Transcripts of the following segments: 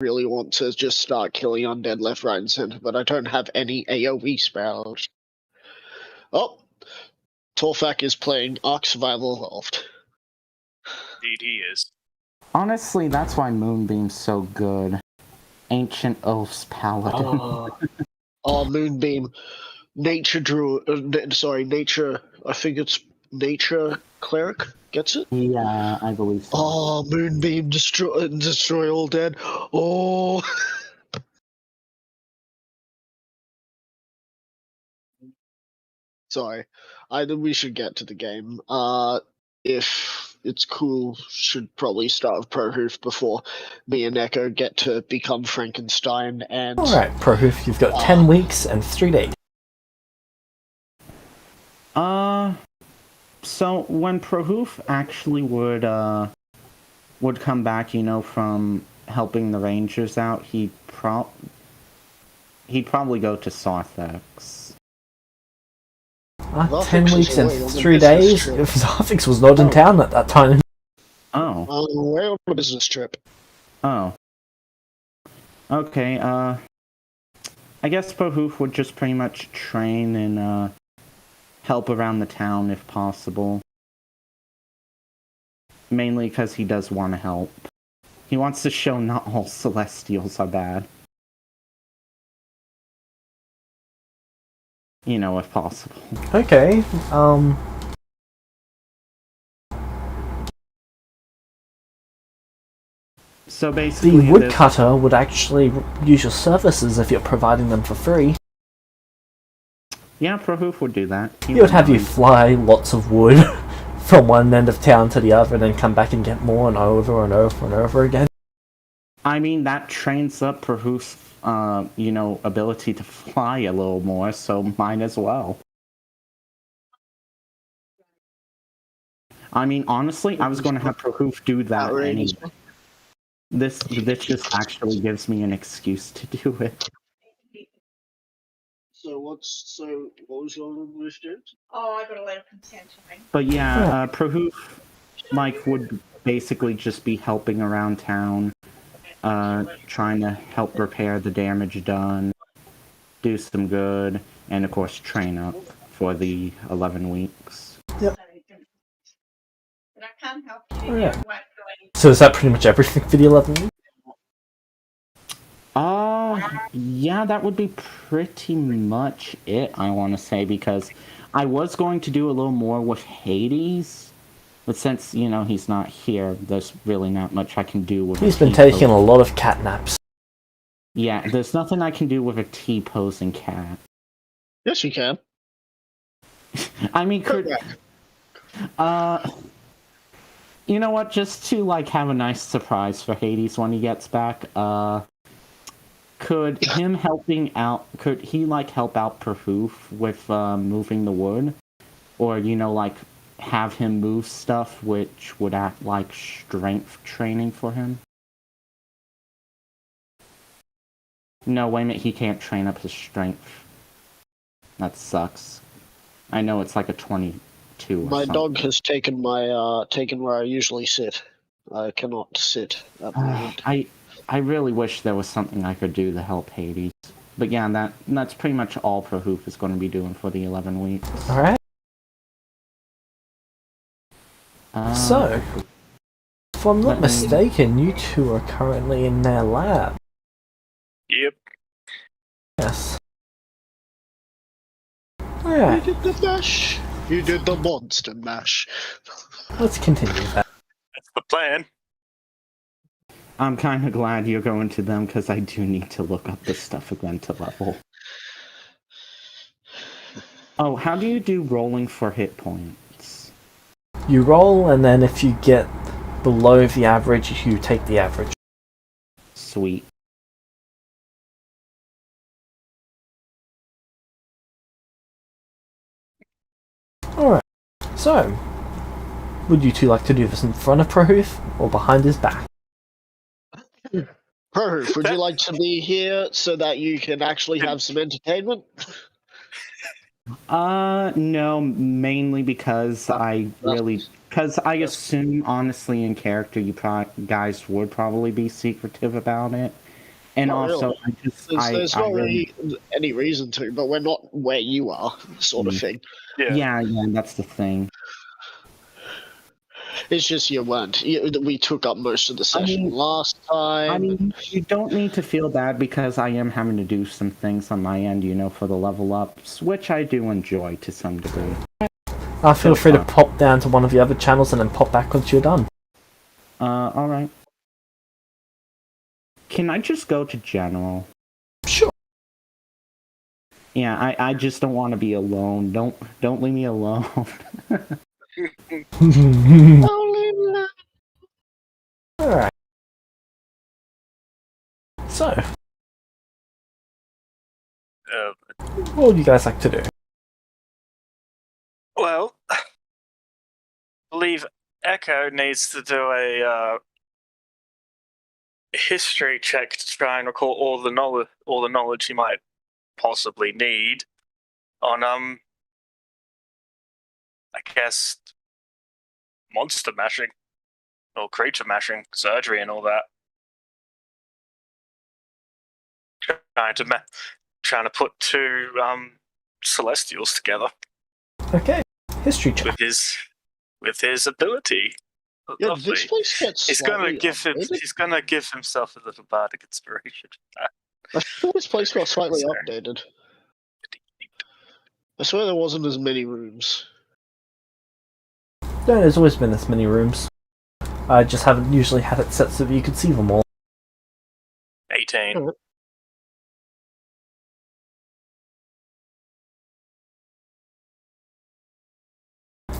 really want to just start killing undead left, right, and center, but I don't have any AoE spells. Oh, Torfak is playing Ark Survival Evolved. Indeed, he is. Honestly, that's why Moonbeam's so good. Ancient Oath's Paladin. Oh, Moonbeam. Nature Druid. Sorry, Nature. I think it's Nature Cleric gets it? Yeah, I believe so. Oh, Moonbeam destroy all dead. Oh. Sorry. We should get to the game. If it's cool, should probably start with Prohoof before me and Echo get to become Frankenstein and... Alright, Prohoof, you've got 10 weeks and 3 days. So when Prohoof actually would come back, from helping the Rangers out, he'd probably go to Sarthax. 10 weeks and 3 days? Sarthax was not in town at that time. Oh. We're on a business trip. Oh. Okay, I guess Prohoof would just pretty much train and, help around the town if possible. Mainly because he does want to help. He wants to show not all Celestials are bad. If possible. Okay, So basically... The woodcutter would actually use your services if you're providing them for free. Yeah, Prohoof would do that. He would have you fly lots of wood from one end of town to the other and then come back and get more and over and over and over again. I mean, that trains up Prohoof's, ability to fly a little more, so mine as well. I mean, honestly, I was going to have Prohoof do that anyway. This just actually gives me an excuse to do it. So what was your English, James? Oh, I got a letter from Santorin. But yeah, Prohoof, would basically just be helping around town, trying to help repair the damage done, do some good, and of course train up for the 11 weeks. Yep. But I can't help you. Yeah. So is that pretty much everything for the 11 weeks? Yeah, that would be pretty much it, I want to say, because I was going to do a little more with Hades, but since, he's not here, there's really not much I can do with He's been taking a lot of cat naps. Yeah, there's nothing I can do with a T-posing cat. Yes, you can. I mean, you know what, just to, have a nice surprise for Hades when he gets back, could he, help out Prohoof with, moving the wood? Or, have him move stuff which would act like strength training for him? No, wait a minute, he can't train up his strength. That sucks. I know it's like a 22 or My something. dog has taken taken where I usually sit. I cannot sit at the moment. I really wish there was something I could do to help Hades. But yeah, that's pretty much all Prohoof is going to be doing for the 11 weeks. Alright. So, if I'm not mistaken, you two are currently in their lab. Yep. Yes. Alright. You did the mash. You did the monster mash. Let's continue that. That's the plan. I'm kind of glad you're going to them, because I do need to look up this stuff again to level. Oh, how do you do rolling for hit points? You roll, and then if you get below the average, you take the average. Sweet. Alright. So, would you two like to do this in front of Prohoof, or behind his back? Prohoof, would you like to be here so that you can actually have some entertainment? No, mainly because because I assume, honestly, in character, you guys would probably be secretive about it. And Not also, really. There's not really any reason to, but we're not where you are, sort of thing. Yeah, that's the thing. It's just you weren't. We took up most of the session last time. I mean, you don't need to feel bad because I am having to do some things on my end, for the level ups, which I do enjoy to some degree. Feel free to pop down to one of the other channels and then pop back once you're done. Alright. Can I just go to general? Sure. Yeah, I just don't want to be alone. Don't leave me alone. Alright. So, what would you guys like to do? Well, I believe Echo needs to do a history check to try and recall all the knowledge he might possibly need on I guess monster mashing or creature mashing, surgery, and all that. Trying to put two celestials together. Okay, history check. With his ability. Yeah, this place gets He's gonna updated. He's gonna give himself a little bardic inspiration. I thought this place got slightly updated. I swear there wasn't as many rooms. No, there's always been this many rooms. I just haven't usually had it set so that you could see them all. 18. Oh.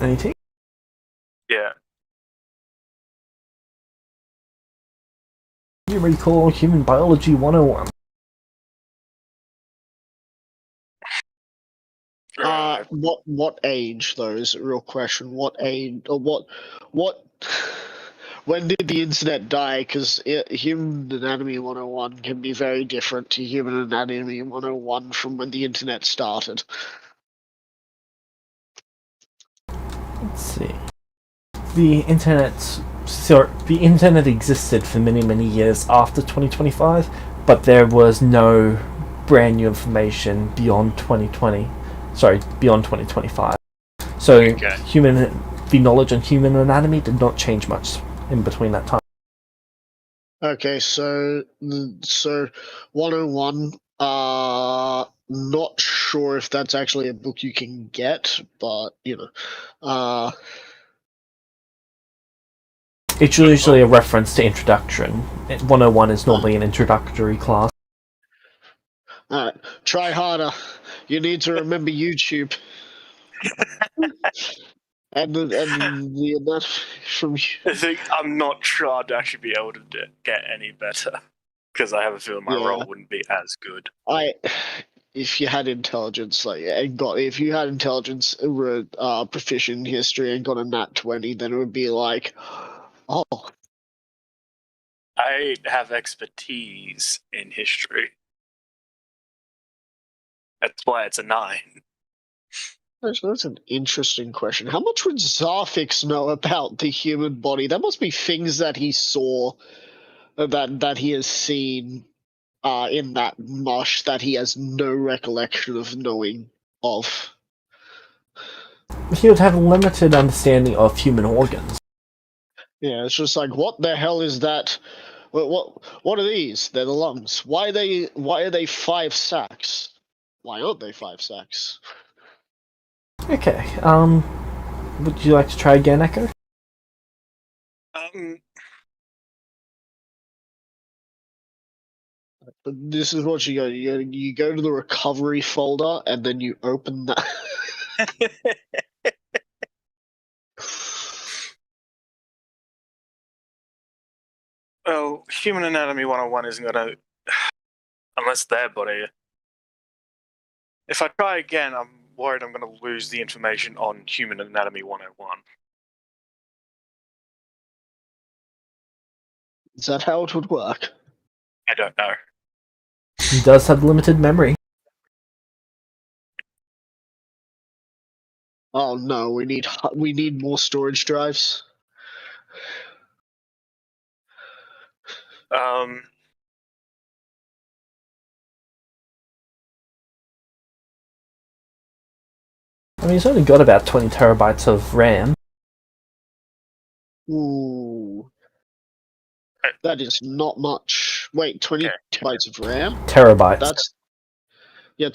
Anything? Yeah. You recall Human Biology 101. What age though is a real question. What age or what when did the internet die? Because Human Anatomy 101 can be very different to Human Anatomy 101 from when the internet started. Let's see. The internet existed for many, many years after 2025, but there was no brand new information beyond 2025. So the knowledge on human anatomy did not change much in between that time. Okay, so 101. Not sure if that's actually a book you can get, but It's usually a reference to introduction. 101 is normally an introductory class. Alright, try harder. You need to remember YouTube. and the from I think I'm not sure I'd actually be able to get any better because I have a feeling my role wouldn't be as good. If you had intelligence, if you had intelligence, proficient in history and got a nat 20, then it would be like, oh. I have expertise in history. That's why it's a 9. That's an interesting question. How much would Zarfix know about the human body? That must be things that he saw, that he has seen in that mush that he has no recollection of knowing of. He would have a limited understanding of human organs. Yeah, it's just like, what the hell is that? What are these? They're the lungs. Why are they 5 sacks? Why aren't they 5 sacks? Okay, would you like to try again, Echo? This is what you go. You go to the recovery folder and then you open that. Well, Human Anatomy 101 isn't gonna, unless their body. If I try again, I'm worried I'm gonna lose the information on Human Anatomy 101. Is that how it would work? I don't know. He does have limited memory. Oh no, we need more storage drives. mean, he's only got about 20 terabytes of RAM. Ooh. That is not much. Wait, 20 Okay. terabytes of RAM? Terabytes. That's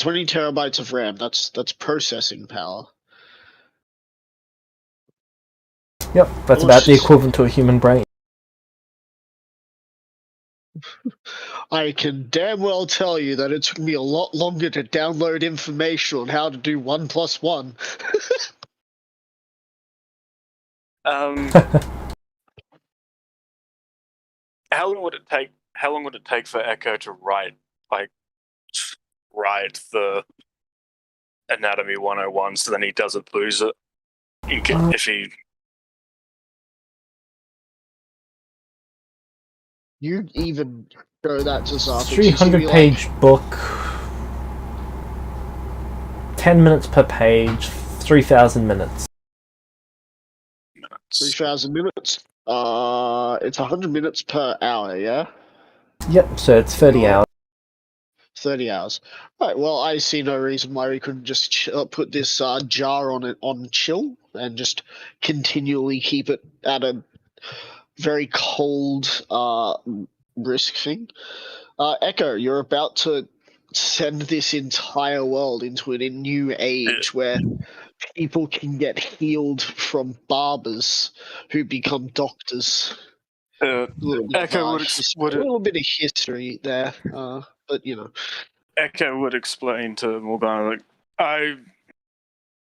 20 terabytes of RAM. That's processing power. Yep, that's Oh, about the shit. equivalent to a human brain. I can damn well tell you that it took me a lot longer to download information on how to do 1 + 1. How long would it take? How long would it take for Echo to write the Anatomy 101 so then he doesn't lose it? If he You even show that to Zarfix. 300-page book. 10 minutes per page. 3,000 minutes. 3,000 minutes. It's 100 minutes per hour, yeah? Yep, so it's 30 hours. 30 hours. Right, well, I see no reason why we couldn't just put this jar on chill and just continually keep it at a very cold risk thing. Echo, you're about to send this entire world into a new age where people can get healed from barbers who become doctors. A little bit, Echo of, a little bit of history there, but you know. Echo would explain to Morgana, like, I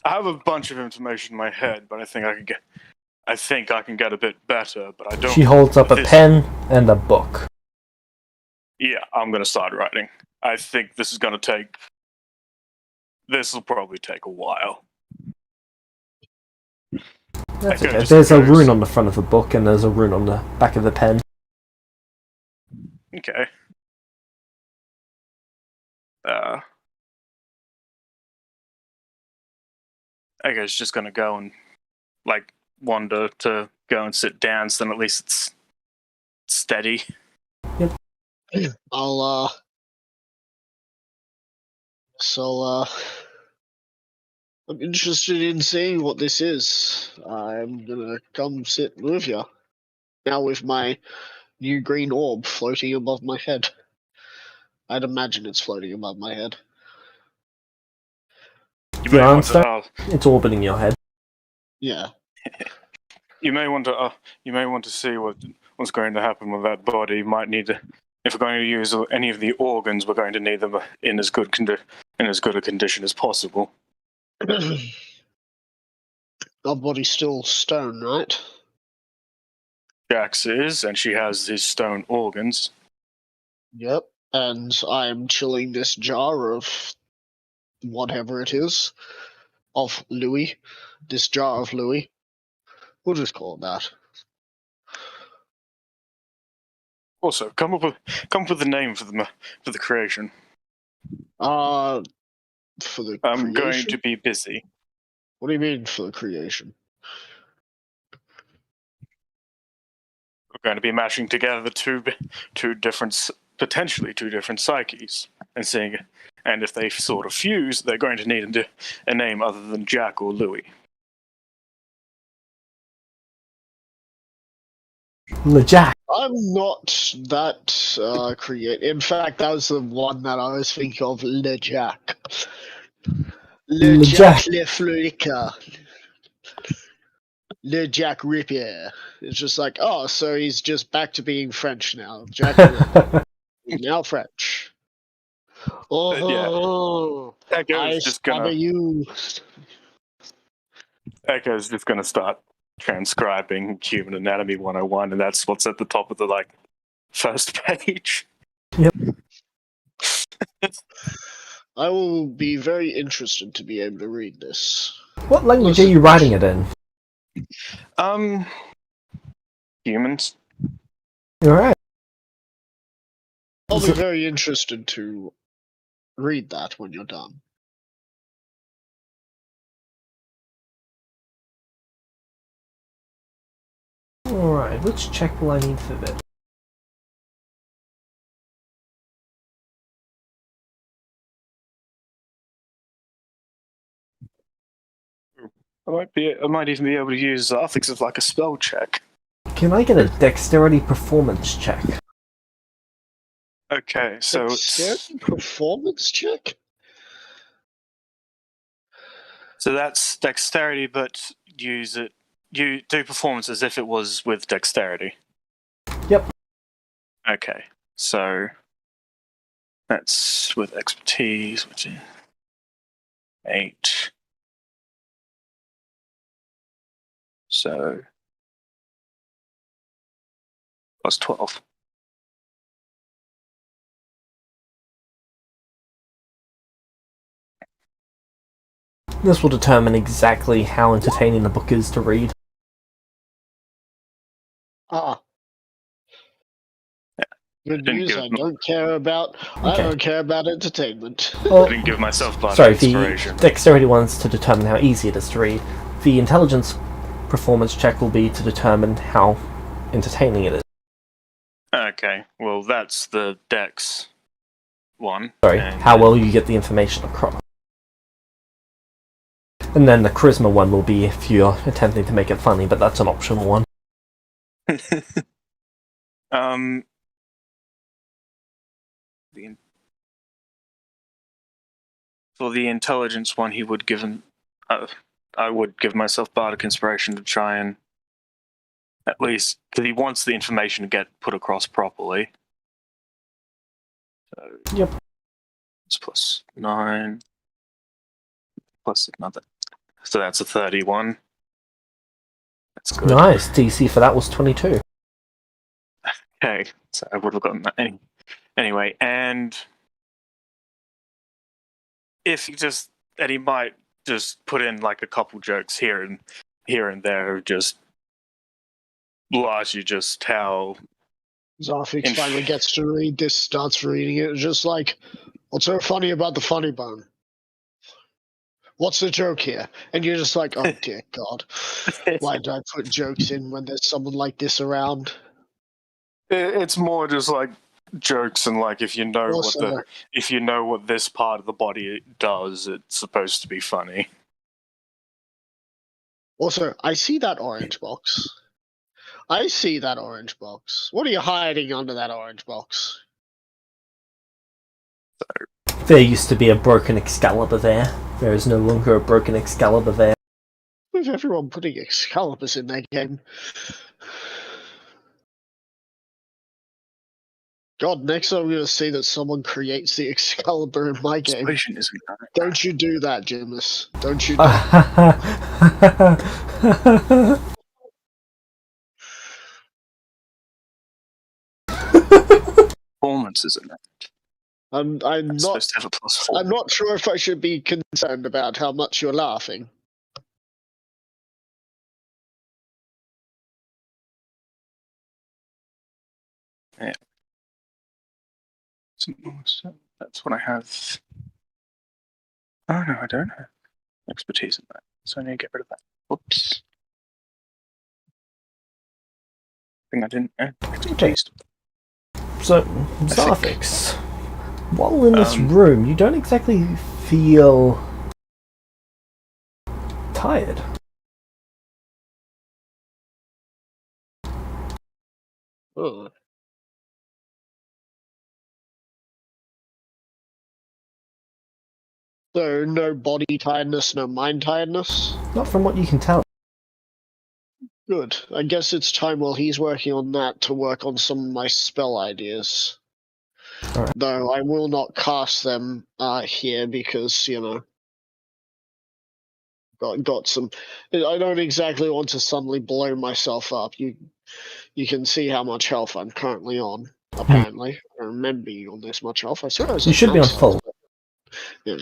have a bunch of information in my head, but I think I can get a bit better, but I don't. She holds up a pen and a book. Yeah, I'm gonna start writing. I think this will probably take a while. That's okay. There's a rune on the front of the book and there's a rune on the back of the pen. Okay. Echo's just gonna go and wander to go and sit down, so then at least it's steady. Yep. I'm interested in seeing what this is. I'm gonna come sit with you. Now with my new green orb floating above my head. I'd imagine it's floating above my head. The answer? It's orbiting your head. Yeah. You may want to see what's going to happen with that body. You might need to, if we're going to use any of the organs, we're going to need them in as good a condition as possible. Our body's still stone, right? Jax is, and she has his stone organs. Yep. And I'm chilling this jar of whatever it is of Louis. This jar of Louis. We'll just call it that. Also, come up with a name for the creation. For the I'm creation? going to be busy. What do you mean for the creation? We're going to be mashing together potentially two different psyches, and seeing, and if they sort of fuse, they're going to need a name other than Jack or Louis. LeJack. I'm not that creative. In fact, that was the one that I was thinking of, LeJack. LeJack Le Fleurica. LeJack Rippier. It's just like, oh, so he's just back to being French now. Jack is now French. Oh, Echo's just gonna you. Echo's just gonna start transcribing Human Anatomy 101, and that's what's at the top of the first page. Yep. I will be very interested to be able to read this. What language are you writing it in? Humans. Alright. I'll be very interested to read that when you're done. Alright, which check will I need for this? I might even be able to use Zarthix as like a spell check. Can I get a dexterity performance check? Okay, so Dexterity performance check? that's dexterity, but you do performance as if it was with dexterity. Yep. Okay, so that's with expertise, which is 8. So plus 12. This will determine exactly how entertaining the book is to read. Ah. Good Didn't news, give I m- don't care about entertainment. I Well, didn't give myself bardic sorry, inspiration. the dexterity one's to determine how easy it is to read. The intelligence performance check will be to determine how entertaining it is. Okay, well that's the dex one. Sorry, and how then- well you get the information across. And then the charisma one will be if you're attempting to make it funny, but that's an optional one. For the intelligence one, he would give him. I would give myself bardic inspiration to try and at least because he wants the information to get put across properly. So Yep. it's plus 9 plus another. So that's a 31. That's good. Nice. DC for that was 22. Okay, so I would have gotten that anyway. And if he might just put in like a couple jokes here and there, just largely just how Zarfix finally gets to read this, starts reading it, just like, what's so funny about the funny bone? What's the joke here? And you're just like, oh dear God, why did I put jokes in when there's someone like this around? it's more just like jokes and like if you know Also, what this part of the body does, it's supposed to be funny. Also, I see that orange box. What are you hiding under that orange box? There used to be a broken Excalibur there. There is no longer a broken Excalibur there. With everyone putting Excaliburs in their game. God, next I'm going to see that someone creates the Excalibur in my game. Persuasion isn't that. Don't you do that, Jimus. Don't you do that. Performance isn't it? I'm not. Supposed to have a +4. I'm not sure if I should be concerned about how much you're laughing. Yeah. So that's what I have. Oh no, I don't have expertise in that. So I need to get rid of that. Whoops. I think I didn't add expertise. So, Zarfix, while in this room, you don't exactly feel tired. Ugh. So no body tiredness, no mind tiredness? Not from what you can tell. Good. I guess it's time while he's working on that to work on some of my spell ideas. Alright. Though I will not cast them here because, got some... I don't exactly want to suddenly blow myself up. You can see how much health I'm currently on, apparently. I remember being on this much health. I suppose You should be on max full. Yeah.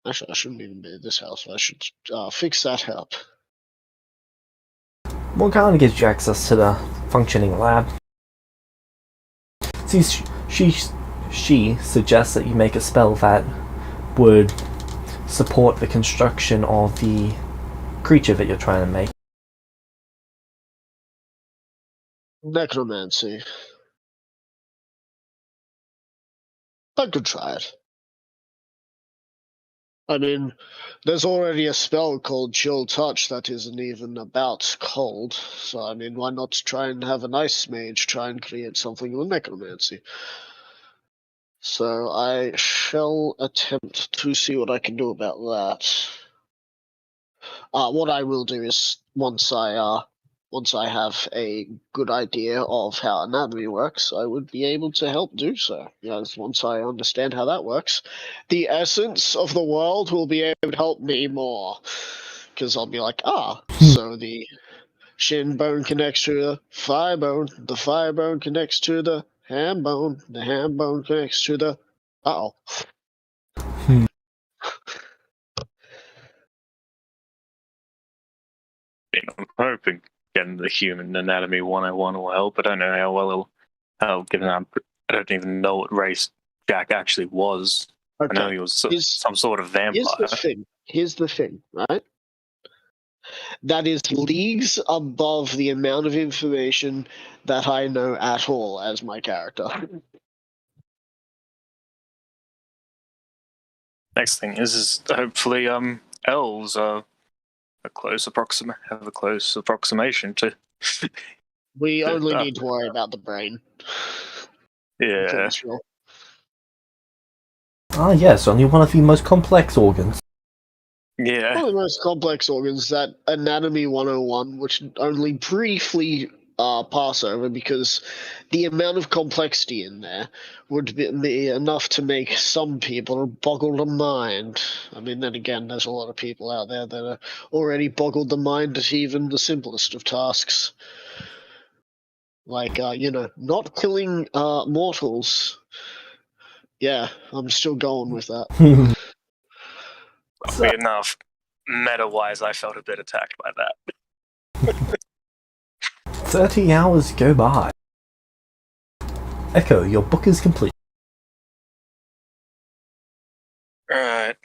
Actually, I shouldn't even be at this house. I should fix that up. What kind of gives you access to the functioning lab? See, she suggests that you make a spell that would support the construction of the creature that you're trying to make. Necromancy. I could try it. I mean, there's already a spell called Chill Touch that isn't even about cold. So, I mean, why not try and have an ice mage try and create something with necromancy? So, I shall attempt to see what I can do about that. What I will do is once I have a good idea of how anatomy works, I would be able to help do so. Yes, once I understand how that works, the essence of the world will be able to help me more. Because I'll be like, so the shin bone connects to the thigh bone connects to the ham bone connects to the. Uh-oh. I'm hoping getting the human anatomy 101 will help. I don't know how well it'll help, given I don't even know what race Jack actually was. Okay. I know he was some sort of vampire. Here's the thing, right? That is leagues above the amount of information that I know at all as my character. Next thing is hopefully elves are have a close approximation to. We only need to worry about the brain. Yeah. Sure. Ah, yes, only one of the most complex organs. Yeah. One of the most complex organs, that Anatomy 101, which only briefly pass over because the amount of complexity in there would be enough to make some people boggle the mind. I mean, then again, there's a lot of people out there that are already boggled the mind at even the simplest of tasks. Like, not killing mortals. Yeah, I'm still going with that. Oddly enough, meta-wise, I felt a bit attacked by that. 30 hours go by. Echo, your book is complete. Alright.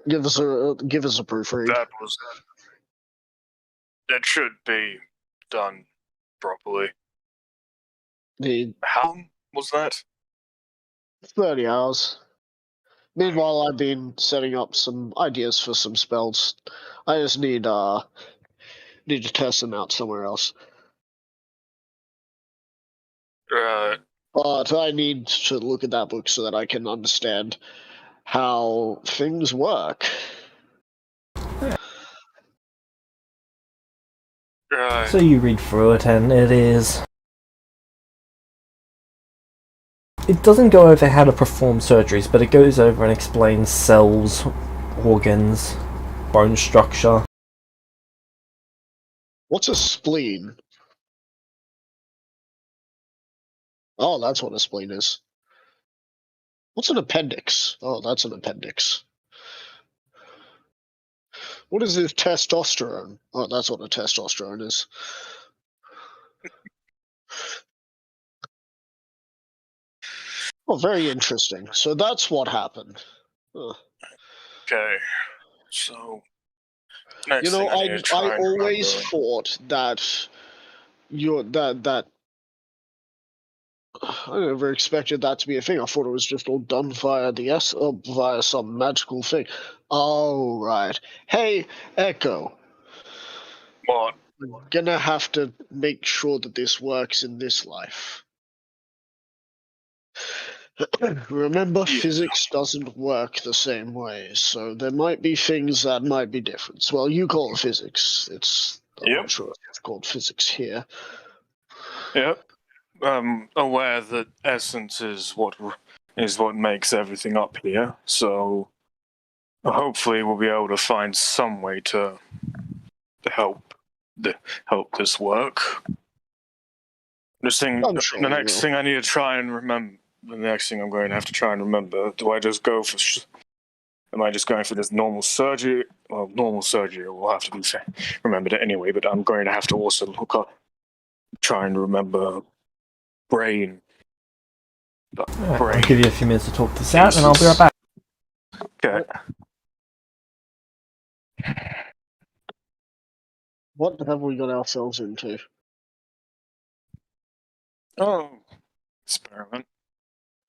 Give us a proofread. That should be done properly. How was that? 30 hours. Meanwhile, I've been setting up some ideas for some spells. I just need to test them out somewhere else. Right. But I need to look at that book so that I can understand how things work. Right. So you read through it, and it doesn't go over how to perform surgeries, but it goes over and explains cells, organs, bone structure. What's a spleen? Oh, that's what a spleen is. What's an appendix? Oh, that's an appendix. What is this testosterone? Oh, that's what a testosterone is. Oh, very interesting. So that's what happened. Huh. Okay. So, next You know, thing I need to try I and always remember. thought that I never expected that to be a thing. I thought it was just all done via via some magical thing. Oh, right. Hey, Echo. What? We're gonna have to make sure that this works in this life. Remember, Yeah. physics doesn't work the same way, so there might be things that might be different. Well, you call it physics. I'm not sure if it's called physics here. Yep. I'm aware that essence is what makes everything up here. So hopefully we'll be able to find some way to help this work. I'm sure The we next will. thing I need to try and remember. The next thing I'm going to have to try and remember. Do I just go for? Am I just going for this normal surgery? Well, normal surgery will have to be remembered anyway. But I'm going to have to also try and remember brain. Right, I'll give you a few minutes to talk this out, and I'll be right back. Okay. What have we got ourselves into? Oh, experiment.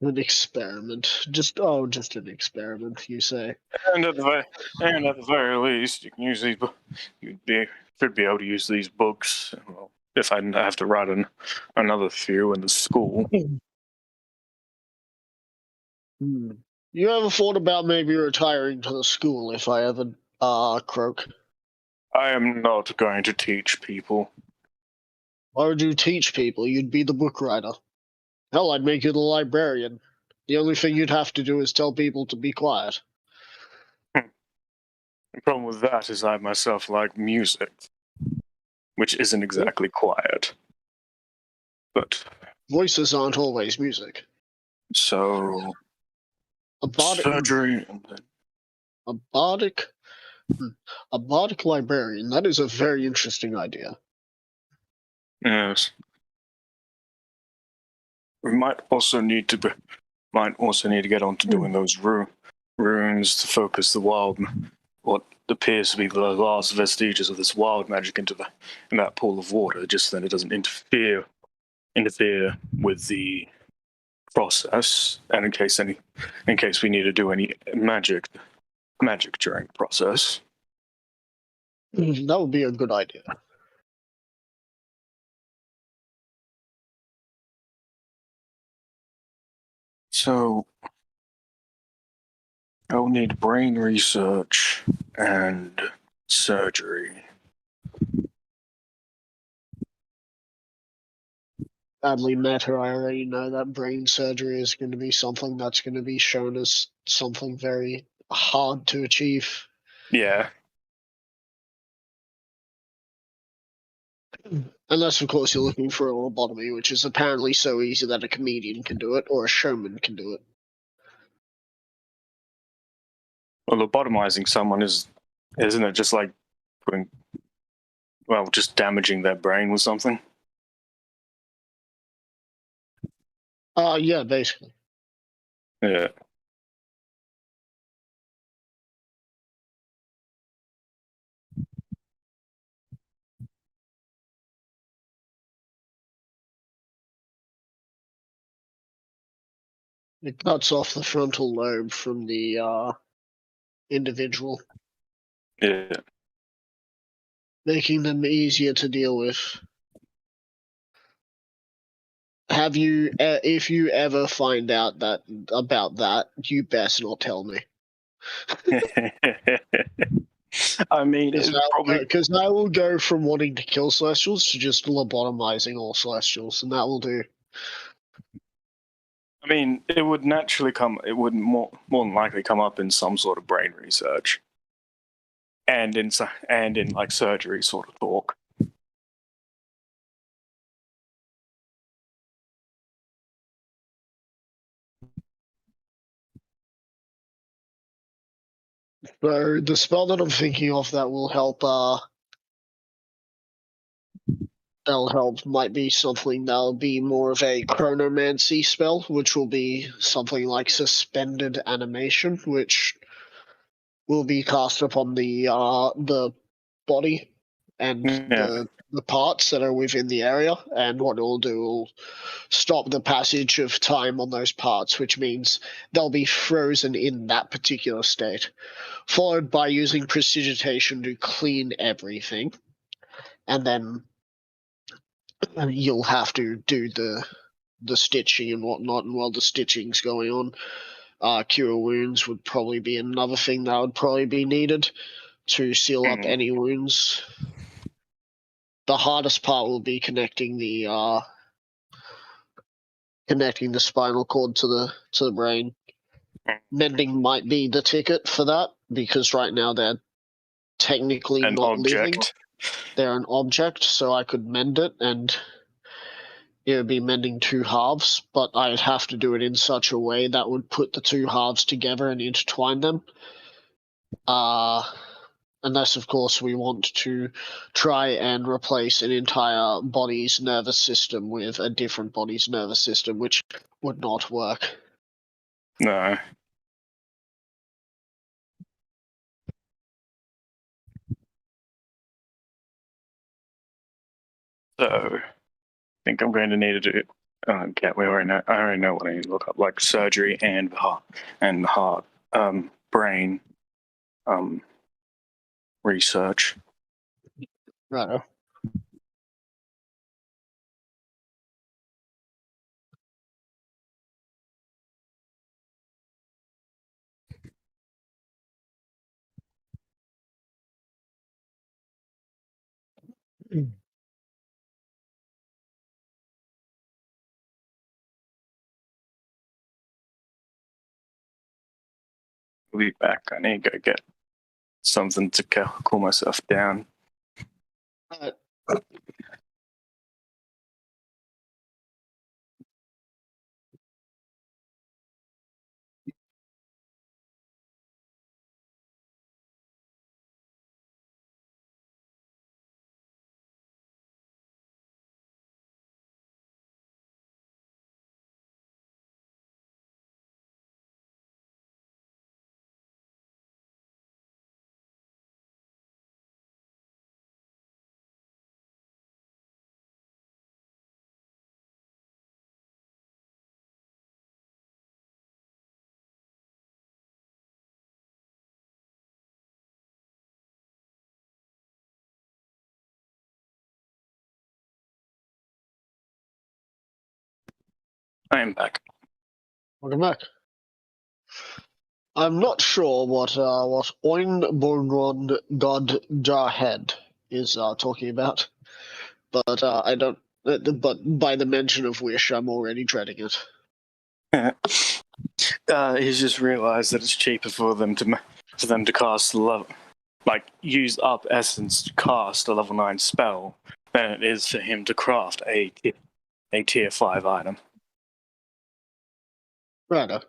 An experiment. Just an experiment, you say. And at the very least, you can use these. Should be able to use these books. Well, if I didn't have to write another few in the school. You ever thought about maybe retiring to the school if I ever croak? I am not going to teach people. Why would you teach people? You'd be the book writer. Hell, I'd make you the librarian. The only thing you'd have to do is tell people to be quiet. The problem with that is I myself like music, which isn't exactly quiet. But voices aren't always music. So A bardic, surgery and then a bardic librarian. That is a very interesting idea. yes. We might also need to get on to doing those runes to focus the wild, what appears to be the last vestiges of this wild magic in that pool of water. Just then, it doesn't interfere with the process, and in case we need to do any magic during the process. That would be a good idea. So I'll need brain research and surgery. Badly matter, I already know that brain surgery is going to be something that's going to be shown as something very hard to achieve. Yeah. Unless, of course, you're looking for a lobotomy, which is apparently so easy that a comedian can do it, or a showman can do it. Well, lobotomizing someone isn't it just like just damaging their brain with something? Yeah, basically. Yeah. It cuts off the frontal lobe from the individual, Yeah. making them easier to deal with. Have you, if you ever find out about that, you best not tell me. I mean, it's probably because I will go from wanting to kill Celestials to just lobotomizing all Celestials, and that will do. I mean, it would naturally come. It would more than likely come up in some sort of brain research, and in like surgery sort of talk. So the spell that I'm thinking of that will help, might be something that'll be more of a chronomancy spell, which will be something like suspended animation, which will be cast upon the body and the parts that are within the area, and what it will do will stop the passage of time on those parts, which means they'll be frozen in that particular state, followed by using precipitation to clean everything, and then you'll have to do the stitching and whatnot, and while the stitching's going on, cure wounds would probably be another thing that would probably be needed to seal up any wounds. The hardest part will be connecting the spinal cord to the brain. Mending might be the ticket for that, because right now they're technically not living. They're an object, so I could mend it, and it would be mending two halves, but I'd have to do it in such a way that would put the two halves together and intertwine them. Unless, of course, we want to try and replace an entire body's nervous system with a different body's nervous system, which would not work. No. So, I think I'm going to need to Yeah, we already know. I already know what I need to look up, like surgery and heart, brain, research. Right. I'll be back. I need to go get something to cool myself down. I am back. Welcome back. I'm not sure what Oinborgon God Jarhead is talking about, but I don't. But by the mention of which, I'm already dreading it. He's just realised that it's cheaper for them to cast use up essence to cast a level 9 spell than it is for him to craft a tier 5 item. Right.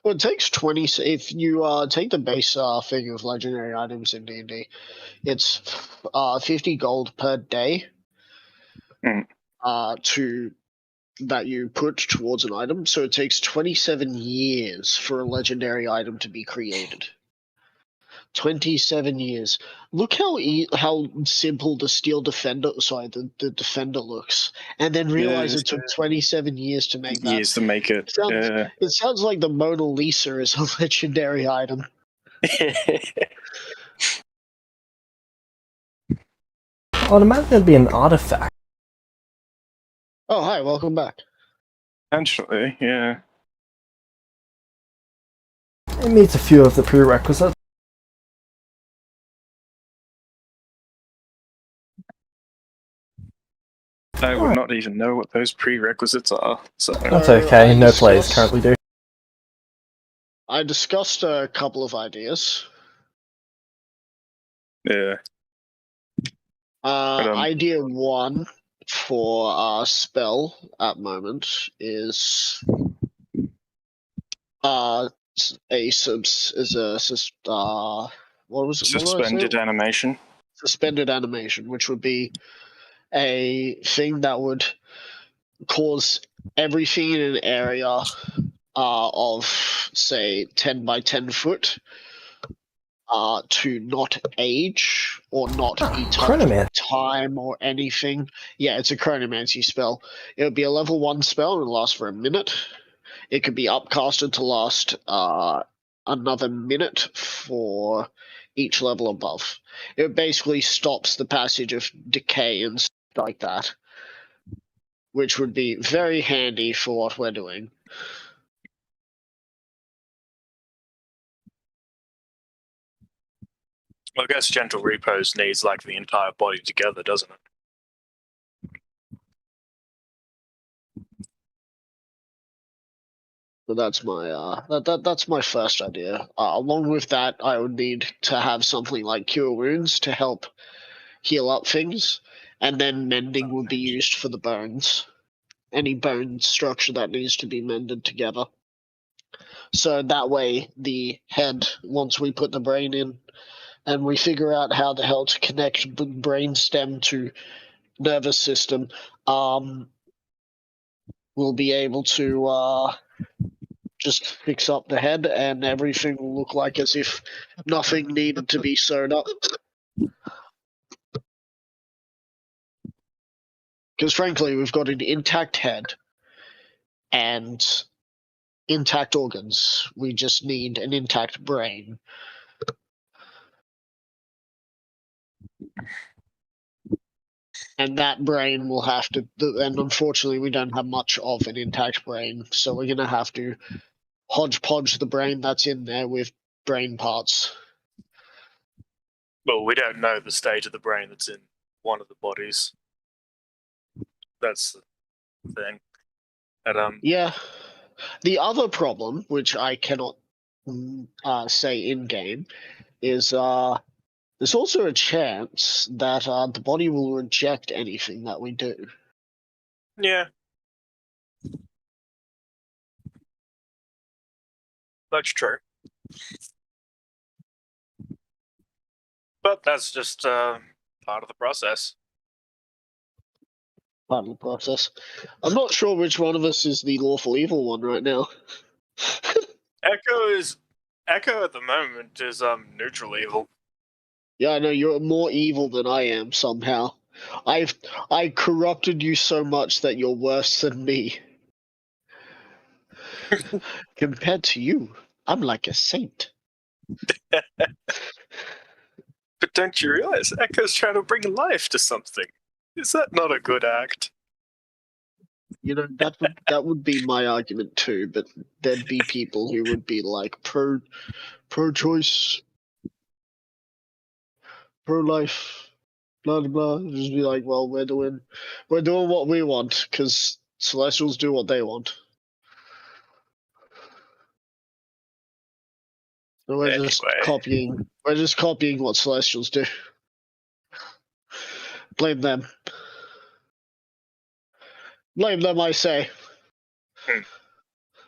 Well, it takes 20. If you take the base figure of legendary items in D&D, it's 50 gold per day. That you put towards an item. So it takes 27 years for a legendary item to be created. 27 years. Look how simple the steel defender, the defender looks, and then realize it took 27 years to make that. Years to make it. It sounds like the Mona Lisa is a legendary item. I'd imagine it'd be an artifact. Oh, hi, welcome back. Potentially, yeah. It meets a few of the prerequisites. I would not even know what those prerequisites are. So That's okay, no players currently do. I discussed a couple of ideas. Yeah. Idea one for spell at moment is suspended animation. Suspended animation, which would be a thing that would cause everything in an area of say 10 by 10 foot to not age or not be touched by time or anything. Yeah, it's a chronomancy spell. It would be a level 1 spell and last for a minute. It could be upcasted to last another minute for each level above. It basically stops the passage of decay and stuff like that, which would be very handy for what we're doing. Well, I guess Gentle Repose needs like the entire body together, doesn't it? So that's my that's my first idea. Along with that, I would need to have something like Cure Wounds to help heal up things, and then mending would be used for the bones. Any bone structure that needs to be mended together. So that way, the head, once we put the brain in, and we figure out how the hell to connect the brain stem to nervous system, we'll be able to just fix up the head, and everything will look like as if nothing needed to be sewn up. Because frankly, we've got an intact head and intact organs. We just need an intact brain. And that brain will have to, and unfortunately we don't have much of an intact brain, so we're going to have to hodgepodge the brain that's in there with brain parts. Well, we don't know the state of the brain that's in one of the bodies. That's the thing. And, Yeah. The other problem, which I cannot say in-game, is there's also a chance that the body will reject anything that we do. yeah. That's true. But that's just part of the process. Part of the process. I'm not sure which one of us is the lawful evil one right now. Echo at the moment is neutral evil. Yeah, I know you're more evil than I am somehow. I corrupted you so much that you're worse than me. Compared to you, I'm like a saint. But don't you realize Echo's trying to bring life to something? Is that not a good act? You know, that would be my argument too, but there'd be people who would be like pro-choice, pro-life, blah blah blah. Just be like, well, we're doing what we want because Celestials do what they want. So we're just copying. We're just copying what Celestials do. Blame them. Blame them, I say.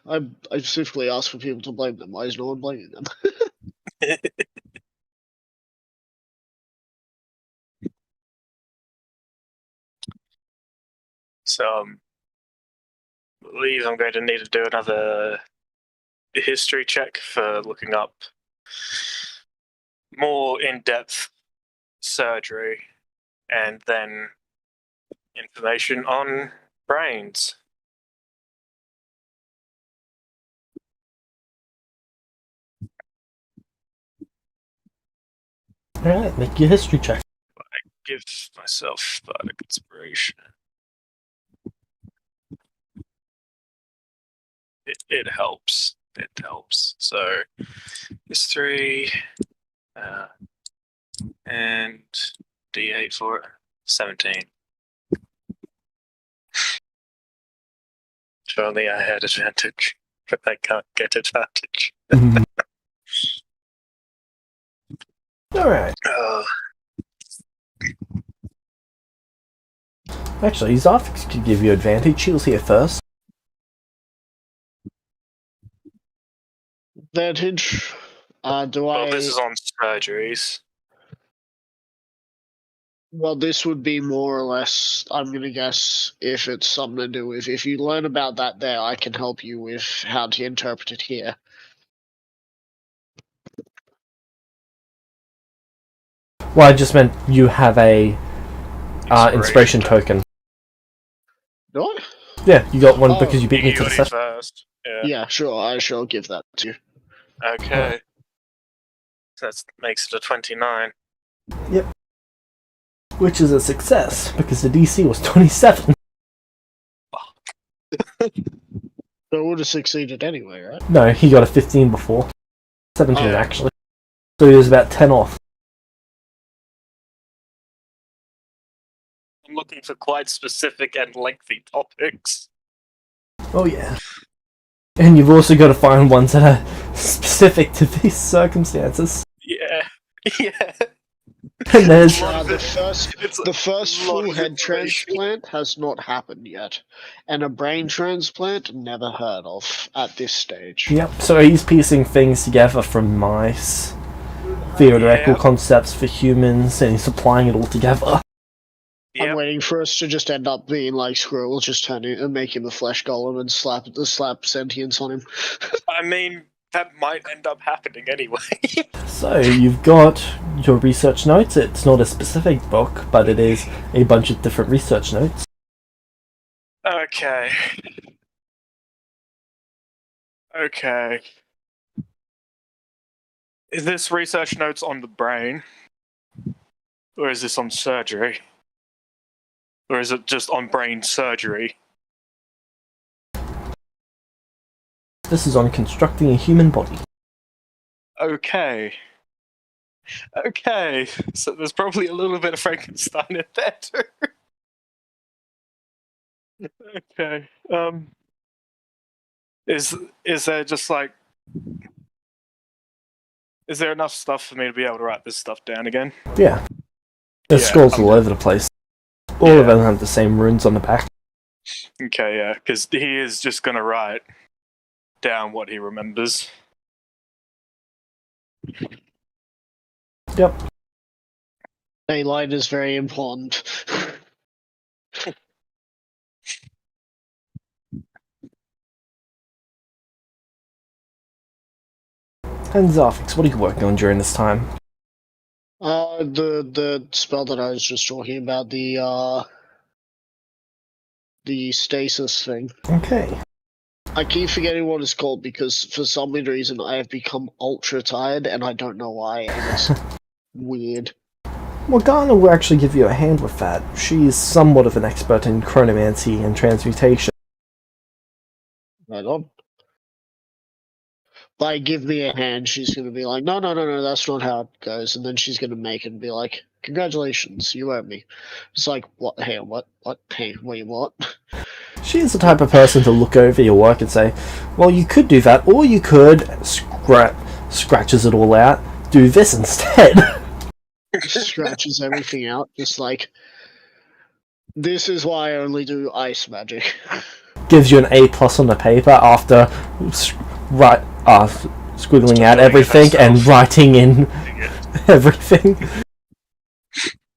I specifically asked for people to blame them. Why is no one blaming them? So, I believe I'm going to need to do another history check for looking up more in-depth surgery and then information on brains. Alright, make your history check. Give myself bardic inspiration. It helps. It helps. So, history, and D8 for it. 17. If only I had advantage, but I can't get advantage. Alright. Actually, Zofix could give you advantage. She was here first. Advantage. Well, this is on surgeries. Well, this would be more or less, I'm going to guess, if it's something to do with, if you learn about that there, I can help you with how to interpret it here. Well, I just meant you have a inspiration token. Do I? Yeah, you got one because you beat me to the session. First. Yeah, sure, I shall give that to you. Okay. So that makes it a 29. Yep. Which is a success, because the DC was 27. So it would have succeeded anyway, right? No, he got a 15 before. 17, Oh. actually. So he was about 10 off. I'm looking for quite specific and lengthy topics. Oh, yeah. And you've also got to find ones that are specific to these circumstances. Yeah. Yeah. And there's... The first full head transplant has not happened yet, and a brain transplant never heard of at this stage. Yep, so he's piecing things together from mice, theoretical concepts for humans, and he's applying it all together. Yep. I'm waiting for us to just end up being like squirrels, just turn it and make him a flesh golem and slap sentience on him. I mean, that might end up happening anyway. So, you've got your research notes. It's not a specific book, but it is a bunch of different research notes. Okay. Okay. Is this research notes on the brain? Or is this on surgery? Or is it just on brain surgery? This is on constructing a human body. Okay. Okay. So there's probably a little bit of Frankenstein in there too. Okay. Is there just like... Is there enough stuff for me to be able to write this stuff down again? Yeah. There's Yeah, scrolls I'm all good. over the place. All of them have the same runes on the back. Okay, yeah, because he is just going to write down what he remembers. Yep. Daylight is very important. And Zarfix, what are you working on during this time? The spell that I was just talking about, the stasis thing. Okay. I keep forgetting what it's called because for some weird reason I have become ultra tired and I don't know why, and it's weird. Morgana will actually give you a hand with that. She's somewhat of an expert in chronomancy and transmutation. Right on. By give me a hand, she's gonna be like, no, that's not how it goes, and then she's gonna make it and be like, congratulations, you owe me. It's like, what? Hey, what? Hey, wait, what? She is the type of person to look over your work and say, well, you could do that, or you could, scratches it all out, do this instead. Scratches everything out, just like, this is why I only do ice magic. Gives you an A+ on the paper after squiggling out everything and writing in everything.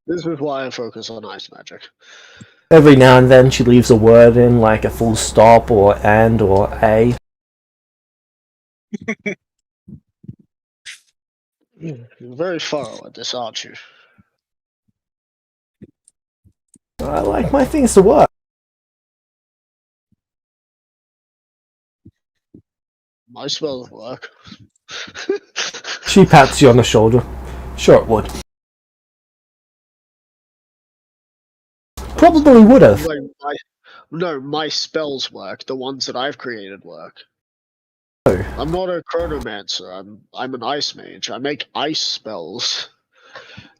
This is why I focus on ice magic. Every now and then she leaves a word in, like a full stop or and or a. You're very thorough at this, aren't you? I like my things to work. My spells work. She pats you on the shoulder. Sure it would. Probably would have. No, my spells work. The ones that I've created work. Oh. I'm not a chronomancer. I'm an ice mage. I make ice spells.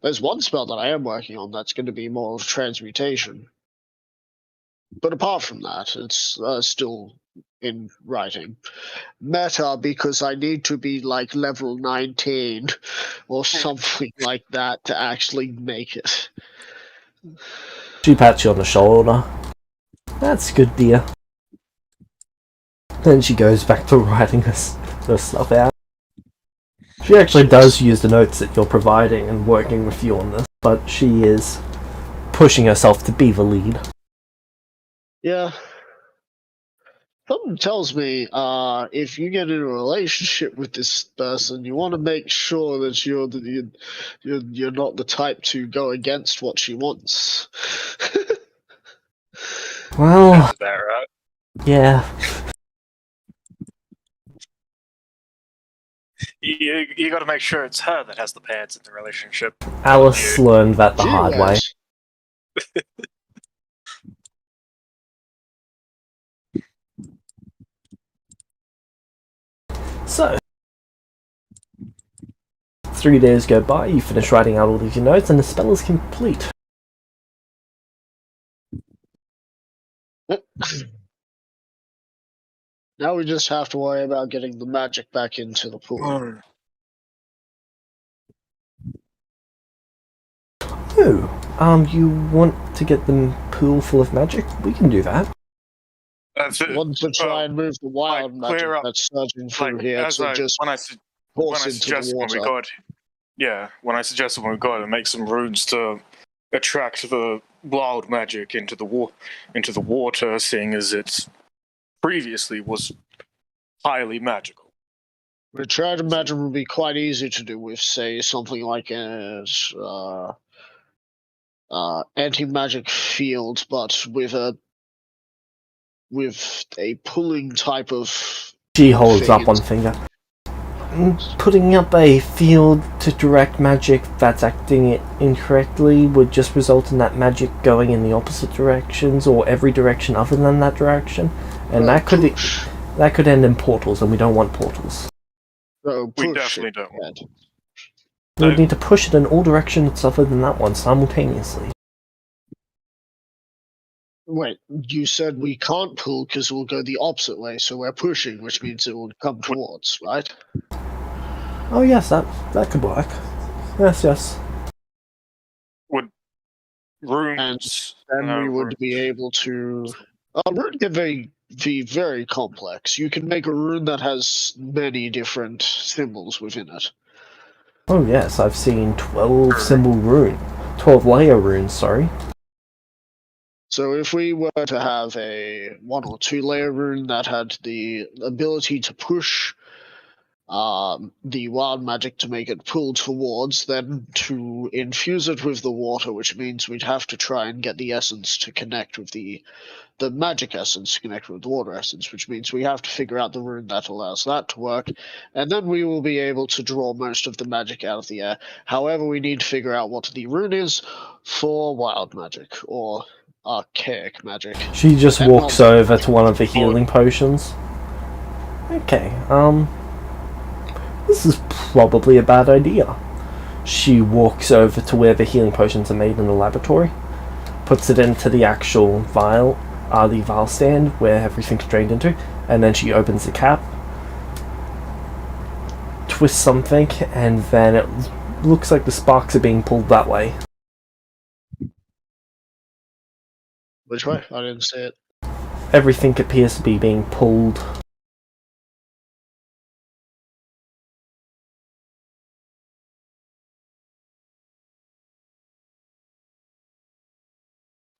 There's one spell that I am working on that's going to be more of transmutation. But apart from that, it's still in writing. Meta, because I need to be like level 19 or something like that to actually make it. She pats you on the shoulder. That's good, dear. Then she goes back to writing this stuff out. She actually does use the notes that you're providing and working with you on this, but she is pushing herself to be the lead. Yeah. Something tells me, if you get in a relationship with this person, you want to make sure that you're not the type to go against what she wants. Well, That's about right. yeah. You got to make sure it's her that has the pads in the relationship. Alice learned that the hard way. So, 3 days go by, you finish writing out all of your notes, and the spell is complete. Now we just have to worry about getting the magic back into the pool. Oh, you want to get the pool full of magic? We can do that. Want to try and move the wild magic clear up, that's surging through here to just when I force into the water. When I suggested when we got to make some runes to attract the wild magic into the water, seeing as it previously was highly magical. Retreat magic would be quite easy to do with, say, something like anti-magic field, but with a with a pulling type of. She holds up thing. one finger. Putting up a field to direct magic that's acting it incorrectly would just result in that magic going in the opposite directions or every direction other than that direction, and that could end in portals, and we don't want portals. So We push definitely it. don't want. We would need to push it in all directions other than that one simultaneously. Wait, you said we can't pull because we'll go the opposite way, so we're pushing, which means it will come towards, right? Oh yes, that could work. Yes. Would runes And no, we would runes. be able to. A rune can be very complex. You can make a rune that has many different symbols within it. Oh yes, I've seen 12 symbol rune. 12 layer runes, sorry. So if we were to have a 1 or 2 layer rune that had the ability to push the wild magic to make it pull towards, then to infuse it with the water, which means we'd have to try and get the essence to connect with the magic essence to connect with the water essence, which means we have to figure out the rune that allows that to work, and then we will be able to draw most of the magic out of the air. However, we need to figure out what the rune is for wild magic, or archaic magic. She just walks over to one of the healing potions. Okay, this is probably a bad idea. She walks over to where the healing potions are made in the laboratory, puts it into the actual vial, the vial stand where everything's drained into, and then she opens the cap, twists something, and then it looks like the sparks are being pulled that way. Which way? I didn't see it. Everything appears to be being pulled.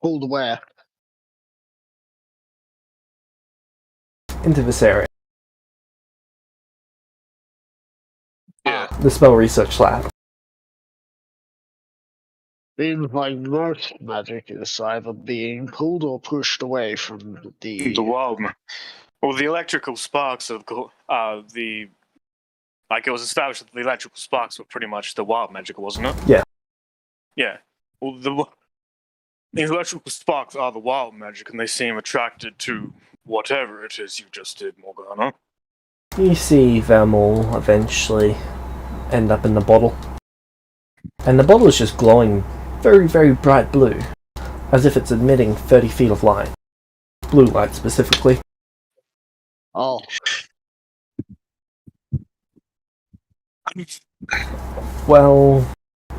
Pulled where? Into this area. Yeah. The spell research lab. Seems like most magic is either being pulled or pushed away from The wild. Well, the electrical sparks of the. Like, it was established that the electrical sparks were pretty much the wild magic, wasn't it? Yeah. Yeah. Well, the electrical sparks are the wild magic, and they seem attracted to whatever it is you just did, Morgana. You see them all eventually end up in the bottle. And the bottle is just glowing very, very bright blue, as if it's emitting 30 feet of light. Blue light specifically. Oh. Well,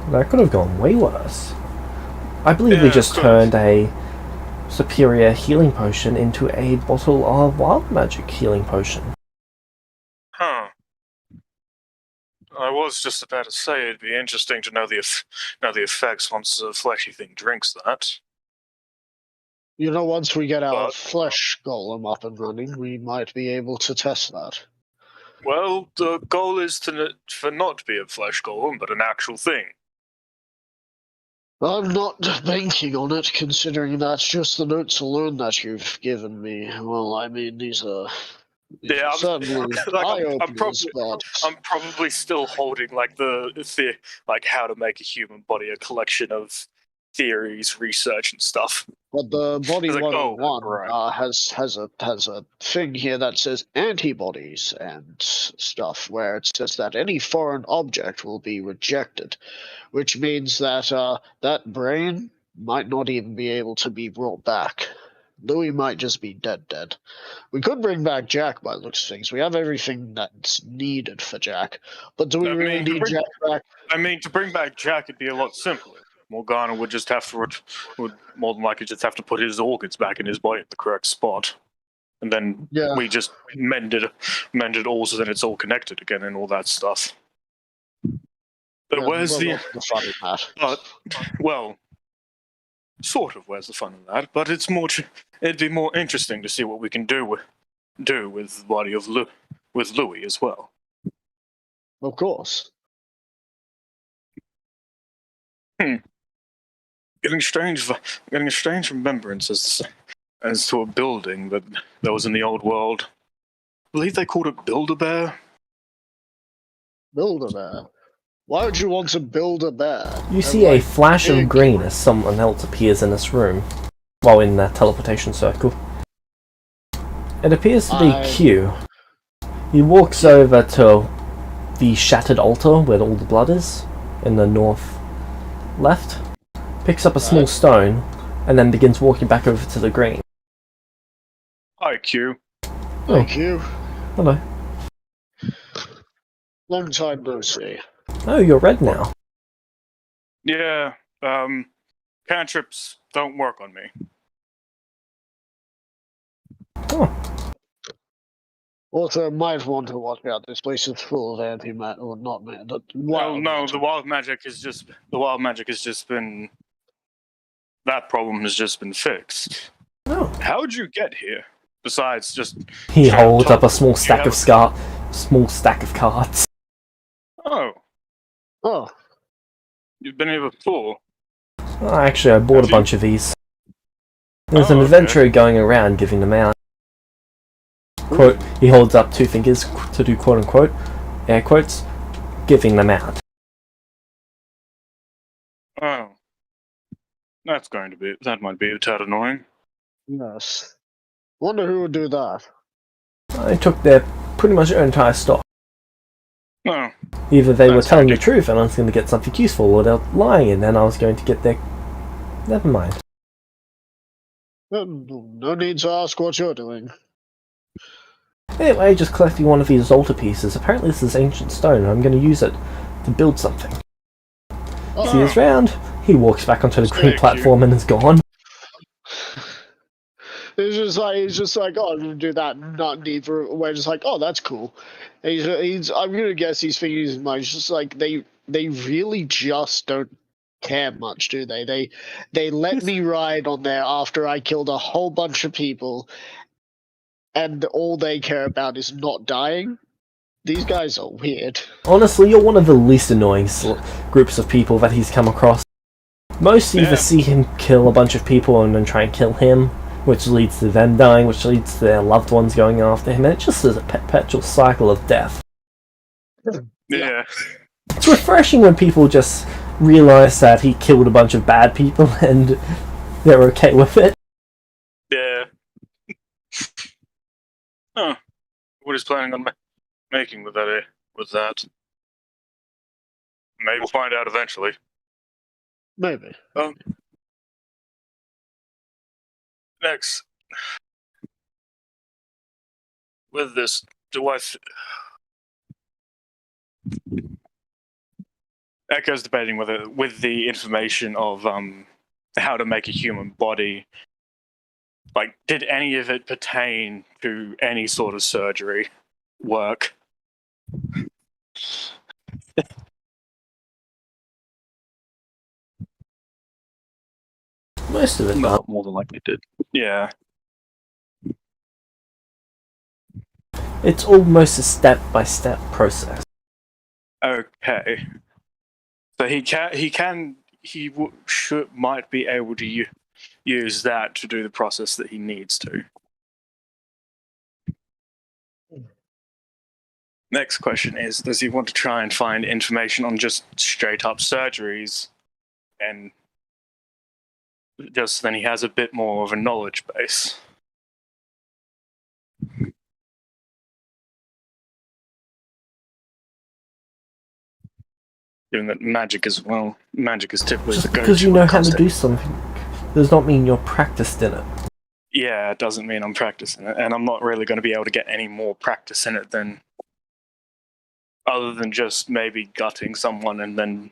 that could have gone way worse. I believe we just turned a superior healing potion into a bottle of wild magic healing potion. Huh. I was just about to say it'd be interesting to know the effects once a fleshy thing drinks that. You know, once we get our flesh golem up and running, we might be able to test that. Well, the goal is for not to be a flesh golem, but an actual thing. I'm not banking on it, considering that's just the notes alone that you've given me. Well, I mean, these are certainly eye-openers, but I'm probably still holding like like how to make a human body, a collection of theories, research, and stuff. But the Body Like, 101 right. has a thing here that says antibodies and stuff, where it says that any foreign object will be rejected, which means that that brain might not even be able to be brought back. Louis might just be dead. We could bring back Jack by the looks of things. We have everything that's needed for Jack. But do we really need Jack back? I mean, to bring back Jack, it'd be a lot simpler. Morgana would just have to would more than likely just have to put his organs back in his body at the correct spot, and then we just mend it all so that it's all connected again and all that stuff. But where's the fun in that? But well, sort of where's the fun in that? But it's more. It'd be more interesting to see what we can do with the body of with Louis as well. Of course. Getting strange remembrances as to a building that was in the old world. I believe they called it Build-A-Bear. Build-A-Bear. Why would you want to build a bear? You see a flash of green as someone else appears in this room, while in that teleportation circle. It appears to be Q. He walks over to the shattered altar where all the blood is, in the north left, picks up a small stone, and then begins walking back over to the green. Hi, Q. Thank you. Hello. Long time no see. Oh, you're red now. Yeah, cantrips don't work on me. Oh, Also, might want to watch out. This place is full of anti-matter, or not matter. Well, no, the wild magic has just been. That problem has just been fixed. no. How'd you get here? Besides just. He straight holds up a small teleporting? stack of cards. Oh, Oh, you've been here before. Oh, actually, I bought a bunch of these. There's an okay. adventurer going around giving them out. Quote, he holds up two fingers to do quote-unquote, air quotes, giving them out. Oh. That might be a tad annoying. yes. Wonder who would do that. I took their pretty much their entire stock. Oh, Either they were That's telling the handy. truth and I was going to get something useful, or they're lying and then I was going to get their... Never mind. No need to ask what you're doing. Anyway, just collecting one of these altar pieces. Apparently this is ancient stone and I'm going to use it to build something. Oh, See us round. He walks back onto the Thank green you. platform and is gone. He's just like, oh, I'm gonna do that. Not neither. We're just like, oh, that's cool. And he's. I'm gonna guess he's thinking his mind. It's just like they really just don't care much, do they? They let me ride on there after I killed a whole bunch of people, and all they care about is not dying. These guys are weird. Honestly, you're one of the least annoying groups of people that he's come across. Most either Yeah. see him kill a bunch of people and then try and kill him, which leads to them dying, which leads to their loved ones going after him, and it just is a perpetual cycle of death. yeah. It's refreshing when people just realise that he killed a bunch of bad people and they're okay with it. Yeah. Huh. What is planning on making with that? Maybe we'll find out eventually. Maybe. Next, with this, Echo's debating whether, with the information of how to make a human body, like, did any of it pertain to any sort of surgery work? Most of it, No, more than likely did. Yeah. it's almost a step-by-step process. Okay. So might be able to use that to do the process that he needs to. Next question is, does he want to try and find information on just straight up surgeries, and just then he has a bit more of a knowledge base? Given that magic is typically Just the go-to. because you know when it how comes to do something does not mean you're practiced in it. Yeah, it doesn't mean I'm practicing it, and I'm not really going to be able to get any more practice in it than other than just maybe gutting someone and then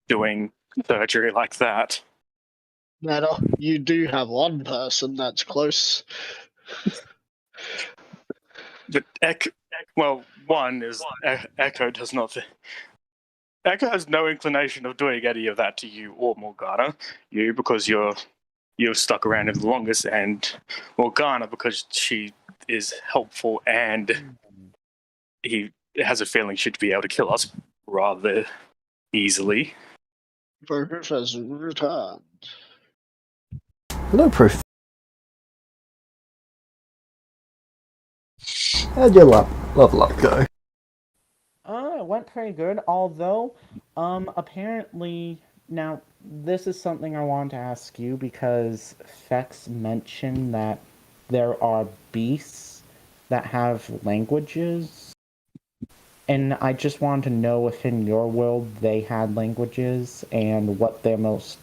doing surgery like that. Matter. You do have one person that's close. But one is Echo does not. Echo has no inclination of doing any of that to you or Morgana. You, because you're stuck around him the longest, and Morgana, because she is helpful and he has a feeling she'd be able to kill us rather easily. Burger has returned. No proof. How'd your level up go? It went pretty good, although, apparently, now, this is something I wanted to ask you, because Fex mentioned that there are beasts that have languages, and I just wanted to know if in your world they had languages, and what the most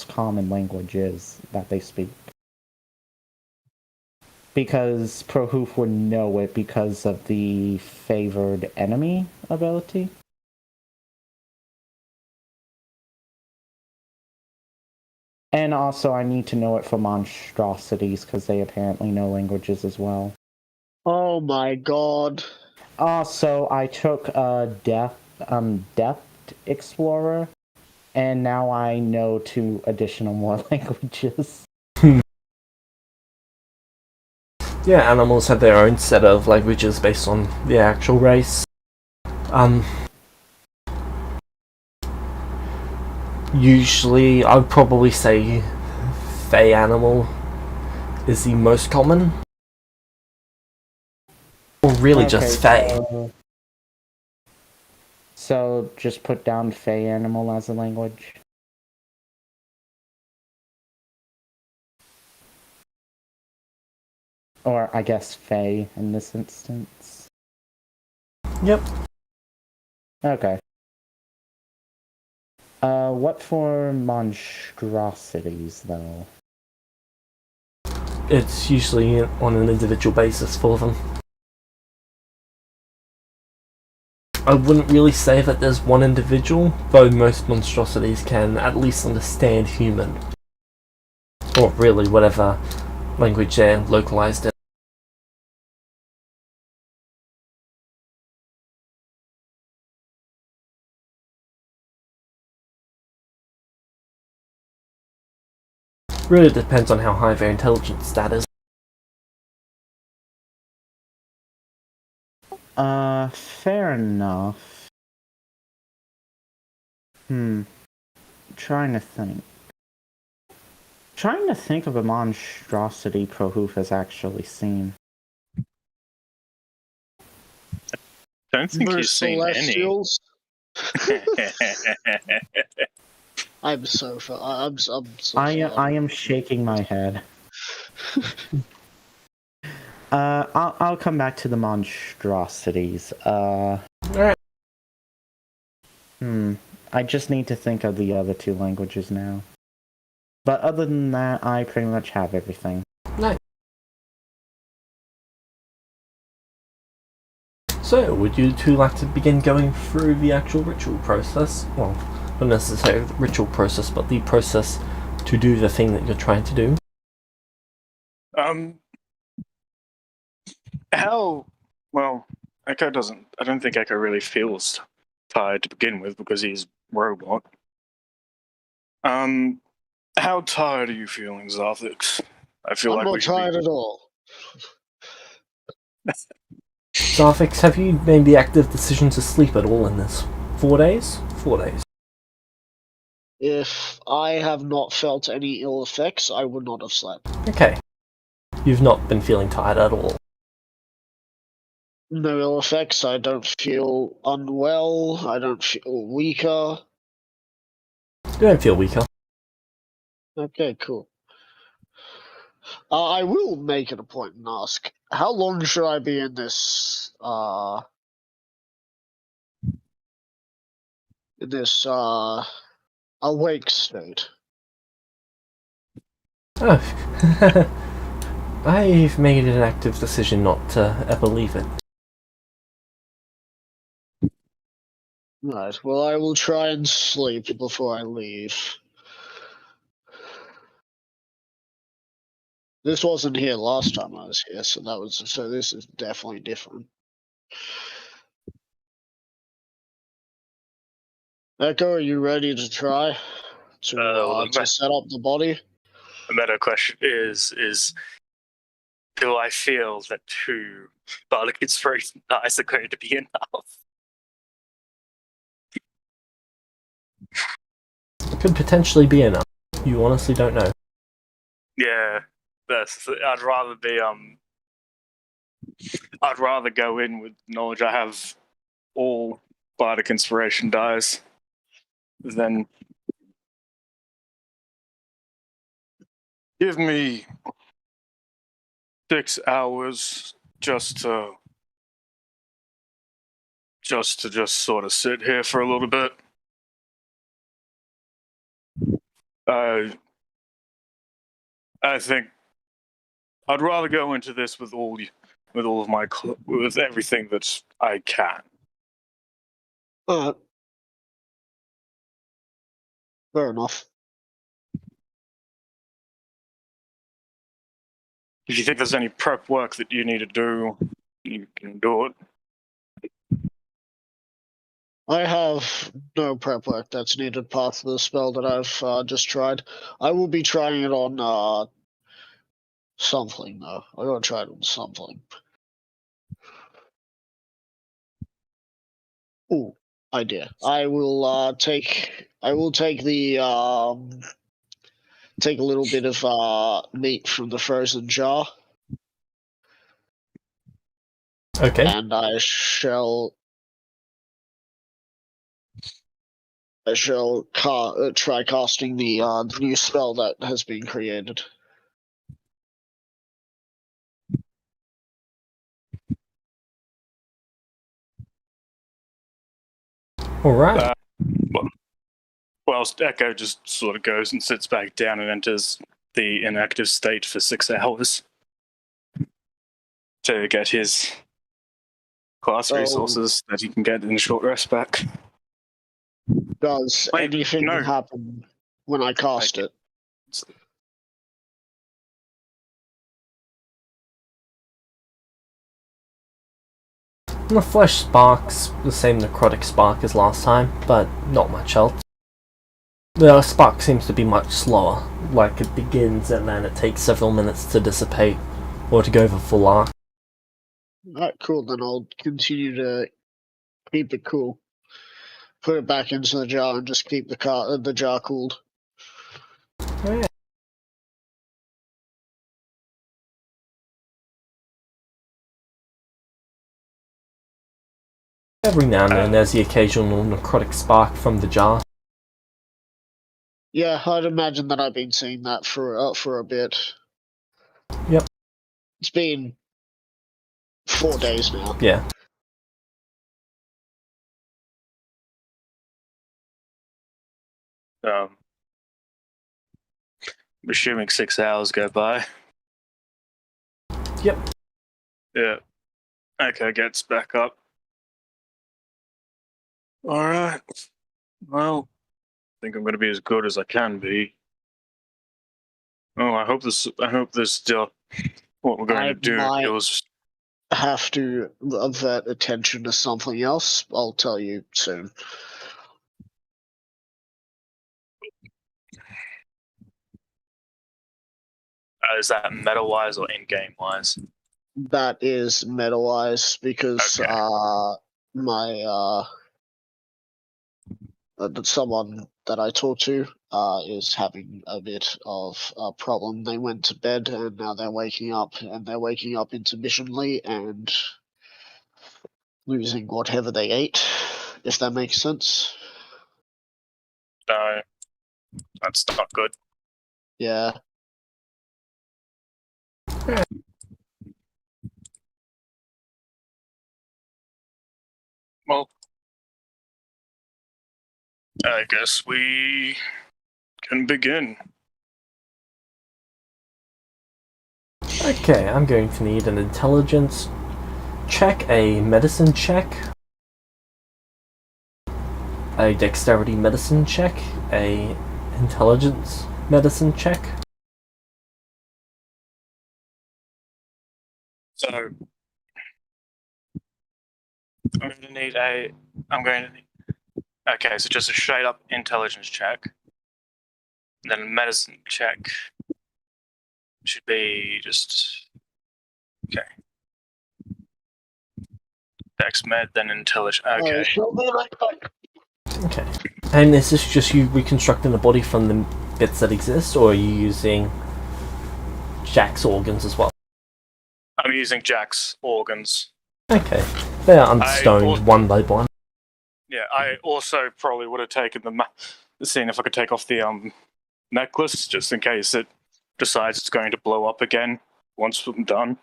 common language is that they speak. Because Prohoof would know it because of the favored enemy ability. And also I need to know it for monstrosities, because they apparently know languages as well. Oh my god. Also, I took Depth Explorer, and now I know 2 additional more languages. Yeah, animals have their own set of languages based on the actual race. Usually, I'd probably say Fey animal is the most common. Or really just Fey. So just put down Fey animal as a language. Or I guess Fey in this instance. Yep. Okay. What for monstrosities, though? It's usually on an individual basis for them. I wouldn't really say that there's one individual, though most monstrosities can at least understand human. Or really whatever language they're localized in. Really depends on how high their intelligence stat is. Fair enough. Trying to think. Trying to think of a monstrosity Prohoof has actually seen. Don't think The he's seen any. Celestials. I'm so I am shaking my head. I'll come back to the monstrosities. Alright. I just need to think of the other 2 languages now. But other than that, I pretty much have everything. Nice. So, would you 2 like to begin going through the actual ritual process? Well, not necessarily the ritual process, but the process to do the thing that you're trying to do? Well, Echo doesn't. I don't think Echo really feels tired to begin with because he's robot. How tired are you feeling, Zarthix? I feel I'm like not we should tired at all. Zarthix, have you made the active decision to sleep at all in this? 4 days? 4 days. If I have not felt any ill effects, I would not have slept. Okay. You've not been feeling tired at all. No ill effects. I don't feel unwell. I don't feel weaker. You don't feel weaker. Okay, cool. I will make it a point and ask, how long should I be in this, awake state? Oh. I've made an active decision not to ever leave it. Right, well, I will try and sleep before I leave. This wasn't here last time I was here, so this is definitely different. Echo, are you ready to try to set up the body? The meta question is do I feel that 2 bardic inspiration dice are going to be enough? It could potentially be enough. You honestly don't know. Yeah, I'd rather be I'd rather go in with knowledge I have all bardic inspiration dies than give me 6 hours just to sort of sit here for a little bit. I think I'd rather go into this with with everything that I can. Fair enough. If you think there's any prep work that you need to do, you can do it. I have no prep work that's needed past the spell that I've just tried. I will be trying it on something though. I gotta try it on something. Ooh, idea. I will take the take a little bit of meat from the frozen jar. Okay. And I shall try casting the new spell that has been created. Alright. Whilst Echo just sort of goes and sits back down and enters the inactive state for 6 hours to get his class resources that he can get in a short rest back. Does anything happen when I cast it? The flesh sparks the same necrotic spark as last time, but not much else. The spark seems to be much slower, like it begins and then it takes several minutes to dissipate, or to go for full arc. Alright, cool, then I'll continue to keep it cool. Put it back into the jar and just keep the jar cooled. Yeah. Every now and then there's the occasional necrotic spark from the jar. Yeah, I'd imagine that I've been seeing that for a bit. Yep. It's been 4 days now. Yeah. I'm assuming 6 hours go by. Yep. Yeah. Echo gets back up. Alright. Well, I think I'm going to be as good as I can be. Oh, I hope this still what we're going to do is have to avert attention to something else. I'll tell you soon. Is that meta-wise or in-game wise? That is meta-wise because my someone that I talked to is having a bit of a problem. They went to bed and now they're waking up, and they're waking up intermittently and losing whatever they ate, if that makes sense. No, that's not good. Yeah. Well, I guess we can begin. Okay, I'm going to need an intelligence check, a medicine check, a dexterity medicine check, a intelligence medicine check. So okay, so just a straight up intelligence check. And then a medicine check should be just okay. Dex med, then intelligence. Okay. Okay. And is this just you reconstructing the body from the bits that exist, or are you using Jack's organs as well? I'm using Jack's organs. Okay. They are unstoned one by one. Yeah, I also probably would have taken the scene if I could take off the necklace, just in case it decides it's going to blow up again once I'm done.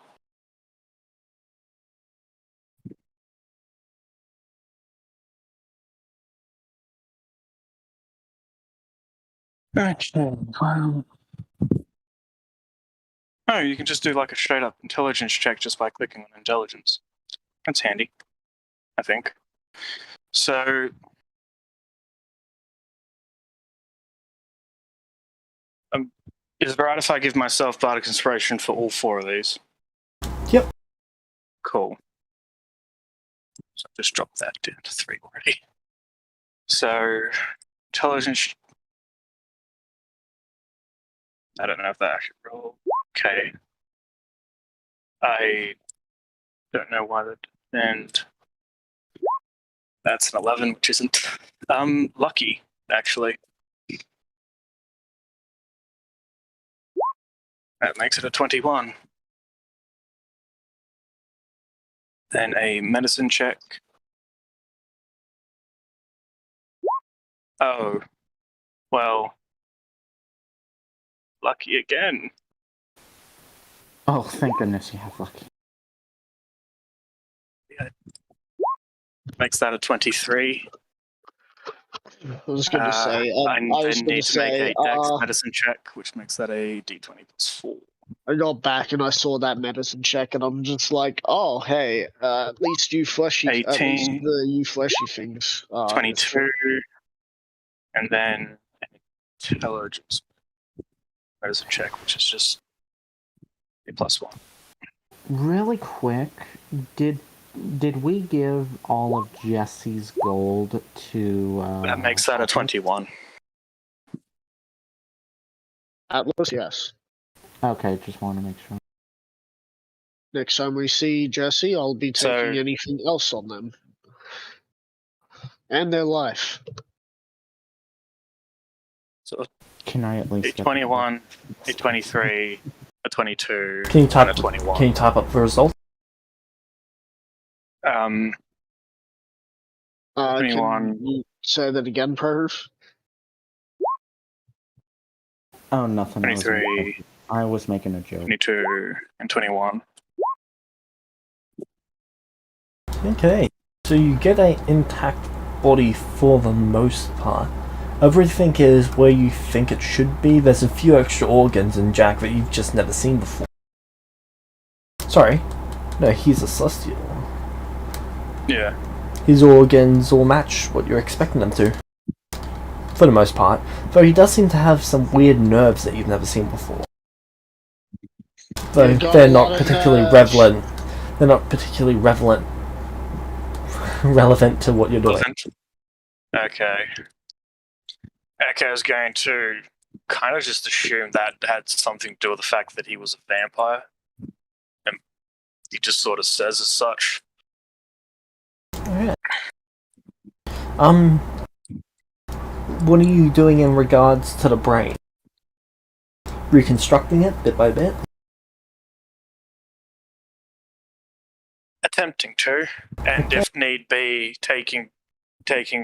Okay, well... Oh, you can just do like a straight up intelligence check just by clicking on intelligence. That's handy, I think. So... is it right if I give myself Bardic Inspiration for all 4 of these? Yep. Cool. So I've just dropped that down to 3 already. So, intelligence... I don't know if that actually rolled. Okay. I don't know why that... And... that's an 11, which isn't lucky, actually. That makes it a 21. Then a medicine check. Oh, well, lucky again. Oh, thank goodness you have lucky. Yeah. Makes that a 23. I was going to say. I I was then going need to to make say. a dex medicine check, which makes that a d20 plus 4. I got back and I saw that medicine check, and I'm just like, oh, hey, at least you fleshy, at least 18. you fleshy things. 22. And then intelligence medicine check, which is just a plus 1. Really quick, did we give all of Jesse's gold to... that makes that a 21. Atlas, yes. Okay, just want to make sure. Next time we see Jesse, I'll be taking So- anything else on them. And their life. So Can I at least a get 21, a 23, a 22, Can you type and a 21. Can you type up the result? Um, 21. Can you say that again, Perv? Oh, nothing. 23, I was making a joke. 22, and 21. Okay. So you get an intact body for the most part. Everything is where you think it should be. There's a few extra organs in Jack that you've just never seen before. Sorry. No, he's a Celestial. Yeah. His organs all match what you're expecting them to. For the most part. Though he does seem to have some weird nerves that you've never seen before. Though You've got they're a lot not of particularly nerves. relevant. They're not particularly relevant to what you're doing. Okay. Echo's going to kind of just assume that had something to do with the fact that he was a vampire. And he just sort of says as such. Alright. What are you doing in regards to the brain? Reconstructing it bit by bit? Attempting to, and if need be, taking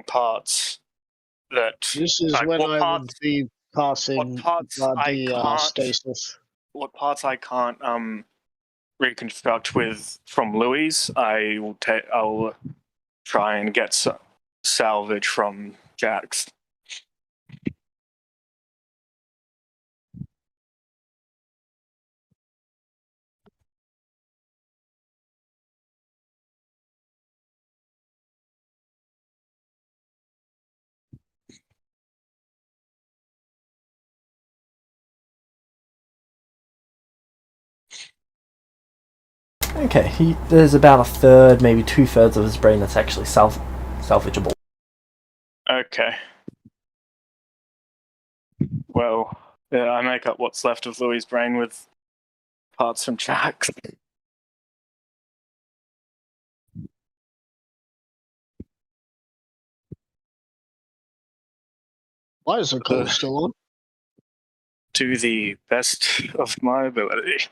parts that... This is like, when what I parts, would be passing what parts I the can't... stasis. What parts I can't reconstruct with from Louis, I'll try and get salvage from Jack's. Okay, there's about a third, maybe 2/3 of his brain that's actually salvageable. Okay. Well, yeah, I make up what's left of Louis' brain with parts from Jack's. Why is the call still on? To the best of my ability.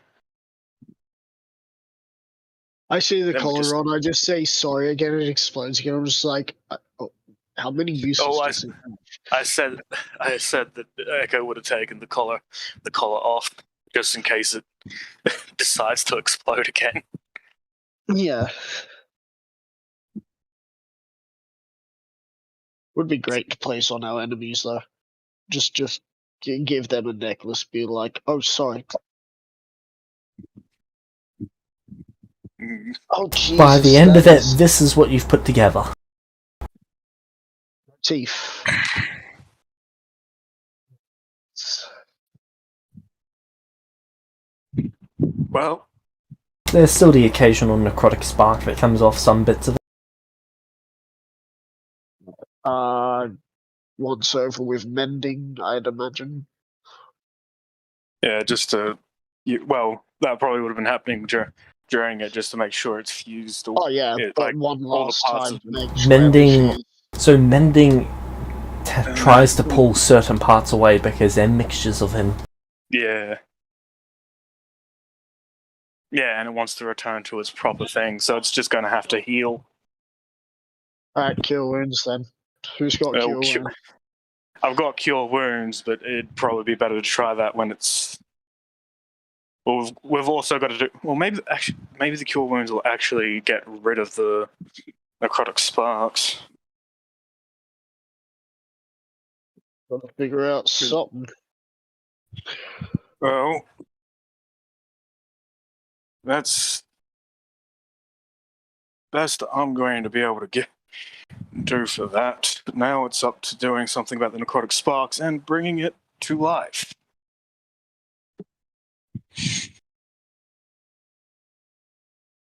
I see the Then we collar just- on. I just say sorry again. It explodes again. I'm just like, oh, how many uses does it have? I said that Echo would have taken the collar off just in case it decides to explode again. Yeah. Would be great to place on our enemies though. Just give them a necklace. Be like, oh, sorry. Mm. Oh, Jesus. By the end of it, that's this is what you've put together. teeth. Well, There's still the occasional necrotic spark that comes off some bits of it. Once over with mending, I'd imagine. yeah, just to that probably would have been happening during it, just to make sure it's fused. Oh yeah, it, but like, one all the last parts time of to it. make sure Mending- everything is- So mending tries to pull certain parts away because they're mixtures of him. Yeah. Yeah, and it wants to return to its proper thing, so it's just going to have to heal. Alright, cure wounds then. Who's got cure Cu- wounds? I've got cure wounds, but it'd probably be better to try that when it's. Well, we've also got to do. Well, maybe the cure wounds will actually get rid of the necrotic sparks. Gotta figure out something. Well, that's best I'm going to be able to do for that. But now it's up to doing something about the necrotic sparks and bringing it to life.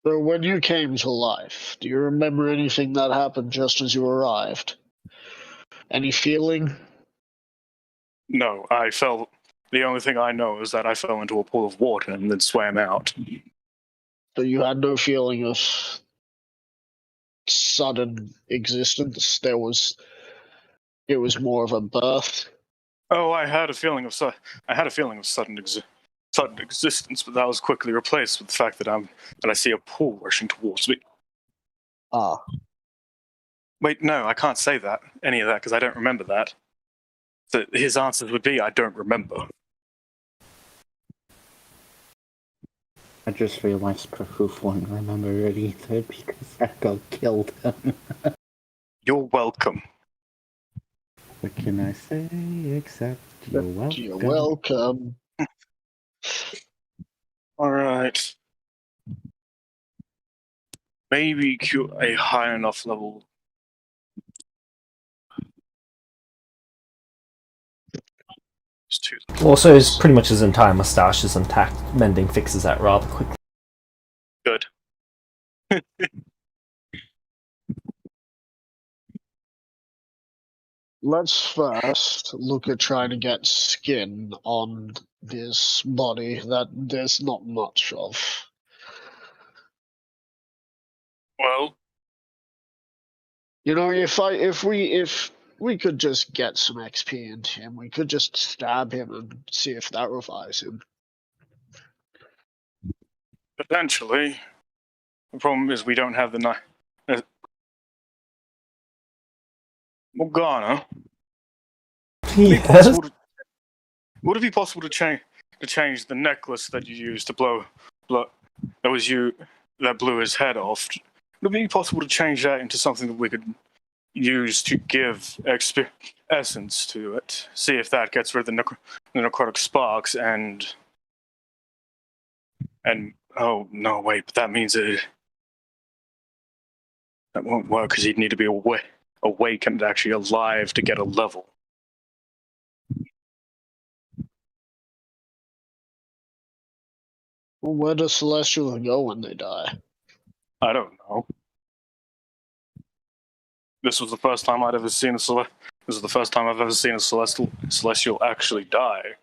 So when you came to life, do you remember anything that happened just as you arrived? Any feeling? No, I fell. The only thing I know is that I fell into a pool of water and then swam out. So you had no feeling of sudden existence. It was more of a birth. Oh, I had a feeling of sudden existence, but that was quickly replaced with the fact that I see a pool rushing towards me. Ah. Wait, no, I can't say any of that, because I don't remember that. So his answers would be, I don't remember. I just realized Proof won't remember it either because Echo killed him. You're welcome. What can I say except you're welcome? You're welcome. Alright. Maybe a high enough level. It's too. Also, pretty much his entire mustache is intact. Mending fixes that rather quickly. Good. Let's first look at trying to get skin on this body that there's not much of. Well, You know, if we could just get some XP into him, we could just stab him and see if that revives him. potentially. The problem is we don't have the knife. Morgana. Yes. Would it be possible to change the necklace that you used to blow that blew his head off? Would it be possible to change that into something that we could use to give essence to it? See if that gets rid of the necrotic sparks and oh no, wait, but that means that won't work because he'd need to be awake and actually alive to get a level. Well, where does Celestial go when they die? I don't know. This was the first time I'd ever seen This is the first time I've ever seen a celestial actually die.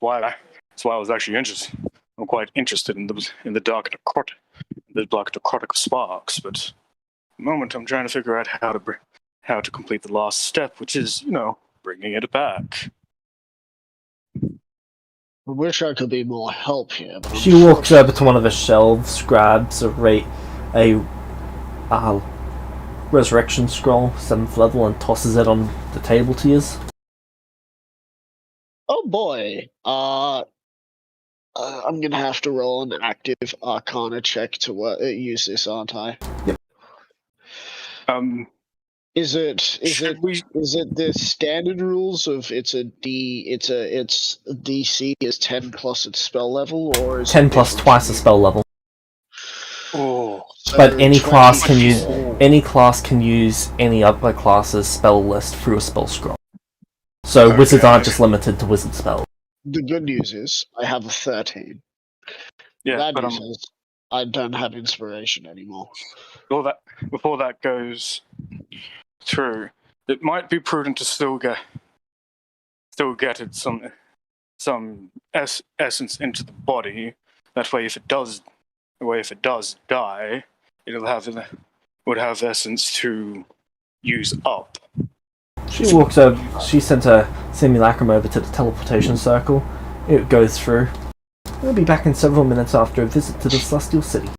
That's why I was actually interested. I'm quite interested in the dark necrotic sparks, but at the moment I'm trying to figure out how to complete the last step, which is, bringing it back. I wish I could be more help here, but She walks over to one of the shelves, grabs a resurrection scroll, 7th level, and tosses it on the table to you. Oh boy. I'm gonna have to roll an active Arcana check to use this, aren't I? Yep. Is it Should we? the standard rules of it's DC is 10 plus its spell level, or is 10 it plus different? twice the spell level. Oh, So But any class can 24. use any other class's spell list through a spell scroll. So wizards aren't just limited to wizard spells. The good news is I have a 13. yeah. Bad But news is I don't have inspiration anymore. before that goes through, it might be prudent to still get it some essence into the body. That way, if it does die, would have essence to use up. She walks over. She sent a simulacrum over to the teleportation circle. It goes through. We'll be back in several minutes after a visit to the Celestial City.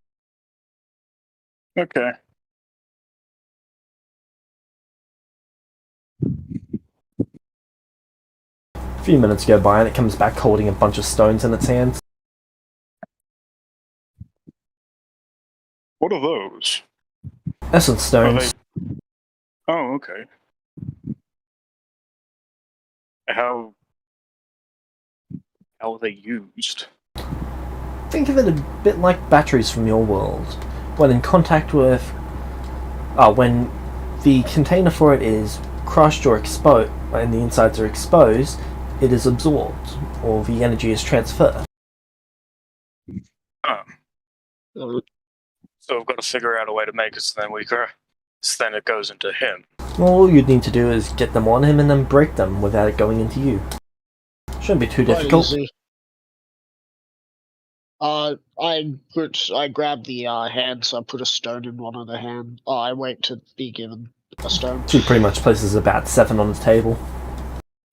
Okay. A few minutes go by and it comes back holding a bunch of stones in its hands. What are those? Essence stones. Oh, okay. How are they used? Think of it a bit like batteries from your world. When in contact with... when the container for it is crushed or exposed, and the insides are exposed, it is absorbed, or the energy is transferred. So we've got to figure out a way to make it so then then it goes into him. Well, all you'd need to do is get them on him and then break them without it going into you. Shouldn't be too difficult. Easy. I grab the hands. I put a stone in one of the hand. I wait to be given a stone. She pretty much places about 7 on the table.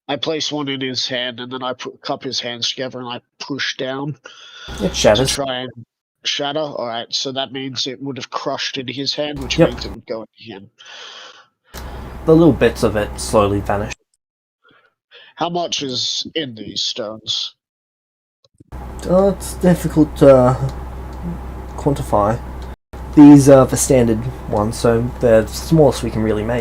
I place one in his hand, and then I cup his hands together, and I push down It to shatters. try and shatter. All right, so that means it would have crushed into his hand, which Yep. means it would go into him. The little bits of it slowly vanish. How much is in these stones? It's difficult to quantify. These are the standard ones, so they're the smallest we can really make.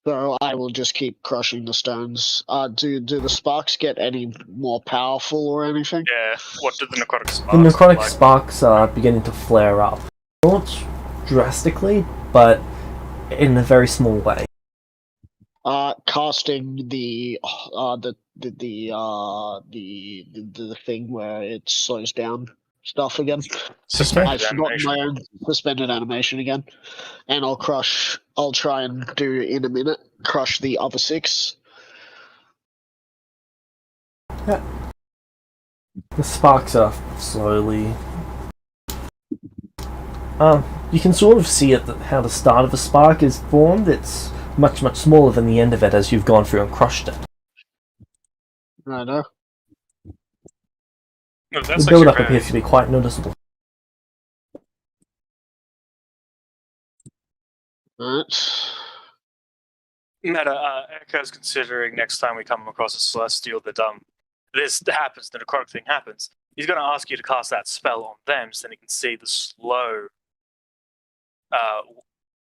So I will just keep crushing the stones. Do the sparks get any more powerful or anything? Yeah. What did the necrotic sparks The necrotic look like? sparks are beginning to flare up. Not drastically, but in a very small way. Casting the thing where it slows down stuff again. I Suspended forgot animation. my own suspended animation again, and I'll try and do in a minute. Crush the other 6. The sparks are slowly... you can sort of see how the start of a spark is formed. It's much, much smaller than the end of it as you've gone through and crushed it. I know. No, that's The build-up actually appears to be quite noticeable. Right. Meta, Echo's considering next time we come across a Celestial that this happens, the necrotic thing happens. He's going to ask you to cast that spell on them so then he can see the slow,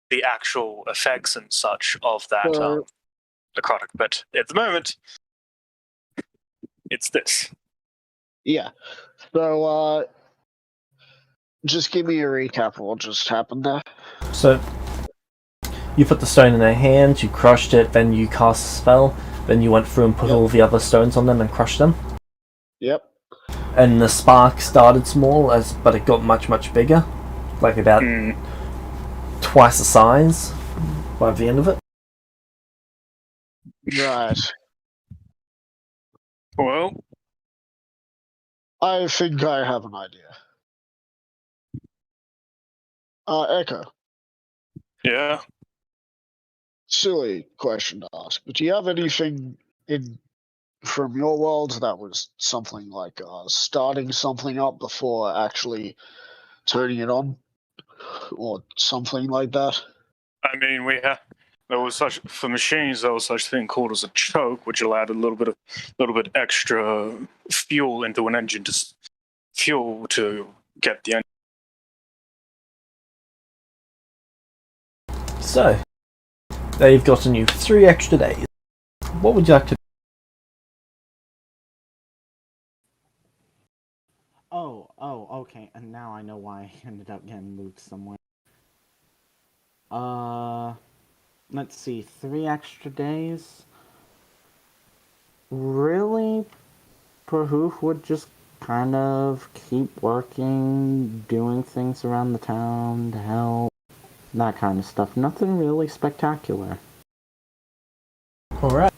the actual effects and such of that necrotic. But at the moment, it's this. Yeah. So, just give me a recap of what just happened there. So, you put the stone in their hands, you crushed it, then you cast a spell, then you went through and put all the other stones on them and crushed them. Yep. And the spark started small, but it got much, much bigger. Like about twice the size by the end of it. Right. Well, I think I have an idea. Echo. yeah. Silly question to ask, but do you have anything in from your world, that was something like starting something up before actually turning it on, or something like that. I mean, there was such for machines. There was such thing called as a choke, which allowed a little bit extra fuel into an engine to fuel to get the engine. So, they've gotten you 3 extra days. What would you like to do? Oh, okay. And now I know why I ended up getting moved somewhere. Let's see, 3 extra days? Really? Prahoof would just kind of keep working, doing things around the town to help, that kind of stuff. Nothing really spectacular. Alright.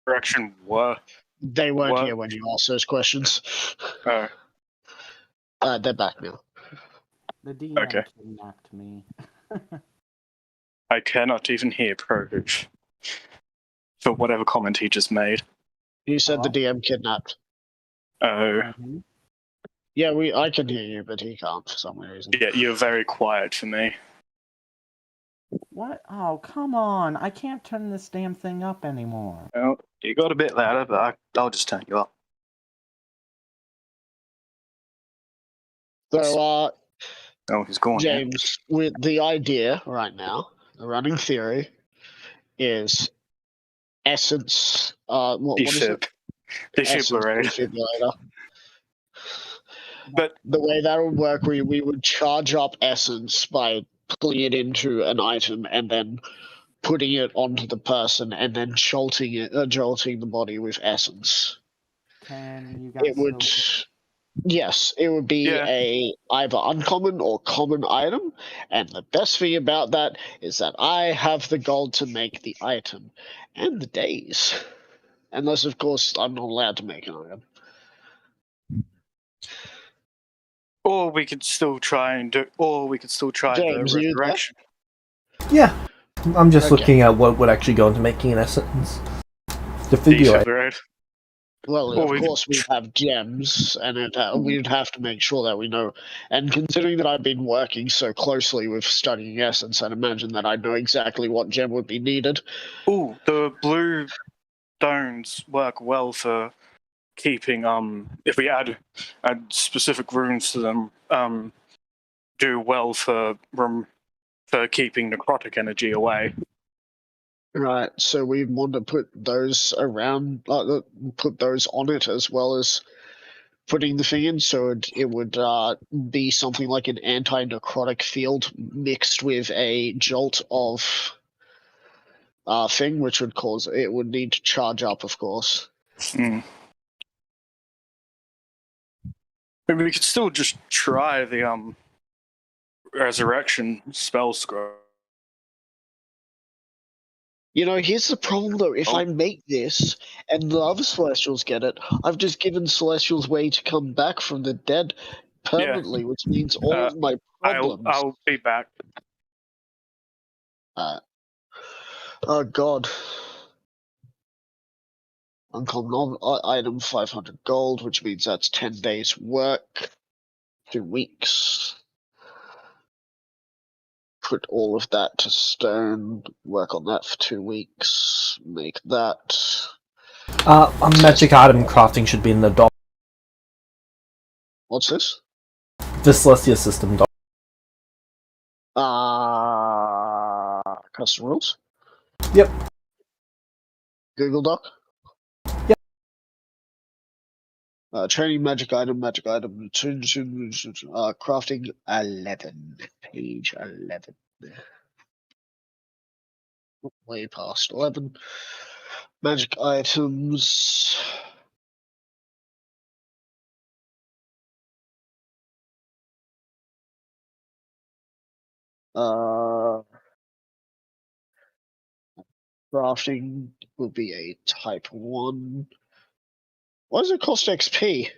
Direction what? They weren't What? here when you asked those questions. They're back now. The DM Okay. kidnapped me. I cannot even hear Progress for whatever comment he just made. You said the Hello? DM kidnapped. Oh, Yeah, I can hear you, but he can't for some reason. yeah, you're very quiet for me. What? Oh, come on. I can't turn this damn thing up anymore. Well, you got a bit louder, but I'll just turn you up. So, Oh, he's gone. James, with the idea right now, the running theory is essence. What is it? Essence Defibrillate. defibrillator. But The way that would work, we would charge up essence by putting it into an item and then putting it onto the person and then jolting the body with essence. Can you guys It would. still... Yes, it would be Yeah. a either uncommon or common item, and the best thing about that is that I have the gold to make the item and the days, unless of course I'm not allowed to make an item. or we could still try James, the are you there? resurrection. Yeah. I'm just Okay. looking at what would actually go into making an essence. Defibrillate. Defibrillate. Well, Or of we could course we have gems, and we'd have to make sure that we know. And considering that I've been working so closely with studying essence, I'd imagine that I know exactly what gem would be needed. Ooh, the blue stones work well for keeping if we add specific runes to them, do well for keeping necrotic energy away. Right, so we want to put those around, put those on it as well as putting the thing in, so it would be something like an anti-necrotic field mixed with a jolt of thing, which would cause it would need to charge up, of course. Mm. Maybe we could still just try the resurrection spell scroll. You know, here's the problem though. If I make this and the other Celestials get it, I've just given Celestials way to come back from the dead permanently, which means all of my problems. I'll be back. Oh god. Uncommon item 500 gold, which means that's 10 days work. 2 weeks. Put all of that to stone, work on that for 2 weeks, make that. A magic item crafting should be in the doc. What's this? The Celestia system doc. Custom rules? Yep. Google Doc? Yep. Training magic item, crafting 11, page 11. Way past 11. Magic items. Crafting will be a type 1. Why does it cost XP?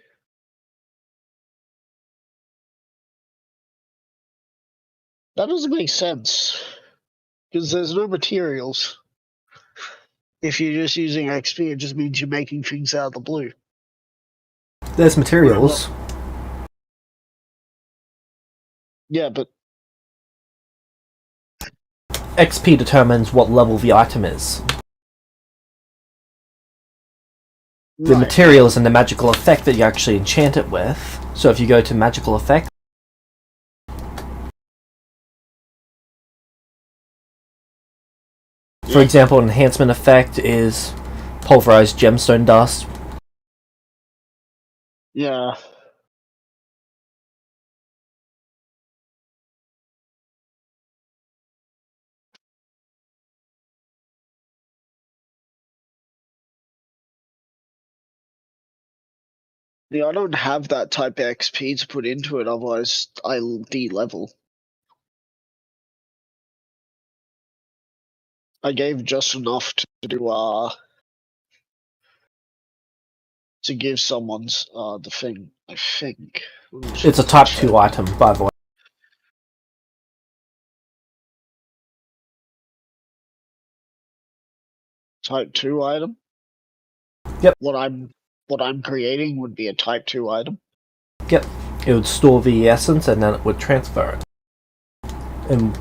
That doesn't make sense. Because there's no materials. If you're just using XP, it just means you're making things out of the blue. There's materials. Yeah, but XP determines what level the item is. The right. materials and the magical effect that you actually enchant it with. So if you go to magical effect, for example, an enhancement effect is pulverized gemstone dust. Yeah. Yeah, I don't have that type of XP to put into it, otherwise I'll de-level. I gave just enough to do to give someone's the thing, I think. It's a type 2 item, by the way. Type 2 item? Yep. What I'm creating would be a type 2 item. Yep. It would store the essence and then it would transfer it. In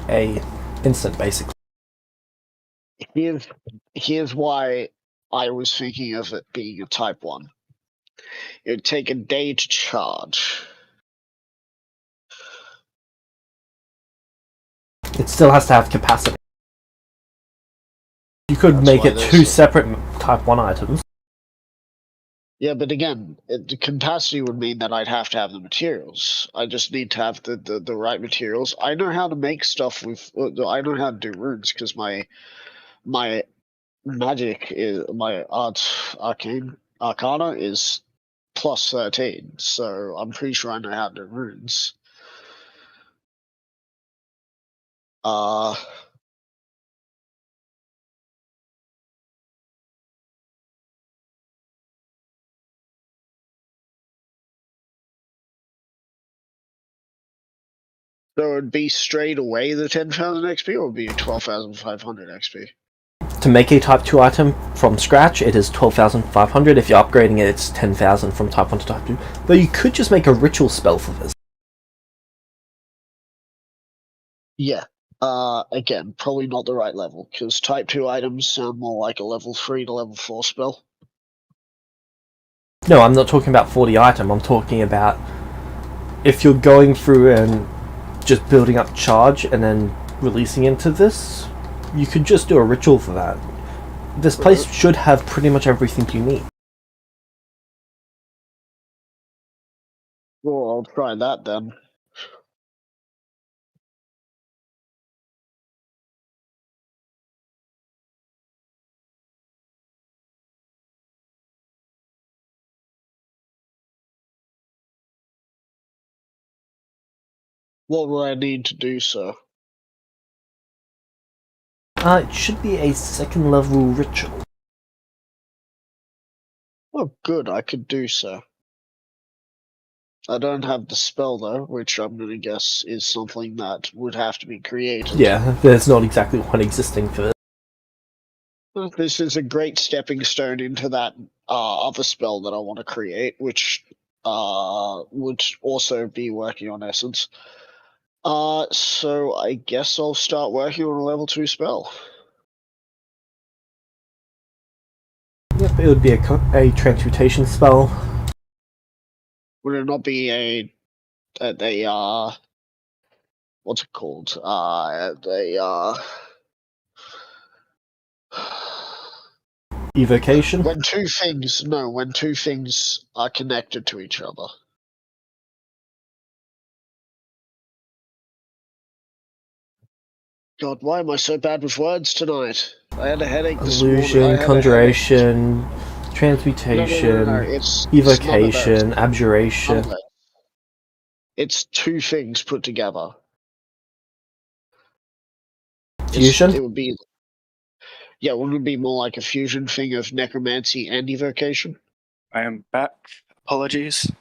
a instant, basically. Here's why I was thinking of it being a type 1. It would take a day to charge. It still has to have capacity. You could That's make why it there's two a- separate type 1 items. Yeah, but again, the capacity would mean that I'd have to have the materials. I just need to have the right materials. I know how to make stuff with. I know how to do runes because my magic is my arcana is plus 13. So I'm pretty sure I know how to do runes. So it'd be straight away the 10,000 XP, or would be 12,500 XP? To make a type 2 item from scratch, it is 12,500. If you're upgrading it, it's 10,000 from type 1 to type 2. Though you could just make a ritual spell for this. Yeah. Again, probably not the right level, because type 2 items sound more like a level 3 to level 4 spell. No, I'm not talking about 40 item. I'm talking about if you're going through and just building up charge and then releasing into this, you could just do a ritual for that. This place should have pretty much everything you need. Well, I'll try that then. What will I need to do so? It should be a 2nd level ritual. Oh, good, I could do so. I don't have the spell though, which I'm gonna guess is something that would have to be created. Yeah, there's not exactly one existing for this. This is a great stepping stone into that other spell that I want to create, which would also be working on essence. So I guess I'll start working on a level 2 spell. Yep, it would be a transmutation spell. Would it not be a what's it called? Evocation? When two things are connected to each other. God, why am I so bad with words tonight? I had a headache this morning. Illusion, conjuration, transmutation, No, it's evocation, abjuration. It's two things put together. Fusion? It would be. Yeah, wouldn't it be more like a fusion thing of necromancy and evocation? I am back. Apologies.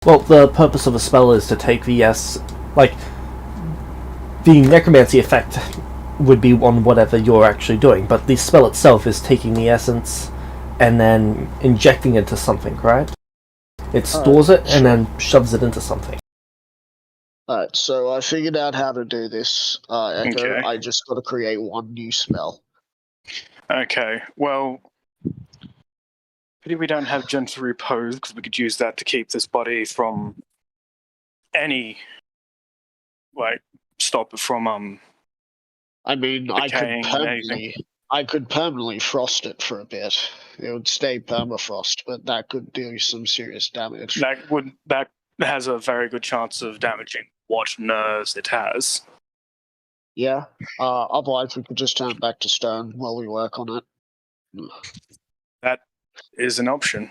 Well, the purpose of a spell is to take the the necromancy effect would be on whatever you're actually doing, but the spell itself is taking the essence and then injecting it into something, right? It stores it and then shoves it into something. Alright, so I figured out how to do this, Echo. Okay. I just got to create one new spell. Okay, well, pity we don't have gentle repose, because we could use that to keep this body from any, like, stop it from, I mean, decaying and anything. I could permanently frost it for a bit. It would stay permafrost, but that could do some serious damage. That has a very good chance of damaging what nerves it has. Yeah. Otherwise, we could just turn it back to stone while we work on it. That is an option.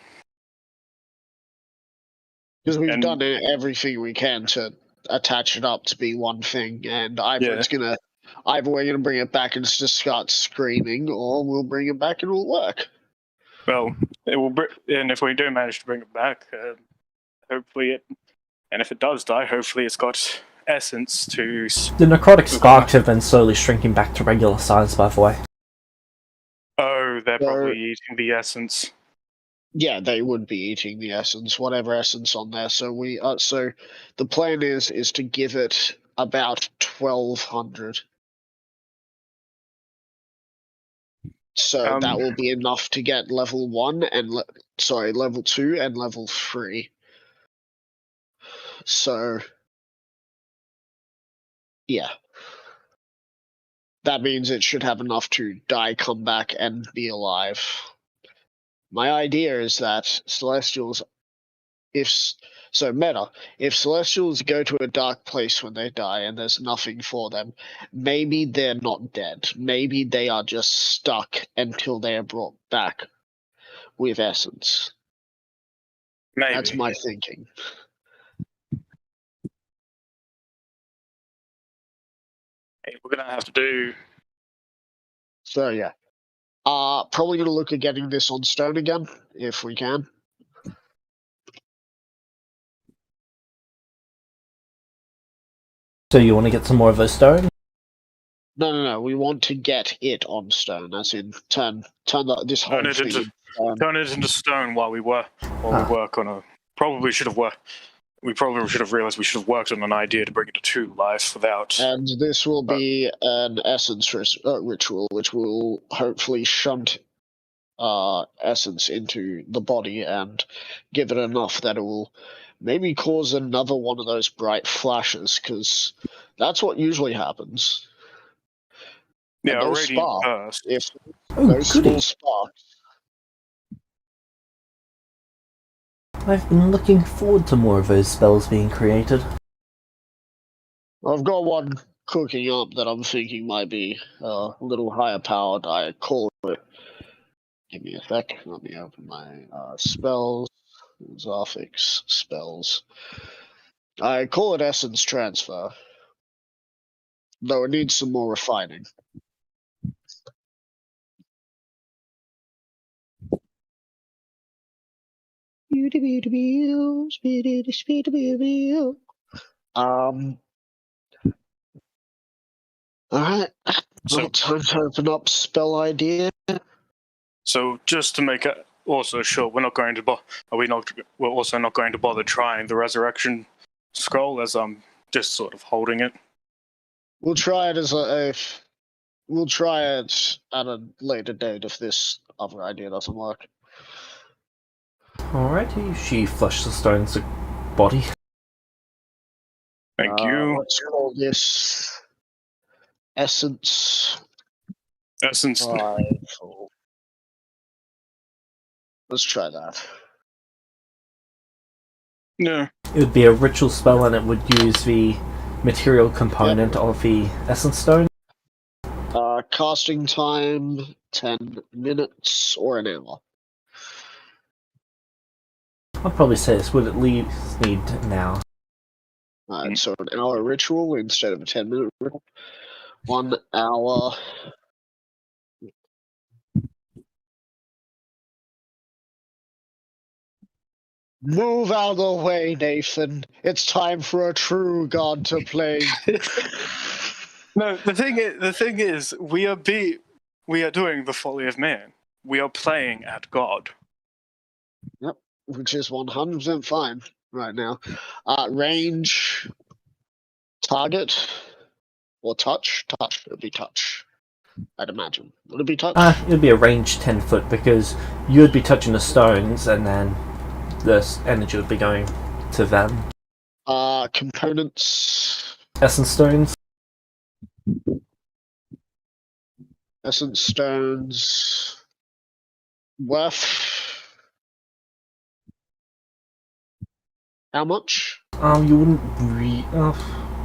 Because we've done everything we can to attach it up to be one thing, and either we're gonna bring it back and just start screaming, or we'll bring it back and it'll work. Well, it will, and if we do manage to bring it back, hopefully and if it does die, hopefully it's got essence to. The necrotic sparks have been slowly shrinking back to regular size, by the way. Oh, they're probably eating the essence. Yeah, they would be eating the essence, whatever essence on there. So so the plan is to give it about 1,200. So that will be enough to get level 1 and level 2 and level 3. So yeah, that means it should have enough to die, come back, and be alive. My idea is that Celestials, if Celestials go to a dark place when they die and there's nothing for them, maybe they're not dead. Maybe they are just stuck until they are brought back with essence. Maybe. That's my thinking. Hey, we're gonna have to do. So yeah. Probably gonna look at getting this on stone again, if we can. So you want to get some more of those stone? No. We want to get it on stone, as in turn this whole thing into stone. Turn it into stone while we work on a. Probably should have worked. We probably should have realized we should have worked on an idea to bring it to life without. And this will be an essence ritual, which will hopefully shunt essence into the body and give it enough that it will maybe cause another one of those bright flashes, because that's what usually happens. Yeah, those radiant sparks, burst. Those small sparks. I've been looking forward to more of those spells being created. I've got one cooking up that I'm thinking might be a little higher powered. I call it. Give me a sec. Let me open my spells. Zophix spells. I call it Essence Transfer, though it needs some more refining. Alright. So time to open up spell idea. So just to make it also sure, we're also not going to bother trying the resurrection scroll, as I'm just sort of holding it. We'll try it we'll try it at a later date if this other idea doesn't work. Alrighty, she flushed the stone's body. Thank you. Let's call this Essence. Essence. Let's try that. Yeah. It would be a ritual spell and it would use the material component of the essence stone. Casting time 10 minutes or an hour. I'd probably say this would at least need now. Alright, so an hour ritual instead of a 10-minute ritual. 1 hour. Move out of the way, Nathan. It's time for a true god to play. No, the thing is, we are doing the folly of man. We are playing at God. Yep, which is 100% fine right now. Range, target, or touch? Touch. It would be touch, I'd imagine. Would it be touch? It'd be a range 10 foot because you'd be touching the stones and then the energy would be going to them. Components. Essence stones. Essence stones. Worth. How much? You wouldn't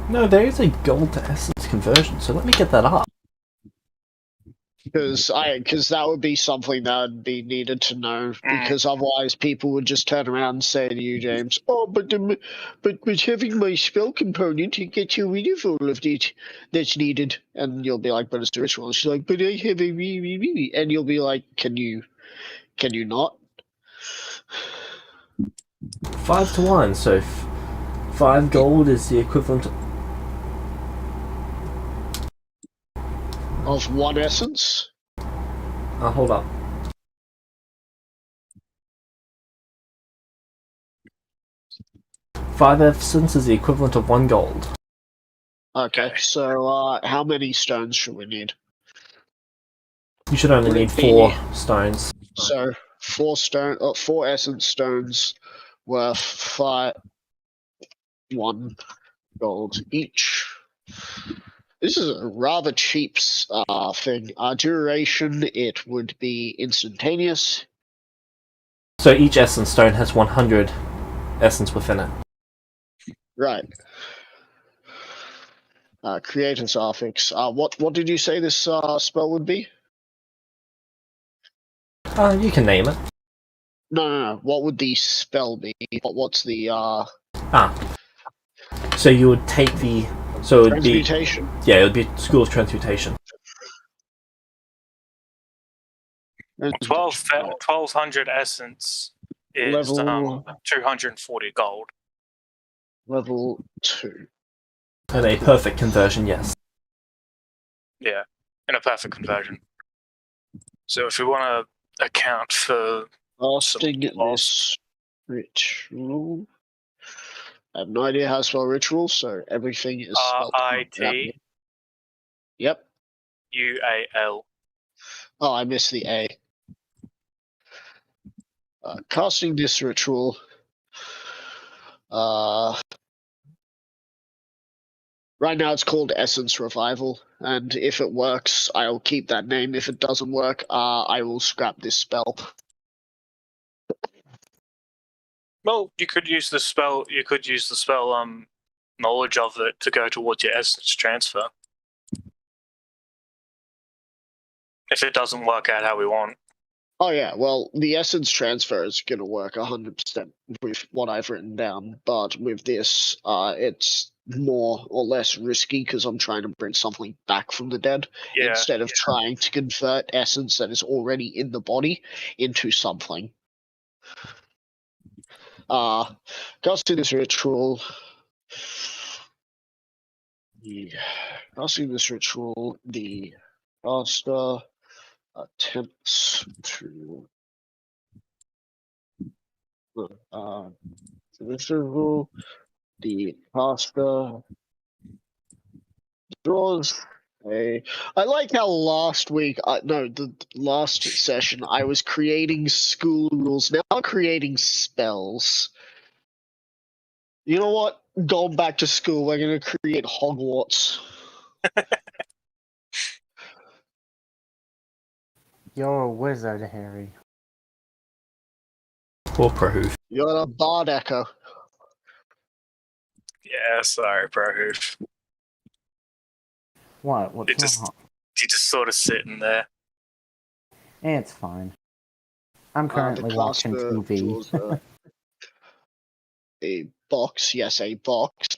no, there is a gold to essence conversion, so let me get that up. Because that would be something that would be needed to know. Because otherwise, people would just turn around and say to you, James, "Oh, but having my spell component, it gets you rid of all of it that's needed." And you'll be like, "But it's a ritual." And she's like, "But I have a and you'll be like, "Can you not?" 5 to 1, so 5 gold is the equivalent Of one essence. hold up. 5 essence is the equivalent of 1 gold. Okay, so how many stones should we need? You should only need 4 stones. So 4 essence stones worth 1 gold each. This is a rather cheap thing. Duration, it would be instantaneous. So each essence stone has 100 essence within it. Right. Creator's affix. What did you say this spell would be? You can name it. No. What would the spell be? What's the So you would take the so it'd be transmutation? yeah, it would be School of Transmutation. 1200 essence is Level 240 gold. Level 2. And a perfect conversion, yes. Yeah, in a perfect conversion. So if we want to account for Casting this ritual. I have no idea how to spell ritual, so everything is spelled RIT Yep. UAL. Oh, I missed the A. Casting this ritual. Right now it's called Essence Revival, and if it works, I'll keep that name. If it doesn't work, I will scrap this spell. Well, you could use the spell. Knowledge of it to go towards your essence transfer. If it doesn't work out how we want. Oh yeah, well, the essence transfer is going to work 100% with what I've written down, but with this, it's more or less risky because I'm trying to bring something back from the dead instead of trying to convert essence that is already in the body into something. Casting this ritual. Casting this ritual, the caster attempts to this rule, the caster draws a. I like how last week, the last session, I was creating school rules. Now I'm creating spells. You know what? Going back to school, we're gonna create Hogwarts. You're a wizard, Harry. Or Prohoof. You're a bard echo. Yeah, sorry, Prohoof. What? What's wrong? You're just sort of sitting there. It's fine. I'm currently The watching caster TV. draws a box. Yes, a box.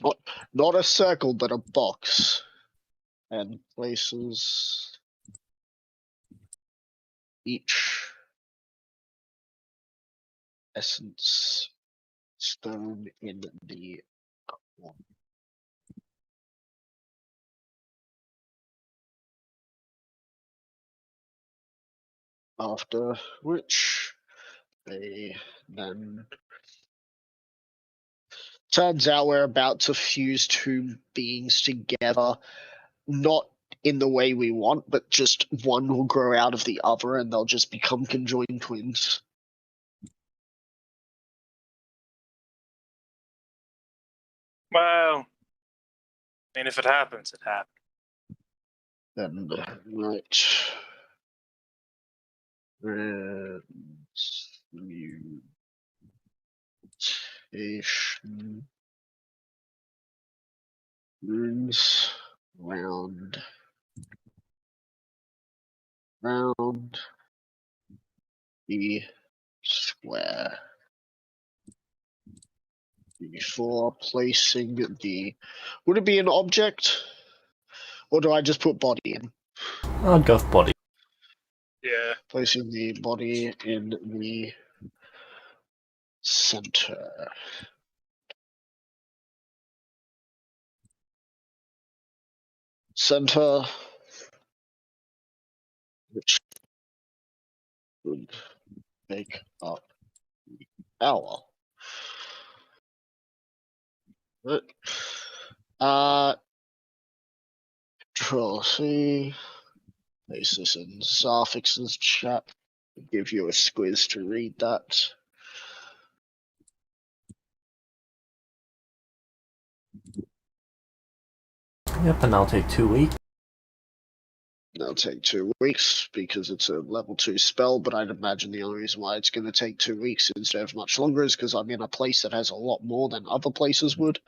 Not a circle, but a box. And places each essence stone in the one. After which they then... Turns out we're about to fuse two beings together, not in the way we want, but just one will grow out of the other and they'll just become conjoined twins. Well, I mean, if it happens, it happens. Then, right. Transmutation runes round the square before placing the... Would it be an object? Or do I just put body in? I'd go with body. Yeah. Placing the body in the center. Center, which would make up the hour. Control C. Place this in Sarfix's chat. Give you a squiz to read that. Yep, and that'll take 2 weeks. That'll take 2 weeks because it's a level 2 spell, but I'd imagine the only reason why it's going to take 2 weeks instead of much longer is because I'm in a place that has a lot more than other places would.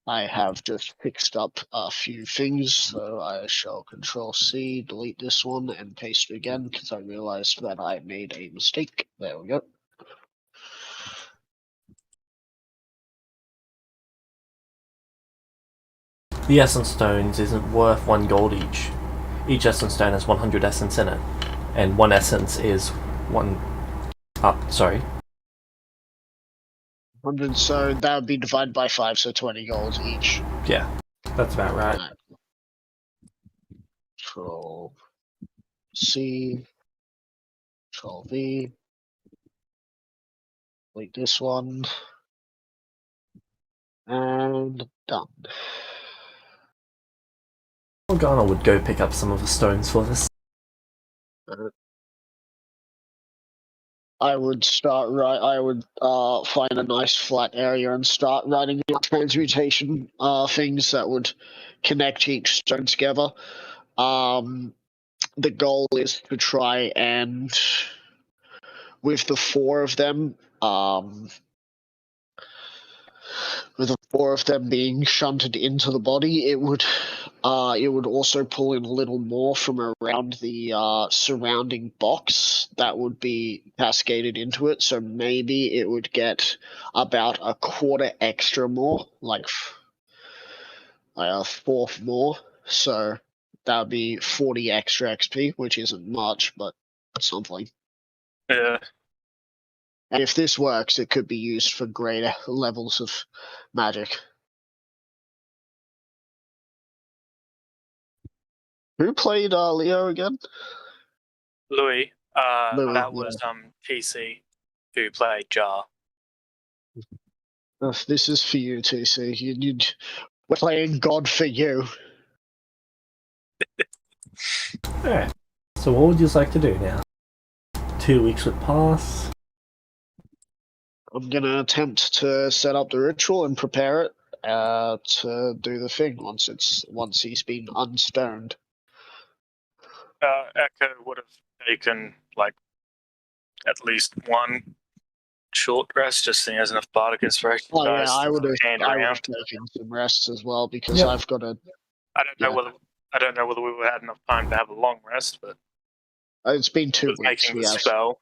I have just fixed up a few things, so I shall Control C, delete this one, and paste it again because I realized that I made a mistake. There we go. The essence stones isn't worth 1 gold each. Each essence stone has 100 essence in it, and 1 essence is 100, so that would be divided by 5, so 20 gold each. Yeah, that's about right. Control C, Control V, delete this one, and done. Morgana would go pick up some of the stones for this. I would start I would find a nice flat area and start writing out transmutation things that would connect each stone together. The goal is to try and, with the 4 of them, being shunted into the body, it would also pull in a little more from around the surrounding box that would be cascaded into it. So maybe it would get about a quarter extra more, like a fourth more. So that would be 40 extra XP, which isn't much, but something. Yeah. And if this works, it could be used for greater levels of magic. Who played Leo again? Louis. Louis, That was TC who played Jar. This is for you, TC. We're playing God for you. Alright, so what would you like to do now? 2 weeks would pass. I'm gonna attempt to set up the ritual and prepare it to do the thing once he's been unstoned. Echo would have taken like at least 1 short rest, just seeing as enough bardic inspiration. Oh yeah, I would have around. taken some rests as well because Yep. I've got a. I don't know whether we would have had enough time to have a long rest, but It's been 2 weeks. making the Yes. spell.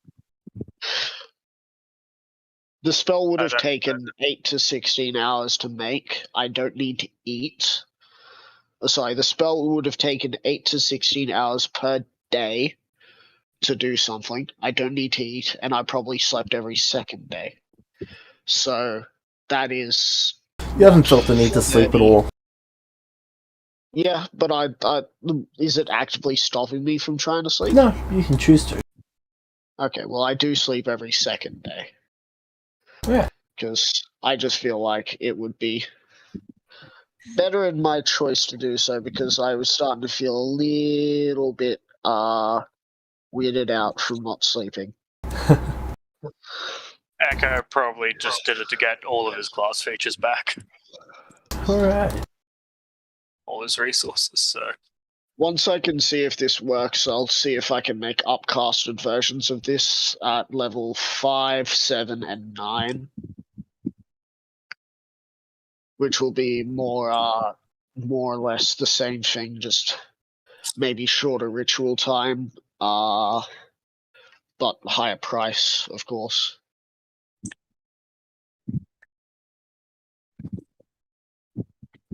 The spell would have don't- taken 8 to 16 hours to make. I don't need to eat. Sorry, the spell would have taken 8 to 16 hours per day to do something. I don't need to eat, and I probably slept every second day. So that is. You haven't felt the need to sleep at all. Yeah, but is it actively stopping me from trying to sleep? No, you can choose to. Okay, well, I do sleep every second day. Yeah. Because I just feel like it would be better in my choice to do so, because I was starting to feel a little bit weirded out from not sleeping. Echo probably just did it to get all of his class features back, Alright. all his resources. So Once I can see if this works, I'll see if I can make upcasted versions of this at level 5, 7, and 9. Which will be more or less the same thing, just maybe shorter ritual time, but higher price, of course.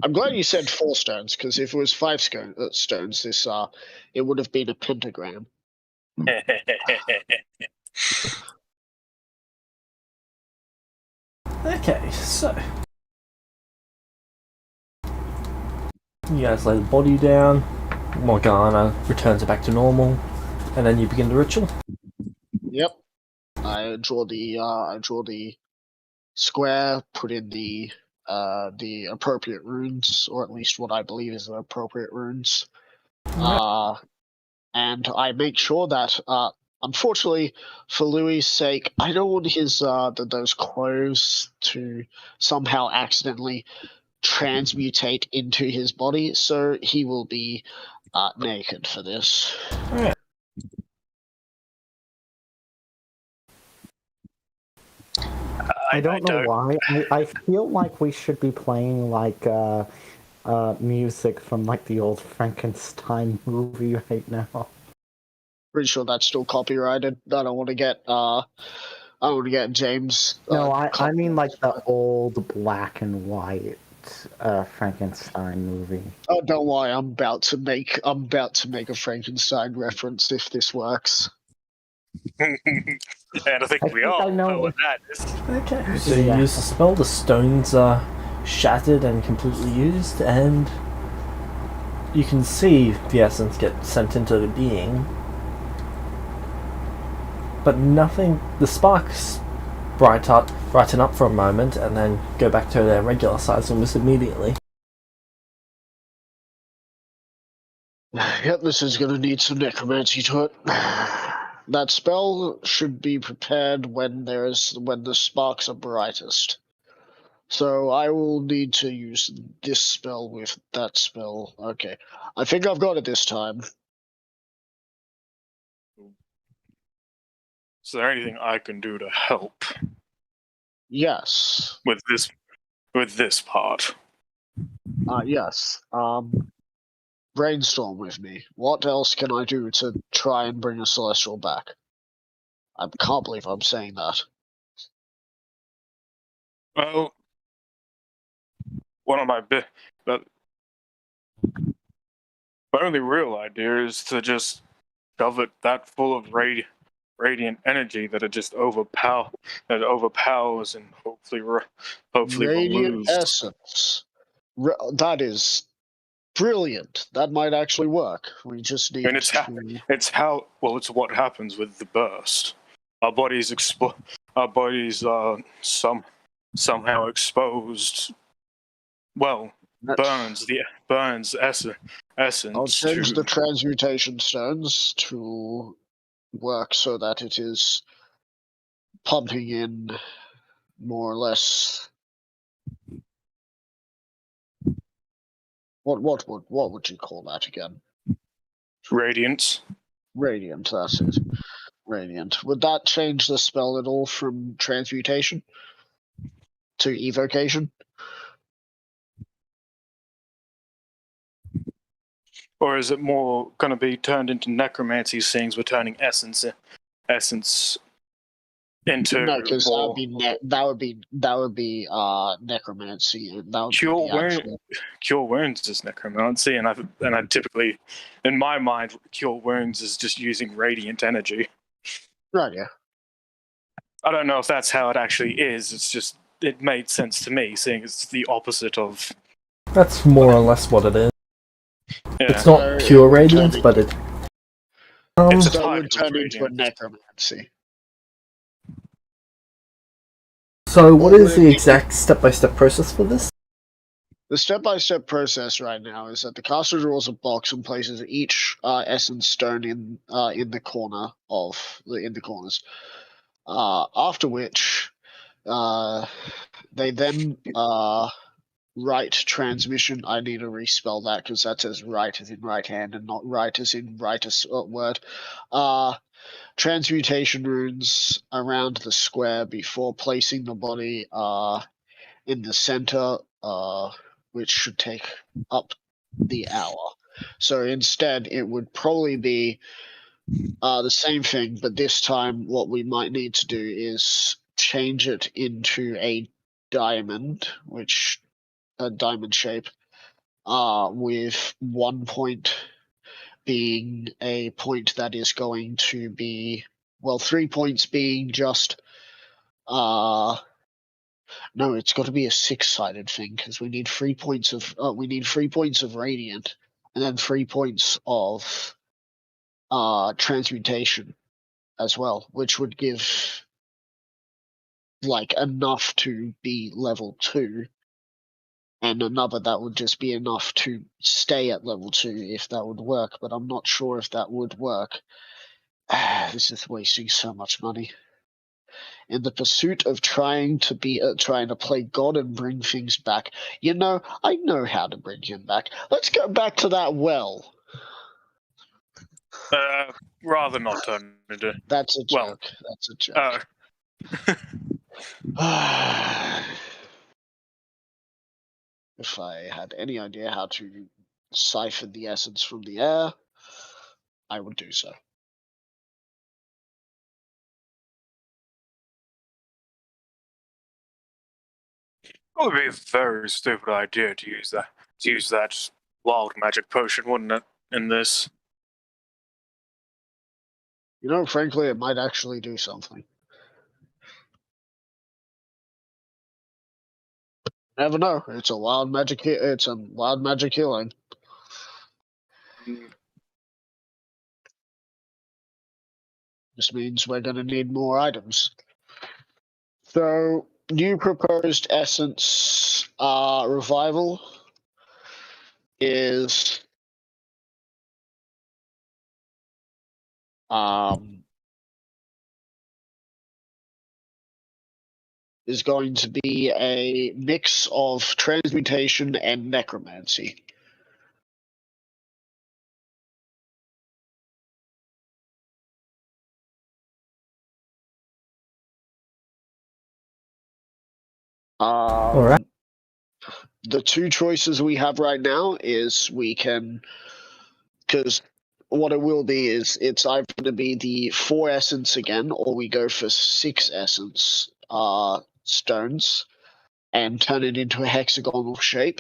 I'm glad you said 4 stones, because if it was 5 stones, this it would have been a pentagram. Okay, so you guys lay the body down, Morgana returns it back to normal, and then you begin the ritual. Yep. I draw the square, put in the appropriate runes, or at least what I believe is the appropriate runes. And I make sure that, unfortunately, for Louis' sake, I don't want his those clothes to somehow accidentally transmutate into his body, so he will be naked for this. Alright. I don't know why. I feel like we should be playing like music from like the old Frankenstein movie right now. Pretty sure that's still copyrighted. I don't want to get James. No, I mean like the old black and white Frankenstein movie. Oh, don't worry. I'm about to make a Frankenstein reference if this works. and I think we all know what that is. Okay, so you use the spell, the stones are shattered and completely used, and you can see the essence get sent into the being. But nothing, the sparks brighten up for a moment and then go back to their regular size almost immediately. Yep, this is going to need some necromancy to it. That spell should be prepared when the sparks are brightest. So I will need to use this spell with that spell. Okay, I think I've got it this time. Is there anything I can do to help? Yes. With this part. Yes. Brainstorm with me. What else can I do to try and bring a celestial back? I can't believe I'm saying that. Well, one of my my only real idea is to just shove it that full of radiant energy that it just overpowers and hopefully Radiant removes. essence. That is brilliant. That might actually work. We just need And it's what happens with the burst. Our bodies are somehow exposed. Well, burns essence. I'll change the transmutation stones to work so that it is pumping in more or less. What would you call that again? Radiance. Radiant, that's it. Radiant. Would that change the spell at all from transmutation to evocation? Or is it more going to be turned into necromancy, seeing we're turning essence into no, because that would be necromancy, and that would cure wounds is necromancy, and I typically, in my mind, cure wounds is just using radiant energy. Right, yeah. I don't know if that's how it actually is. It's just it made sense to me, seeing it's the opposite of. That's more or less what it is. Yeah. It's not pure radiance, but it. It's a So it type would of turn into a radiance. necromancy. So, what Or would is the it be- exact step-by-step process for this? The step-by-step process right now is that the caster draws a box and places each essence stone in the corner of in the corners. After which, they then write transmission. I need to respell that because that says right as in right hand and not right as in right as word. Transmutation runes around the square before placing the body in the center, which should take up the hour. So instead, it would probably be the same thing, but this time, what we might need to do is change it into a diamond, which a diamond shape, with 1 point being a point that is going to be 3 points being just no, it's got to be a 6-sided thing because we need 3 points of radiant, and then 3 points of transmutation as well, which would give like enough to be level 2, and another that would just be enough to stay at level 2 if that would work. But I'm not sure if that would work. This is wasting so much money. In the pursuit of trying to play God and bring things back. I know how to bring him back. Let's go back to that well. Rather not turn into. That's a Well, joke. That's a joke. If I had any idea how to siphon the essence from the air, I would do so. It would be a very stupid idea to use that wild magic potion, wouldn't it? In this. Frankly, it might actually do something. Never know. It's a wild magic. It's a wild magic healing. This means we're going to need more items. So, new proposed essence revival is going to be a mix of transmutation and necromancy. Alright. The two choices we have right now is we can, because what it will be is it's either going to be the 4 essence again, or we go for 6 essence stones and turn it into a hexagonal shape,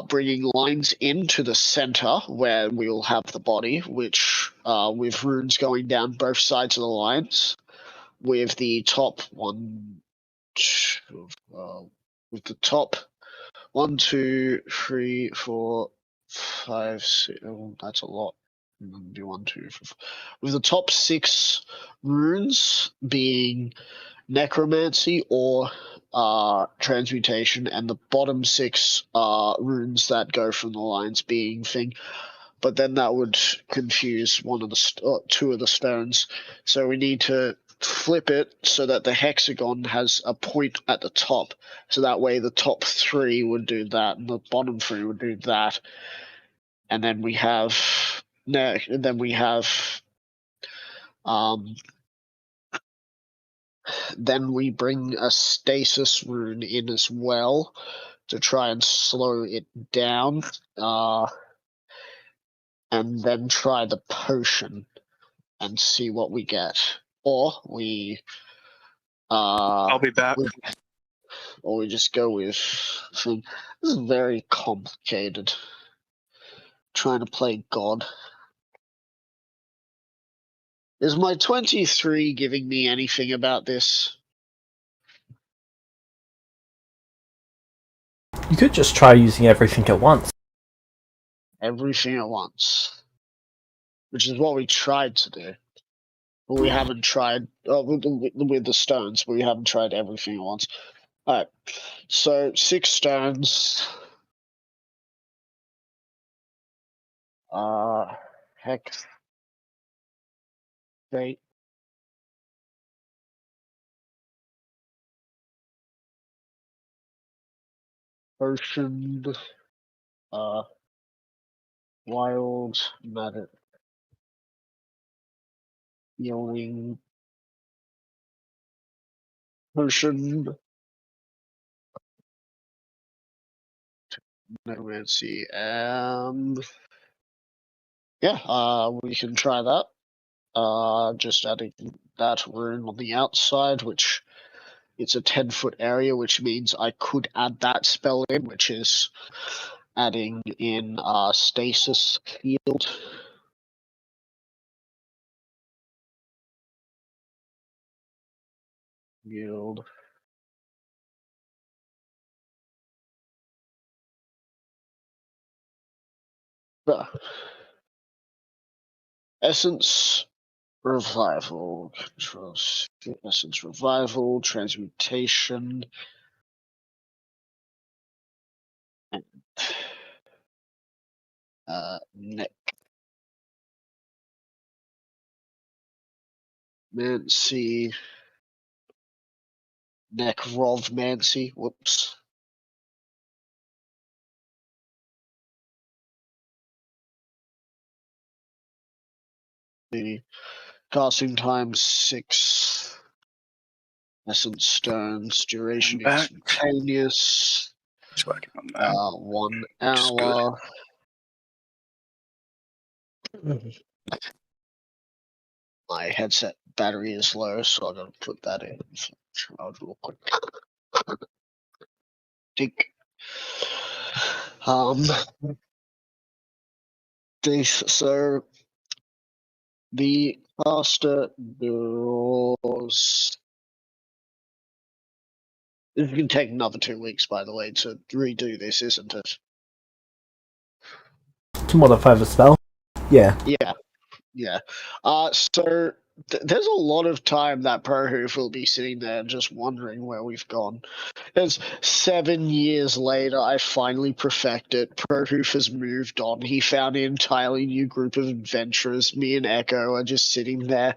bringing lines into the center where we'll have the body, which with runes going down both sides of the lines, with the top with the top 1, 2, 3, 4, 5, 6. Oh, that's a lot. Do 1, 2, 4. With the top 6 runes being necromancy or transmutation, and the bottom 6 runes that go from the lines being thing. But then that would confuse 2 of the stones. So we need to flip it so that the hexagon has a point at the top. So that way the top 3 would do that, and the bottom 3 would do that. And then we have then we bring a stasis rune in as well to try and slow it down, and then try the potion and see what we get. Or we I'll be back. Or we just go with thing. This is very complicated. Trying to play God. Is my 23 giving me anything about this? You could just try using everything at once. everything at once, which is what we tried to do. But we haven't tried with the stones, but we haven't tried everything at once. Alright, so 6 stones. Hex. Fate. Potion. Wild matter. Healing. Potion. Necromancy. And yeah, we can try that. Just adding that rune on the outside, which it's a 10-foot area, which means I could add that spell in, which is adding in stasis field. Yield. Essence revival, controls essence revival, transmutation, and necromancy, necromancy. Whoops. The casting time 6. Essence stones, duration instantaneous. Just working on that. 1 Which is good. hour. My headset battery is low, so I'm gonna put that in. Charge real quick. Think. So the caster draws. It's going to take another 2 weeks, by the way, to redo this, isn't it? To modify the spell? Yeah. Yeah. So there's a lot of time that Prohoof will be sitting there just wondering where we've gone. As 7 years later, I finally perfected. Prohoof has moved on. He found an entirely new group of adventurers. Me and Echo are just sitting there.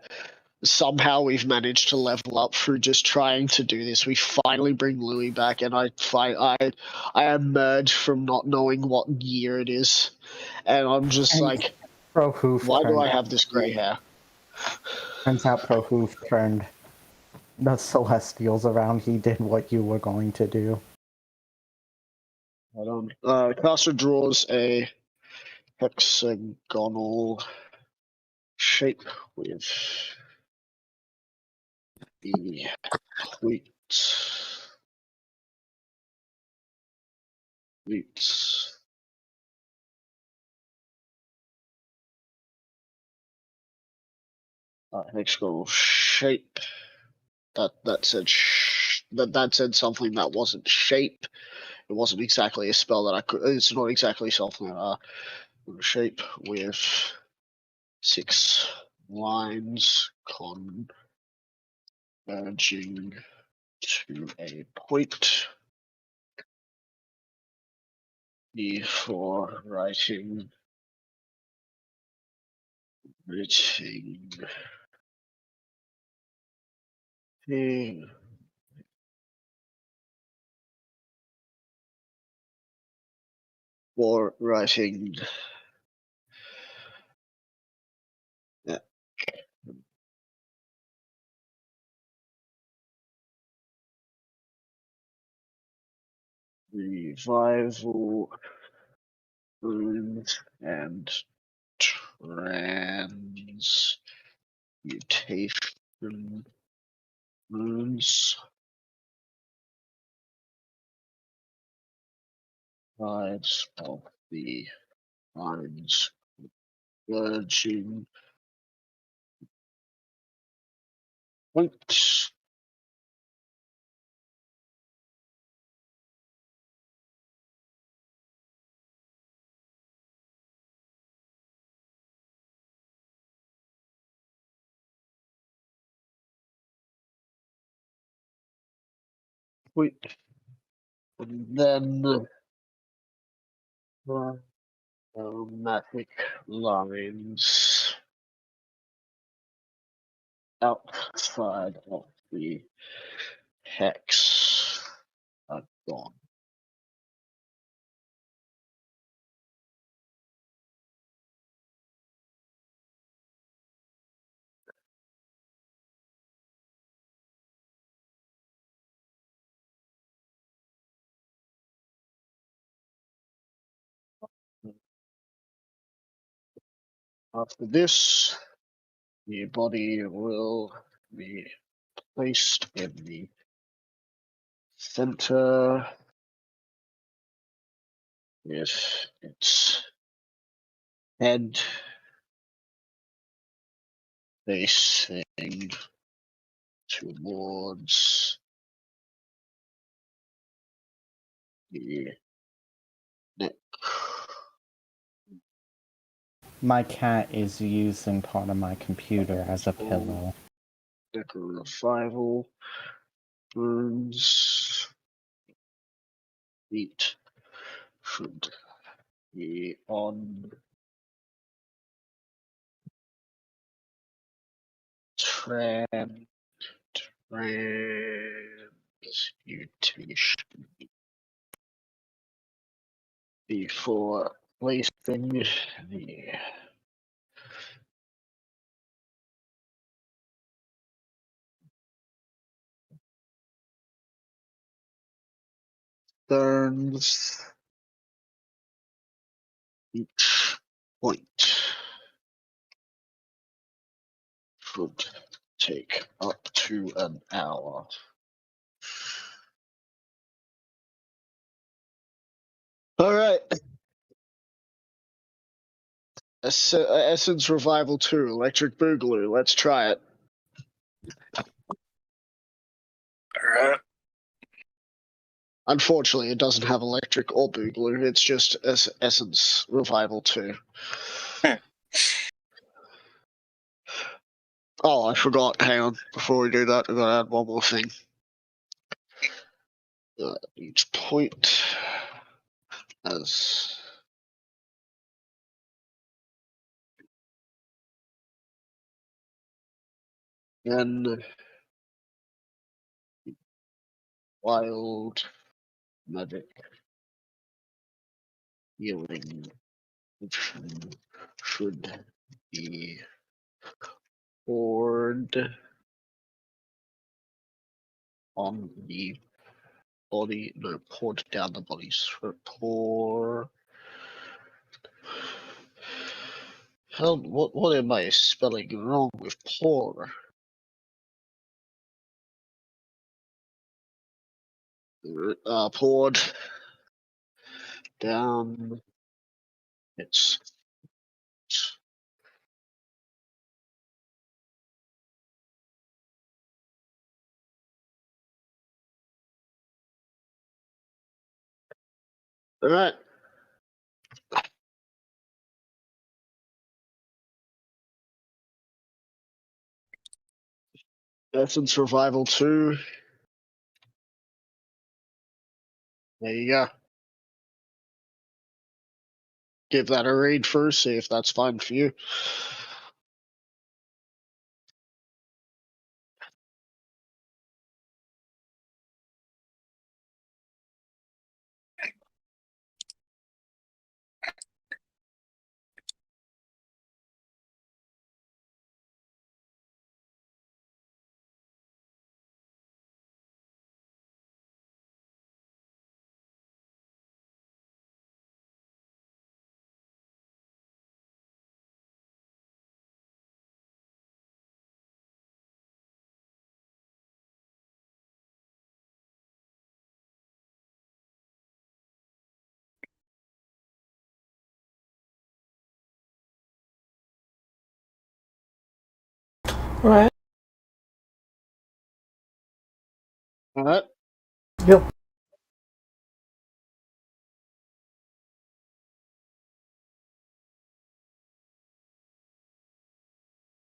Somehow we've managed to level up through just trying to do this. We finally bring Louis back, and I emerge from not knowing what year it is, and I'm just And like, Prohoof why do turned I out have this gray hair? Turns out Prohoof turned the Celestials around. He did what you were going to do. Hold on. Caster draws a hexagonal shape with the cleats. Hexagonal shape. That said something that wasn't shape. It wasn't exactly a spell that I could. It's not exactly something shape with 6 lines converging to a point. For writing. For writing. Yeah. Revival and transmutation runes. Sides of the lines converging points. point. And then magic lines outside of the hex are gone. After this, the body will be placed in the center with its head facing towards the neck. My cat is using part of my computer as a pillow. Neck revival burns. Feet should be on transmutation before placing the turns. Each point should take up to an hour. All right. Essence Revival 2, Electric Boogaloo. Let's try it. Alright. Unfortunately, it doesn't have Electric or Boogaloo. It's just Essence Revival 2. Oh, I forgot. Hang on. Before we do that, I've got to add one more thing. Each point as then wild magic healing should be poured on the body. No, poured down the body. So pour. Hell, what am I spelling wrong with pour? Poured down its. All right. Essence Survival 2. There you go. Give that a read first, see if that's fine for you. Alright. All right. Yep.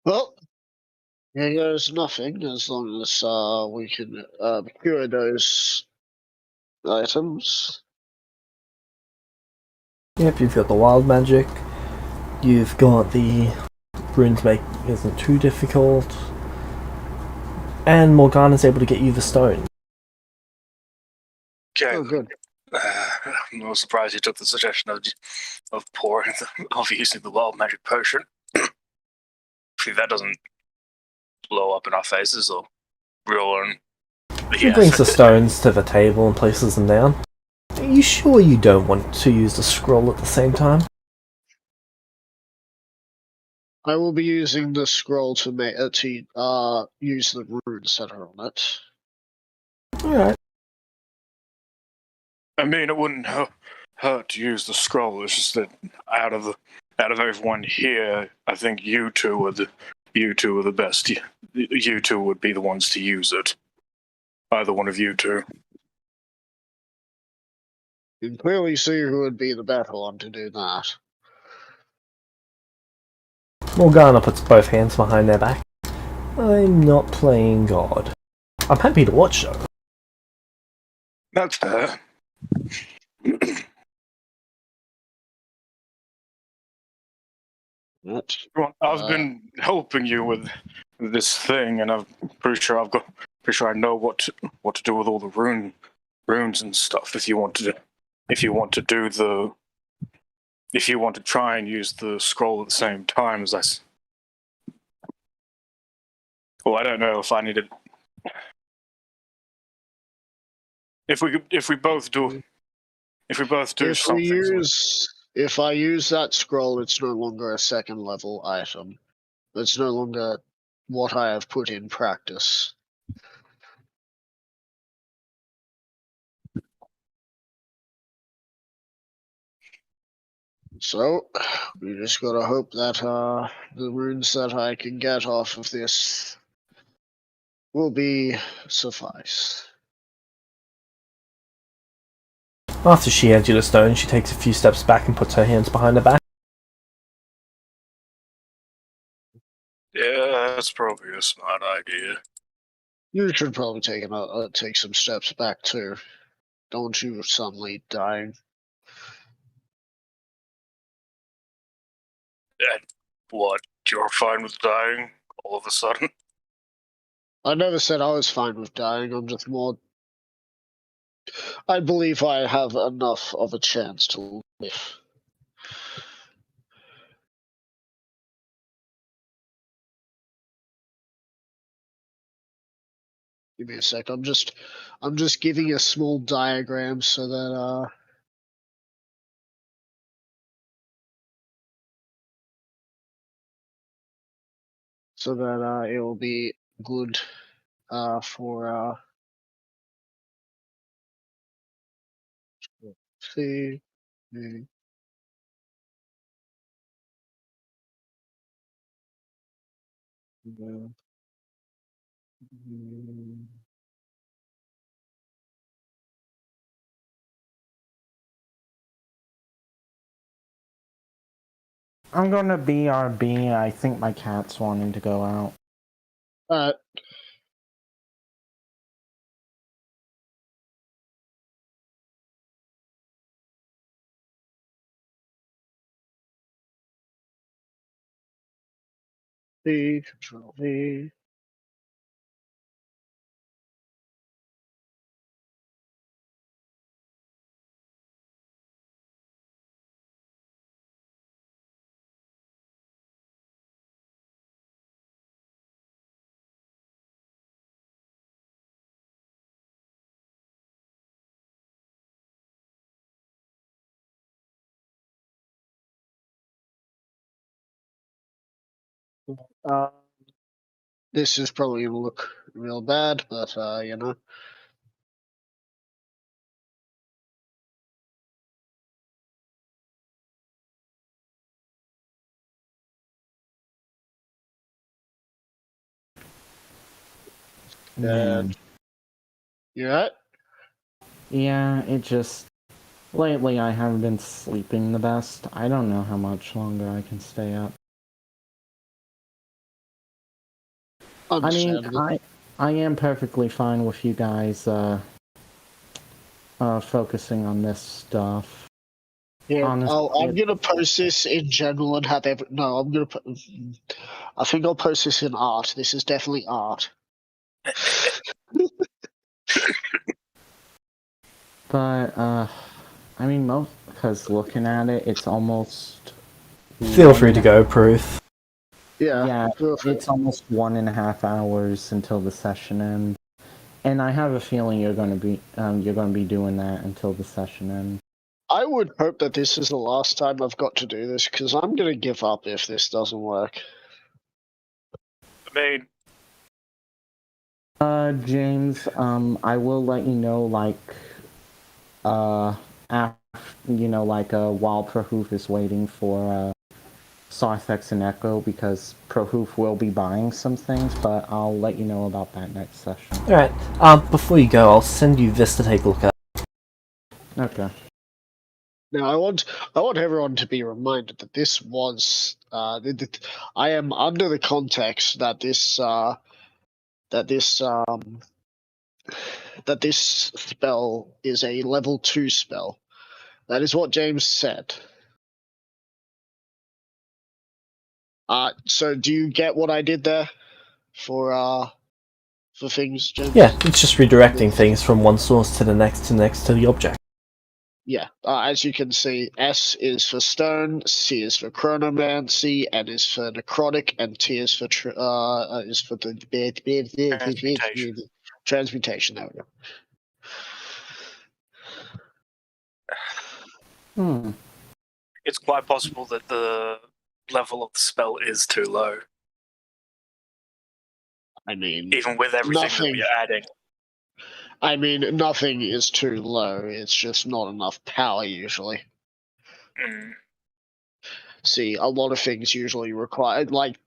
Well, Here goes nothing, as long as we can cure those items. Yep, you've got the wild magic. You've got the runes make isn't too difficult. And Morgana's able to get you the stone. Okay. Oh, good. I'm no surprised you took the suggestion of pouring of using the wild magic potion. Hopefully that doesn't blow up in our faces or ruin. She brings the stones to the table and places them down. Are you sure you don't want to use the scroll at the same time? I will be using the scroll to use the runes that are on it. Alright. I mean, it wouldn't hurt to use the scroll. It's just that out of everyone here, I think you two are the best. You two would be the ones to use it. Either one of you two. You can clearly see who would be the better one to do that. Morgana puts both hands behind their back. I'm not playing God. I'm happy to watch though. That's fair. I've been helping you with this thing, and I'm pretty sure I know what to do with all the runes and stuff. If you want to try and use the scroll at the same time as us. Well, I don't know if I need it. If we both do something. If I use that scroll, it's no longer a second level item. It's no longer what I have put in practice. So, we just gotta hope that the runes that I can get off of this will be suffice. After she hands you the stone, she takes a few steps back and puts her hands behind her back. Yeah, that's probably a smart idea. You should probably take some steps back too. Don't you suddenly dying. And what? You're fine with dying all of a sudden? I never said I was fine with dying. I'm just more. I believe I have enough of a chance to live. Give me a sec. I'm just giving a small diagram so that it will be good for see. I'm gonna BRB. I think my cat's wanting to go out. C, Control V. This is probably gonna look real bad, but you know. Man. You right? Yeah, it just... Lately I haven't been sleeping the best. I don't know how much longer I can stay up. I mean, Understandable. I am perfectly fine with you guys focusing on this stuff. Yeah, Honestly, I'm gonna post this in general and have every. No, I'm gonna. I think I'll post this in art. This is definitely art. but I mean, most because looking at it, it's almost. Feel free to go, Proof. Yeah, perfect. it's almost 1.5 hours until the session ends, and I have a feeling you're going to be doing that until the session ends. I would hope that this is the last time I've got to do this, because I'm gonna give up if this doesn't work. I mean, James, I will let you know, like, after, while Prahoof is waiting for, Sarthex and Echo, because Prahoof will be buying some things, but I'll let you know about that next session. Alright, before you go, I'll send you this to take a look at. Okay. Now, I want everyone to be reminded that this was. I am under the context that this spell is a level 2 spell. That is what James said. So do you get what I did there for things, James? Yeah, it's just redirecting things from one source to the next to the object. Yeah, as you can see, S is for stone, C is for chronomancy, N is for necrotic, and T is for Transmutation. transmutation. There we go. It's quite possible that the level of the spell is too low, I mean, even with everything that nothing. we're adding. I mean, nothing is too low. It's just not enough power usually. See, a lot of things usually require, like,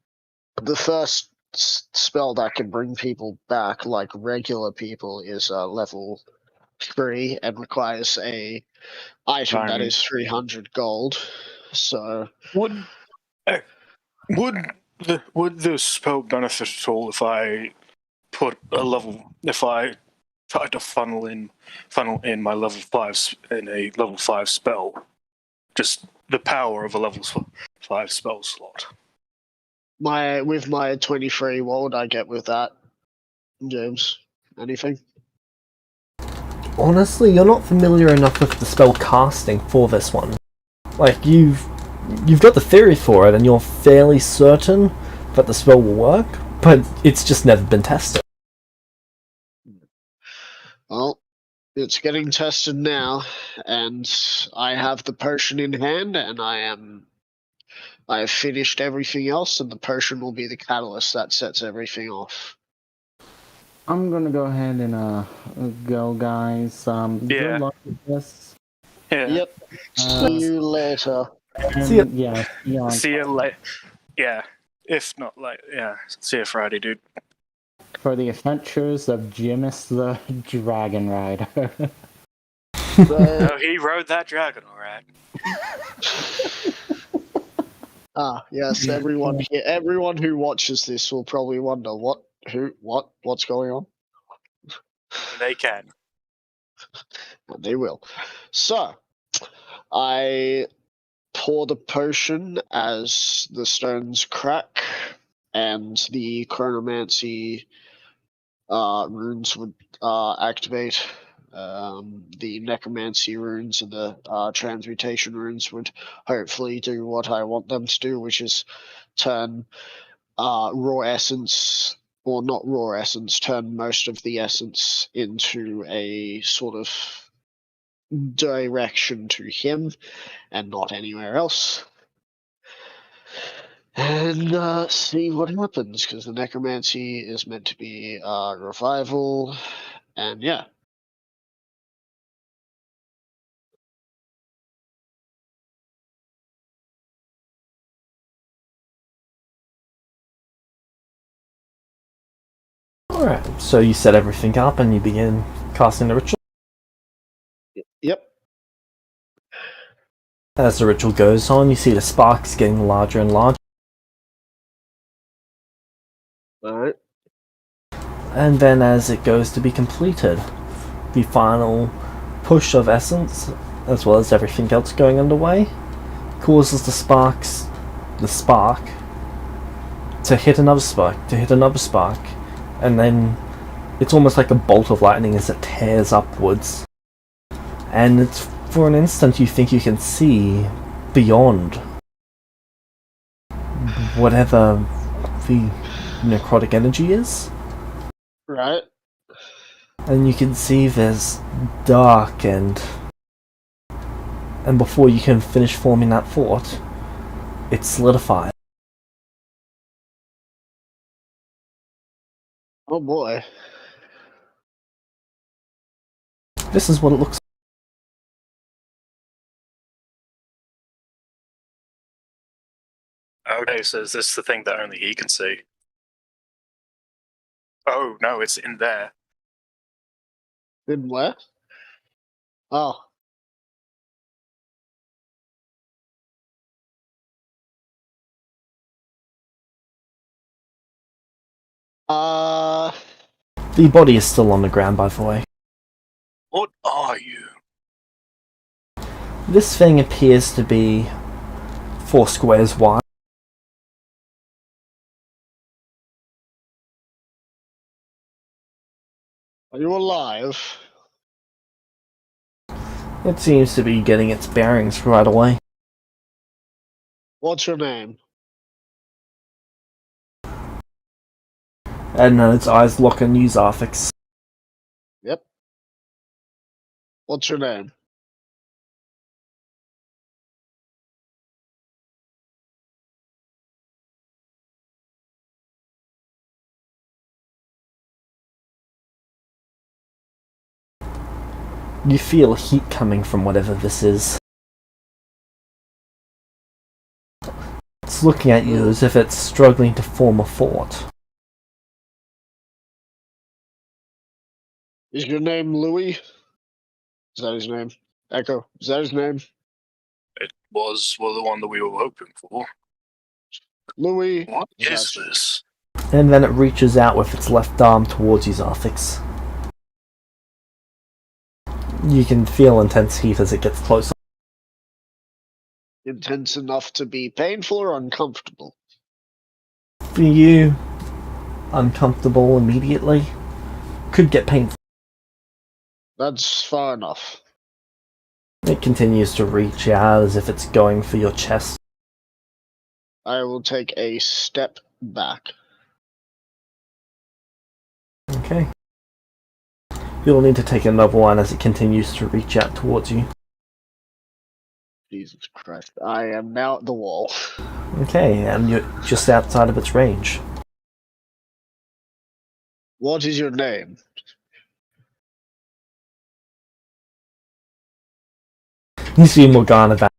the first spell that can bring people back, like regular people, is level 3 and requires a item that is 300 gold. So Would the spell benefit at all if I put a level? If I tried to funnel in my level 5 in a level 5 spell, just the power of a level 5 spell slot. with my 23, what would I get with that, James? Anything? Honestly, you're not familiar enough with the spell casting for this one. Like, you've got the theory for it, and you're fairly certain that the spell will work, but it's just never been tested. Well, it's getting tested now, and I have the potion in hand, and I have finished everything else, and the potion will be the catalyst that sets everything off. I'm gonna go ahead and go, guys. Good luck with this. Yeah. Yep. See you later. See ya. Yeah. See you later. Yeah. If not, like, yeah. See you Friday, dude. For the adventures of Jimis the Dragon Rider. Oh, he rode that dragon, alright. Yes, everyone here, everyone who watches this will probably wonder what's going on. They can. And they will. So, I pour the potion as the stones crack, and the chronomancy runes would activate. The necromancy runes and the transmutation runes would hopefully do what I want them to do, which is turn raw essence, or not raw essence, turn most of the essence into a sort of direction to him and not anywhere else. And see what happens, because the necromancy is meant to be revival, and yeah. Alright, so you set everything up and you begin casting the ritual. Yep. As the ritual goes on, you see the sparks getting larger and larger. Alright. And then as it goes to be completed, the final push of essence, as well as everything else going underway, causes the spark to hit another spark, and then it's almost like a bolt of lightning as it tears upwards. And it's, for an instant you think you can see beyond whatever the necrotic energy is. Right. And you can see there's dark and before you can finish forming that fort, it's solidified. Oh boy. This is what it looks like. Okay, so is this the thing that only he can see? Oh, no, it's in there. In where? Oh. The body is still on the ground, by the way. What are you? This thing appears to be 4 squares wide. Are you alive? It seems to be getting its bearings right away. What's your name? And its eyes lock on you, Zarfix. Yep. What's your name? You feel heat coming from whatever this is. It's looking at you as if it's struggling to form a fort. Is your name Louis? Is that his name? Echo, is that his name? It was the one that we were hoping for. Louis. What is Gotcha. this? And then it reaches out with its left arm towards you, Zarfix. You can feel intense heat as it gets closer. Intense enough to be painful or uncomfortable? For you, uncomfortable immediately. Could get painful. That's far enough. It continues to reach out as if it's going for your chest. I will take a step back. Okay. You'll need to take another one as it continues to reach out towards you. Jesus Christ. I am now at the wall. Okay, and you're just outside of its range. What is your name? You see Morgana vanish.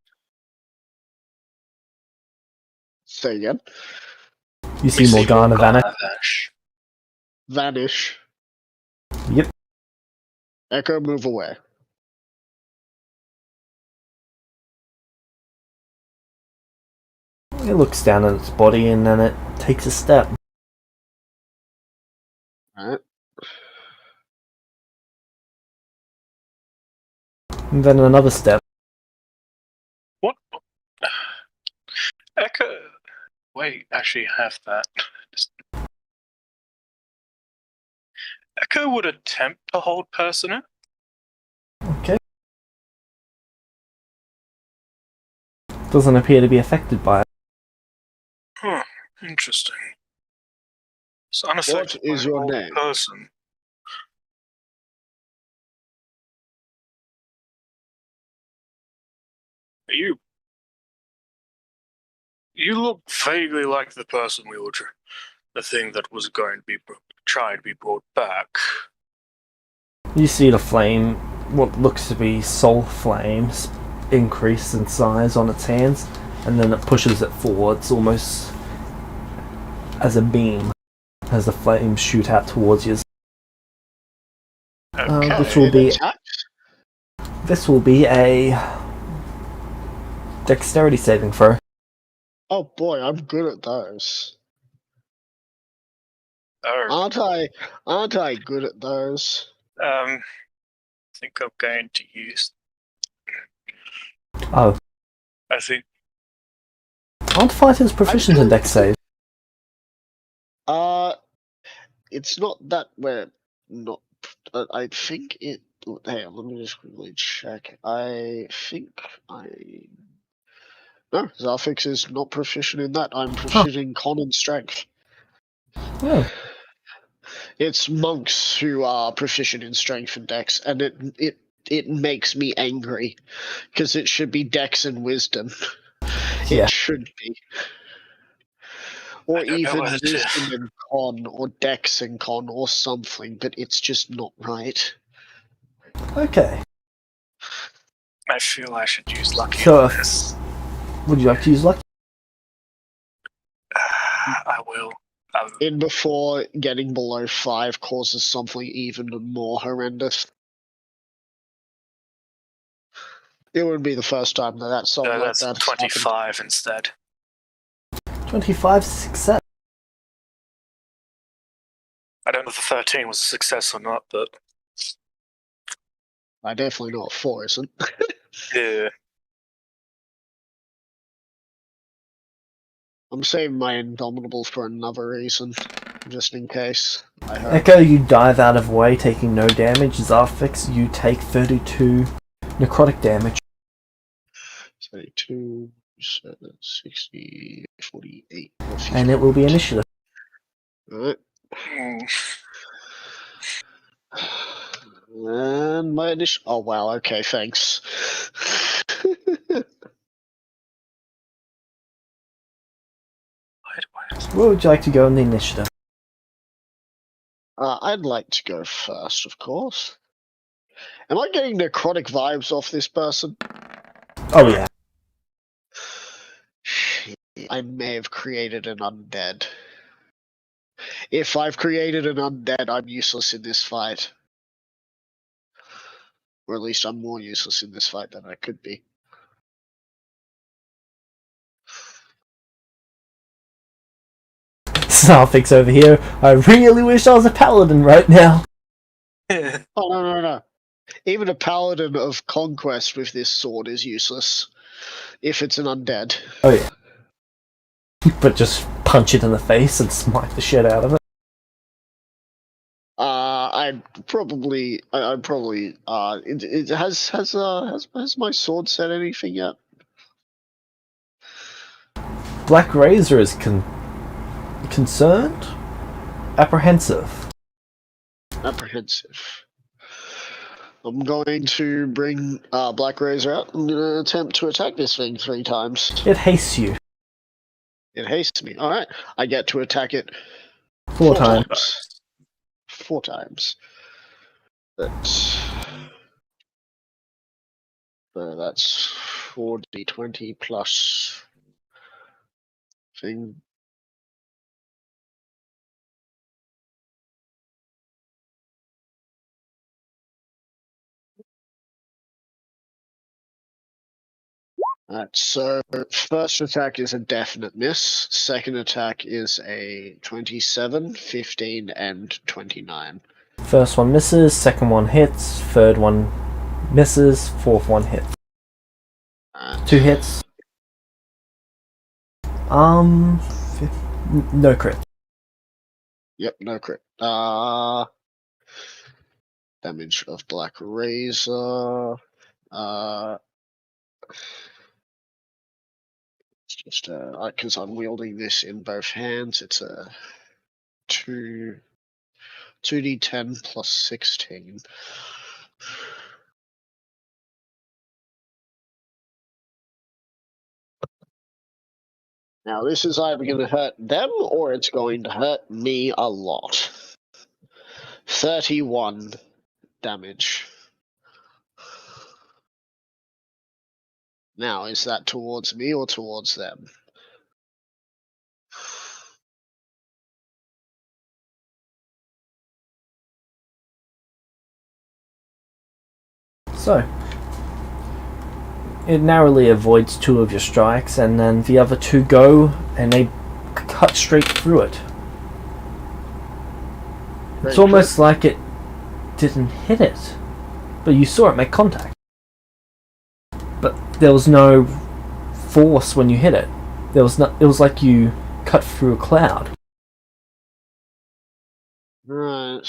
Say again. You see Morgana vanish. Vanish. Yep. Echo, move away. It looks down at its body and then it takes a step. Alright. And then another step. What? Echo. Wait, actually have that. Echo would attempt to hold person. Okay. Doesn't appear to be affected by it. Huh, interesting. It's unaffected What is by your hold name? person. You look vaguely like the person we were, the thing that was going to be trying to be brought back. You see the flame, what looks to be soul flames, increase in size on its hands, and then it pushes it forwards almost as a beam as the flames shoot out towards you. Okay. This will be a dexterity saving throw. Oh boy, I'm good at those. Oh, Aren't I good at those? I think I'm going to use. Oh, I think. aren't fighters proficient in dex save? It's not that we're not. I think it. Hang on, let me just quickly check. I think No, Zafix is not proficient in that. I'm proficient in con and strength. Oh, It's monks who are proficient in strength and dex, and it makes me angry because it should be dex and wisdom. yeah. It should be. Or I don't know even whether to- wisdom and con, or dex and con, or something, but it's just not right. Okay. I feel I should use lucky So, on this. Would you like to use luck? I will. In before getting below 5 causes something even more horrendous. It would be the first time that something like That's that 25 instead. 25 success. I don't know if the 13 was a success or not, but I definitely know what 4 isn't. yeah. I'm saving my Indomitable for another reason, just in case. I hope. Echo, you dive out of way, taking no damage. Zarfix, you take 32 necrotic damage. 32, 60, 48, or 50. And it will be initiative. Alright. Mm. And my initial. Oh wow, okay, thanks. Where would you like to go in the initiative? I'd like to go first, of course. Am I getting necrotic vibes off this person? Oh yeah. I may have created an undead. If I've created an undead, I'm useless in this fight. Or at least I'm more useless in this fight than I could be. Zarfix over here. I really wish I was a paladin right now. Oh, no. Even a paladin of conquest with this sword is useless. If it's an undead. Oh yeah. But just punch it in the face and smite the shit out of it. I'd probably, has my sword said anything yet? Black Razor is concerned? Apprehensive. Apprehensive. I'm going to bring Black Razor out and attempt to attack this thing 3 times. It hastes you. It hastes me. Alright, I get to attack it 4 times. 4 times. That's 4d20 plus thing. So first attack is a definite miss. Second attack is a 27, 15, and 29. First one misses, second one hits, third one misses, fourth one hits. 2 hits. No crit. Yep, no crit. Damage of Black Razor. It's just because I'm wielding this in both hands. It's a 2d10 plus 16. Now this is either going to hurt them or it's going to hurt me a lot. 31 damage. Now, is that towards me or towards them? So, it narrowly avoids 2 of your strikes, and then the other 2 go, and they cut straight through it. It's almost like it didn't hit it, but you saw it make contact. But there was no force when you hit it. There was no. It was like you cut through a cloud. Right.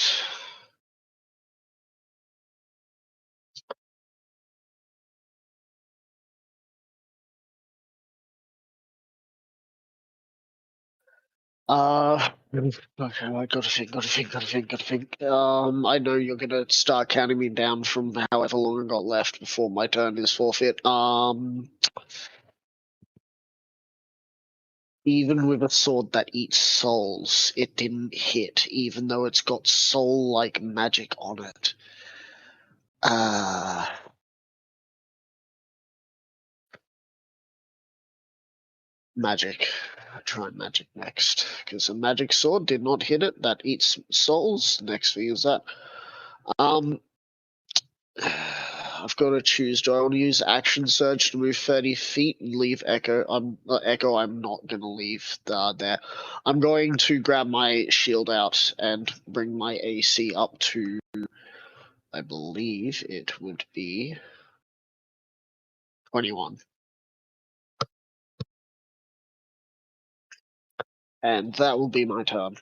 Okay, I gotta think. I know you're gonna start counting me down from however long I got left before my turn is forfeit. Even with a sword that eats souls, it didn't hit, even though it's got soul-like magic on it. Magic. I try magic next, because a magic sword did not hit it. That eats souls. Next thing is that. I've got to choose. Do I want to use action surge to move 30 feet and leave Echo? I'm not going to leave there. I'm going to grab my shield out and bring my AC up to, I believe it would be 21. And that will be my turn.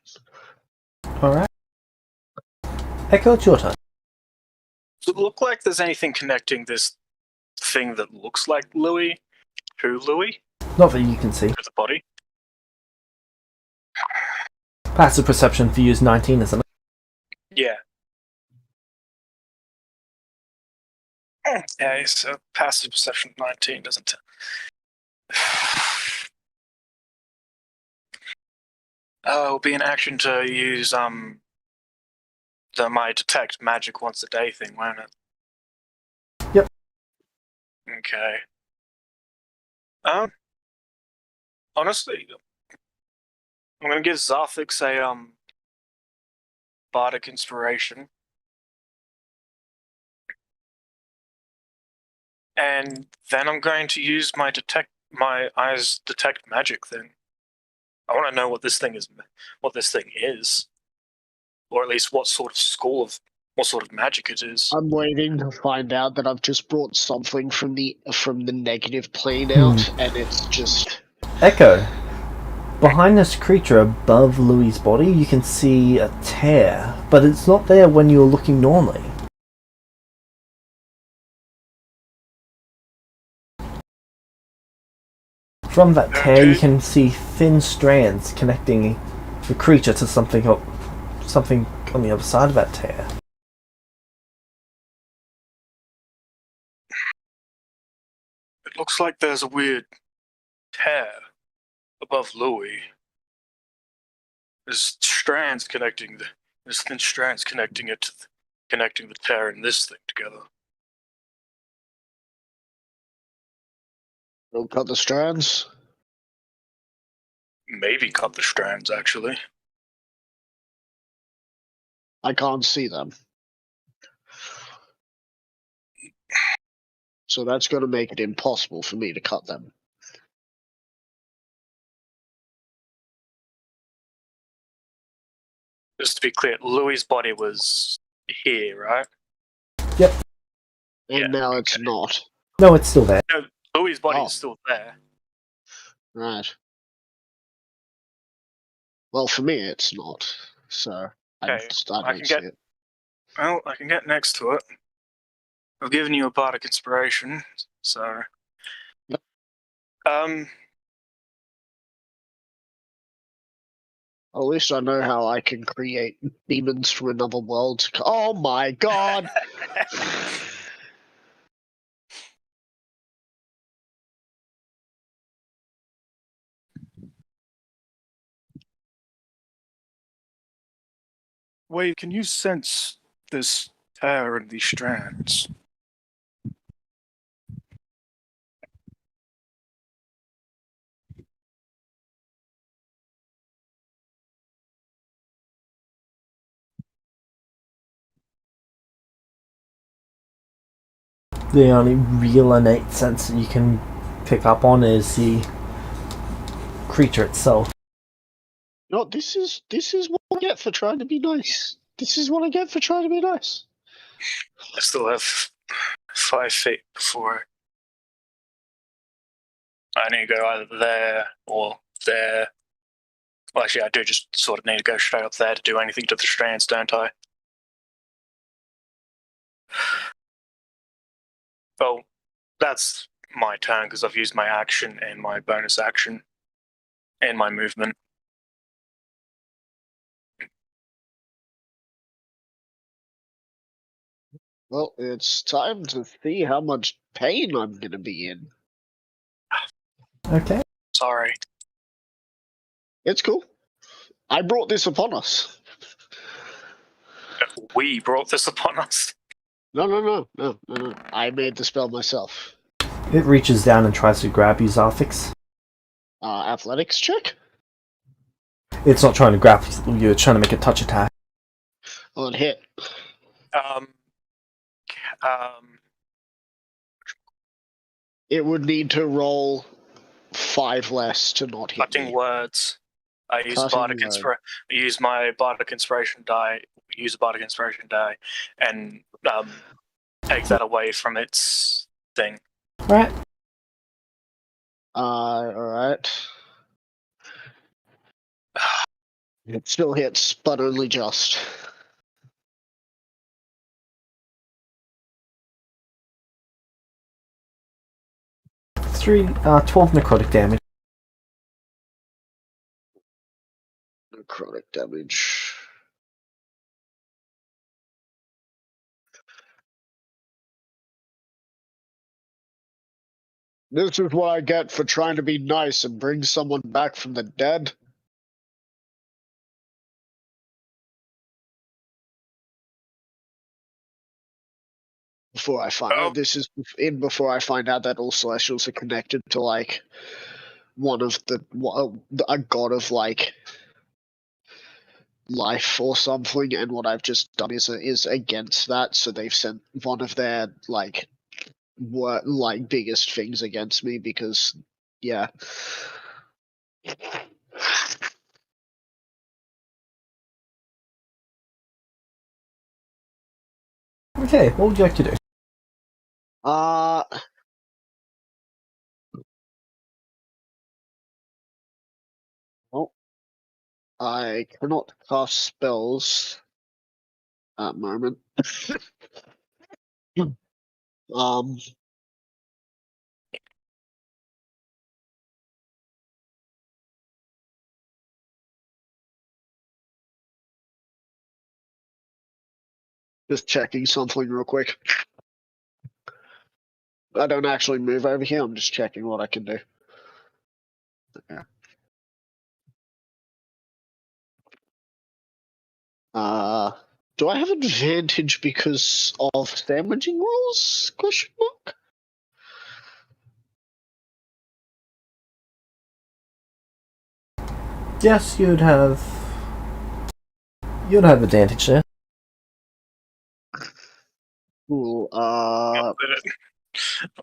Alright. Echo, it's your turn. Does it look like there's anything connecting this thing that looks like Louis to Louis? Not that you can see. To the body? Passive perception for you is 19, isn't it? Yeah. Okay, so passive perception 19, doesn't it? Oh, it'll be an action to use my detect magic once a day thing, won't it? Yep. Okay. Honestly, I'm gonna give Zarthix a bardic inspiration. And then I'm going to use my eyes detect magic thing. I want to know what this thing is, or at least what sort of magic it is. I'm waiting to find out that I've just brought something from the negative plane out, and it's just Echo. Behind this creature above Louis's body, you can see a tear, but it's not there when you're looking normally. From that tear, you can see thin strands connecting the creature to something on the other side of that tear. It looks like there's a weird tear above Louis. There's thin strands connecting the tear and this thing together. don't cut the strands. Maybe cut the strands, actually. I can't see them. So that's going to make it impossible for me to cut them. Just to be clear, Louis's body was here, right? Yep. And now it's not. No, it's still there. No, Louis's body is still there. Right. Well, for me, it's not. So I don't see it. Well, I can get next to it. I've given you a bardic inspiration, so. Yep. At least I know how I can create demons from another world. Oh my god! Wade, can you sense this tear in these strands? The only real innate sense that you can pick up on is the creature itself. No, this is what I get for trying to be nice. This is what I get for trying to be nice. I still have 5 feet before I need to go either there or there. Well, actually, I do just sort of need to go straight up there to do anything to the strands, don't I? Well, that's my turn because I've used my action and my bonus action and my movement. Well, it's time to see how much pain I'm going to be in. Okay. Sorry. It's cool. I brought this upon us. We brought this upon us. No. I made the spell myself. It reaches down and tries to grab you, Zarfix. Athletics check? It's not trying to grab you, it's trying to make a touch attack. On hit. It would need to roll 5 less to not hit Cutting me. words. I use my bardic inspiration die. Use a bardic inspiration die, and take that away from its thing. Right. Alright. It still hits, but only just. Three, 12 necrotic damage. Necrotic damage. This is what I get for trying to be nice and bring someone back from the dead. Before I find out, this is before I find out that all Celestials are connected to like one of a god of like life or something, and what I've just done is against that. So they've sent one of their biggest things against me because, yeah. Okay, what would you like to do? Well, I cannot cast spells at the moment. Just checking something real quick. I don't actually move over here, I'm just checking what I can do. Okay. Do I have advantage because of sandwiching rules? Question mark? Yes, you'd have advantage there. Cool. Not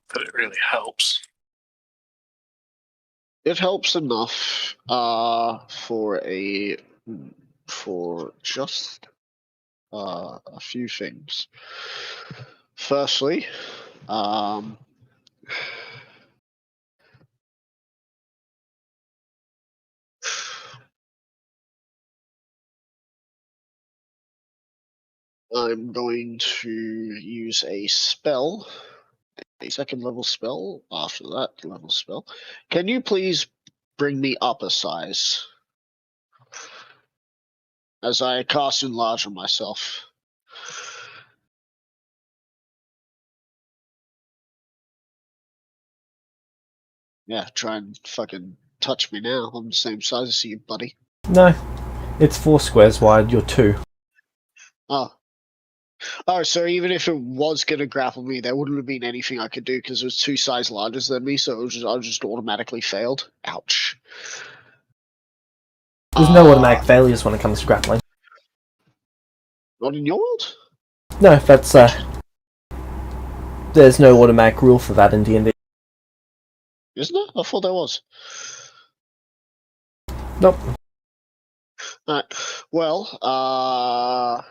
that it really helps. It helps enough for just a few things. Firstly, I'm going to use a spell, a second level spell. After that level spell, can you please bring me up a size as I cast Enlarge on myself? Yeah, try and fucking touch me now. I'm the same size as you, buddy. No, it's 4 squares wide, you're 2. Oh, so even if it was going to grapple me, there wouldn't have been anything I could do because it was 2 sizes larger than me, so I just automatically failed. Ouch. There's no automatic failures when it comes to grappling. Not in your world? No, that's there's no automatic rule for that in D&D. Isn't there? I thought there was. Nope. Alright. Well,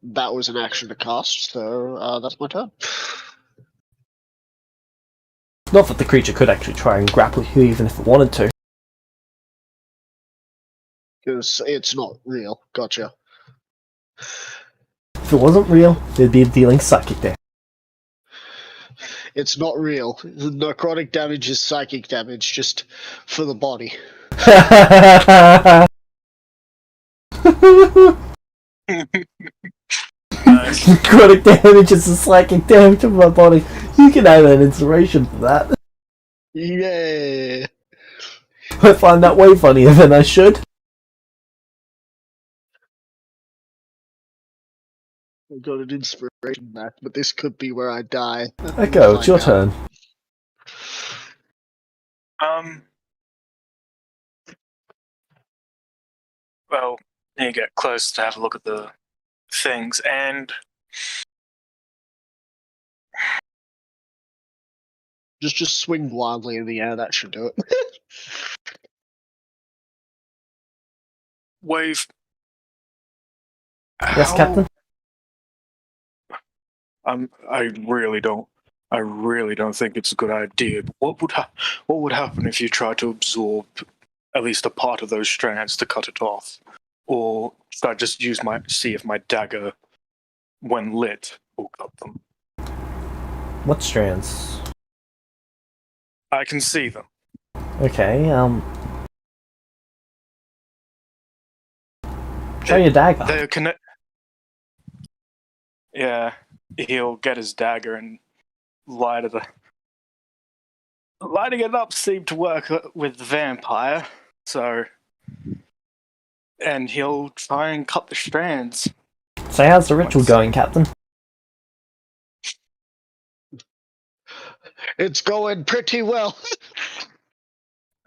that was an action to cast, so that's my turn. Not that the creature could actually try and grapple you even if it wanted to. Because it's not real. Gotcha. If it wasn't real, they'd be dealing psychic damage. It's not real. Necrotic damage is psychic damage, just for the body. Nice. Necrotic damage is a psychic damage of my body. You can add an inspiration for that. Yeah. I find that way funnier than I should. I got an inspiration back, but this could be where I die. Echo, it's your turn. Well, you get close to have a look at the things, and Just swing wildly in the air, that should do it. wave. Yes, How- Captain? I really don't think it's a good idea. But what would happen if you tried to absorb at least a part of those strands to cut it off, or should I just see if my dagger, when lit, will cut them? What strands? I can see them. Okay, try your dagger. They're connect. Yeah, he'll get his dagger and lighting it up seemed to work with the vampire. So, and he'll try and cut the strands. So how's the ritual going, Captain? It's going pretty well.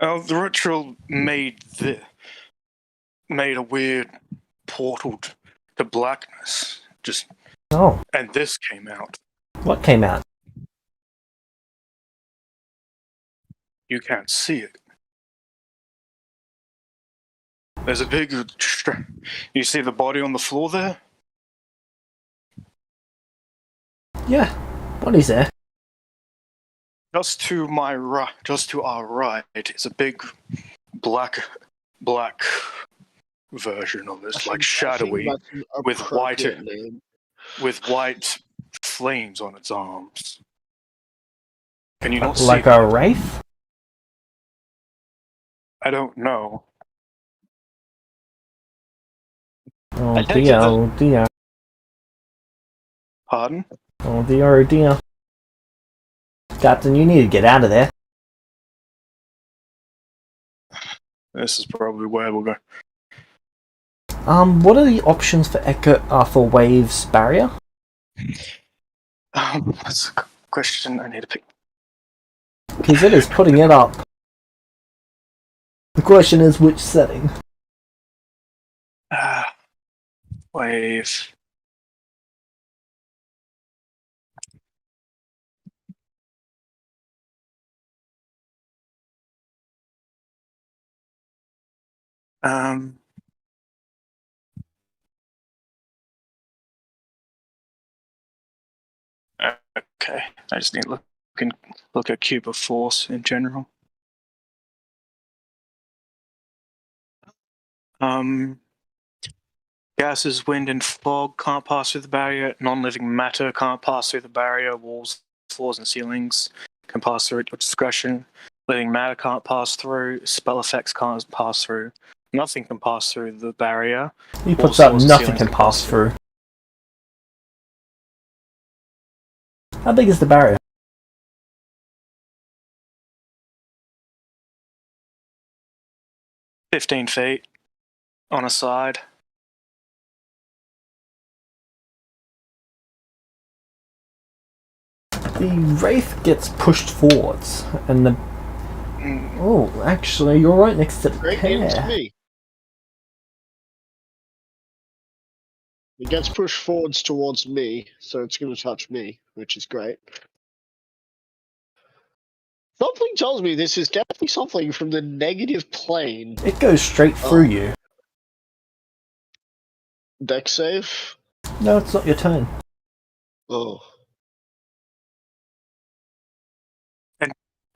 Oh, the ritual made a weird portal to blackness. Oh, And this came out. what came out? You can't see it. There's a big. You see the body on the floor there? Yeah, what is there? Just to our right, is a big black version of this, like shadowy, with white flames on its arms. Can you not see Like that? a wraith? I don't know. Oh I take dear, it that- oh dear, Pardon? oh dear, oh dear. Captain, you need to get out of there. This is probably where we'll go. What are the options for for Wave's barrier? That's a question I need to pick. Because it is putting it up. The question is which setting? Wave. Okay, I just need to look at cube of force in general. Gases, wind, and fog can't pass through the barrier. Non-living matter can't pass through the barrier. Walls, floors, and ceilings can pass through at your discretion. Living matter can't pass through. Spell effects can't pass through. Nothing can pass through the barrier. He puts Walls, up floors, nothing ceilings can pass through. How big is the barrier? "15 feet on a side." The wraith gets pushed forwards, and the oh, actually, you're right next to the Great news to pair. me. It gets pushed forwards towards me, so it's going to touch me, which is great. Something tells me this is definitely something from the negative plane. It goes straight through you. Deck save. No, it's not your turn. Oh.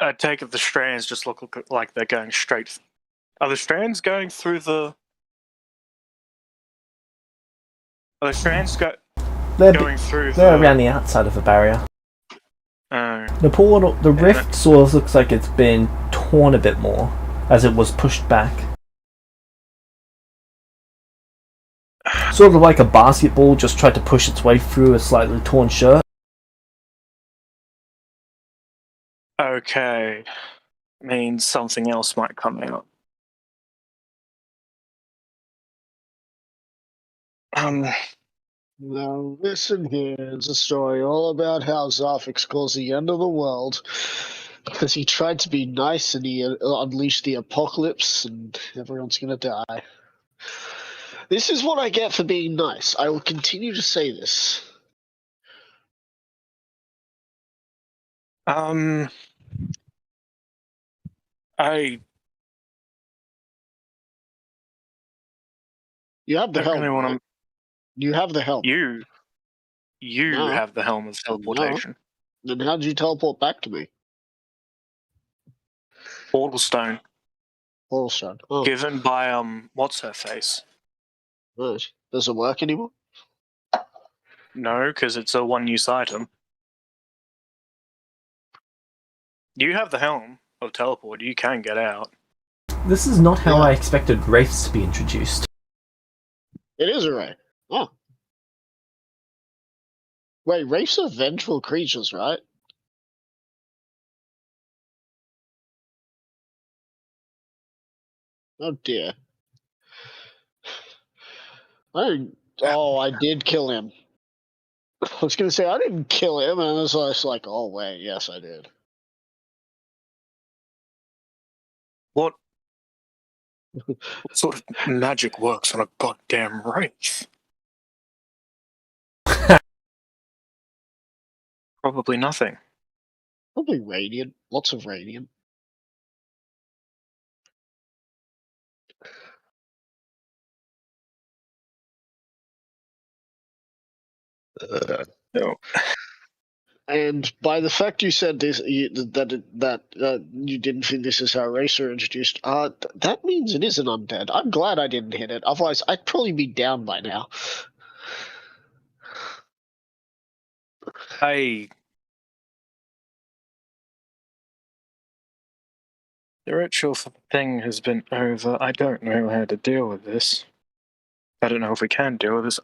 I take it the strands just look like they're going straight. Are the strands going through the? Are the strands going through They're the? around the outside of the barrier. Oh. The rift sort of looks like it's been torn a bit more as it was pushed back. Sort of like a basketball just tried to push its way through a slightly torn shirt. Okay. Means something else might come out. Now listen here, it's a story all about how Zafix caused the end of the world because he tried to be nice and he unleashed the apocalypse and everyone's gonna die. This is what I get for being nice. I will continue to say this. You have the don't helm. really want Right? You have the helm. You No. have the helm of teleportation. No. Then how did you teleport back to me? Portal stone. Portal. Oh. Given by what's her face? Nice. Does it work anymore? No, because it's a one-use item. You have the helm of teleport. You can get out. This is not how I expected wraiths to be introduced. It is a wraith. Oh. Wait, wraiths are vengeful creatures, right? Oh dear. I did kill him. I was gonna say I didn't kill him, and I was just like, oh wait, yes I did. What sort of magic works on a goddamn wraith? Probably nothing. Probably radiant. Lots of radiant. No. And by the fact you said this, you didn't think this is how race are introduced, that means it is an undead. I'm glad I didn't hit it. Otherwise, I'd probably be down by now. The ritual for the thing has been over. I don't know how to deal with this. I don't know if we can deal with this.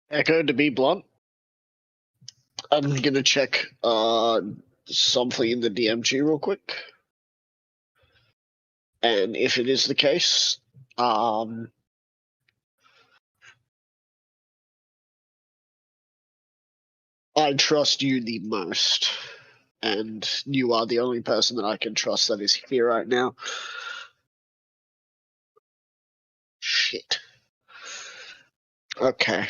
Echo, to be blunt, I'm gonna check something in the DMG real quick. And if it is the case, I trust you the most. And you are the only person that I can trust that is here right now. Shit. Okay.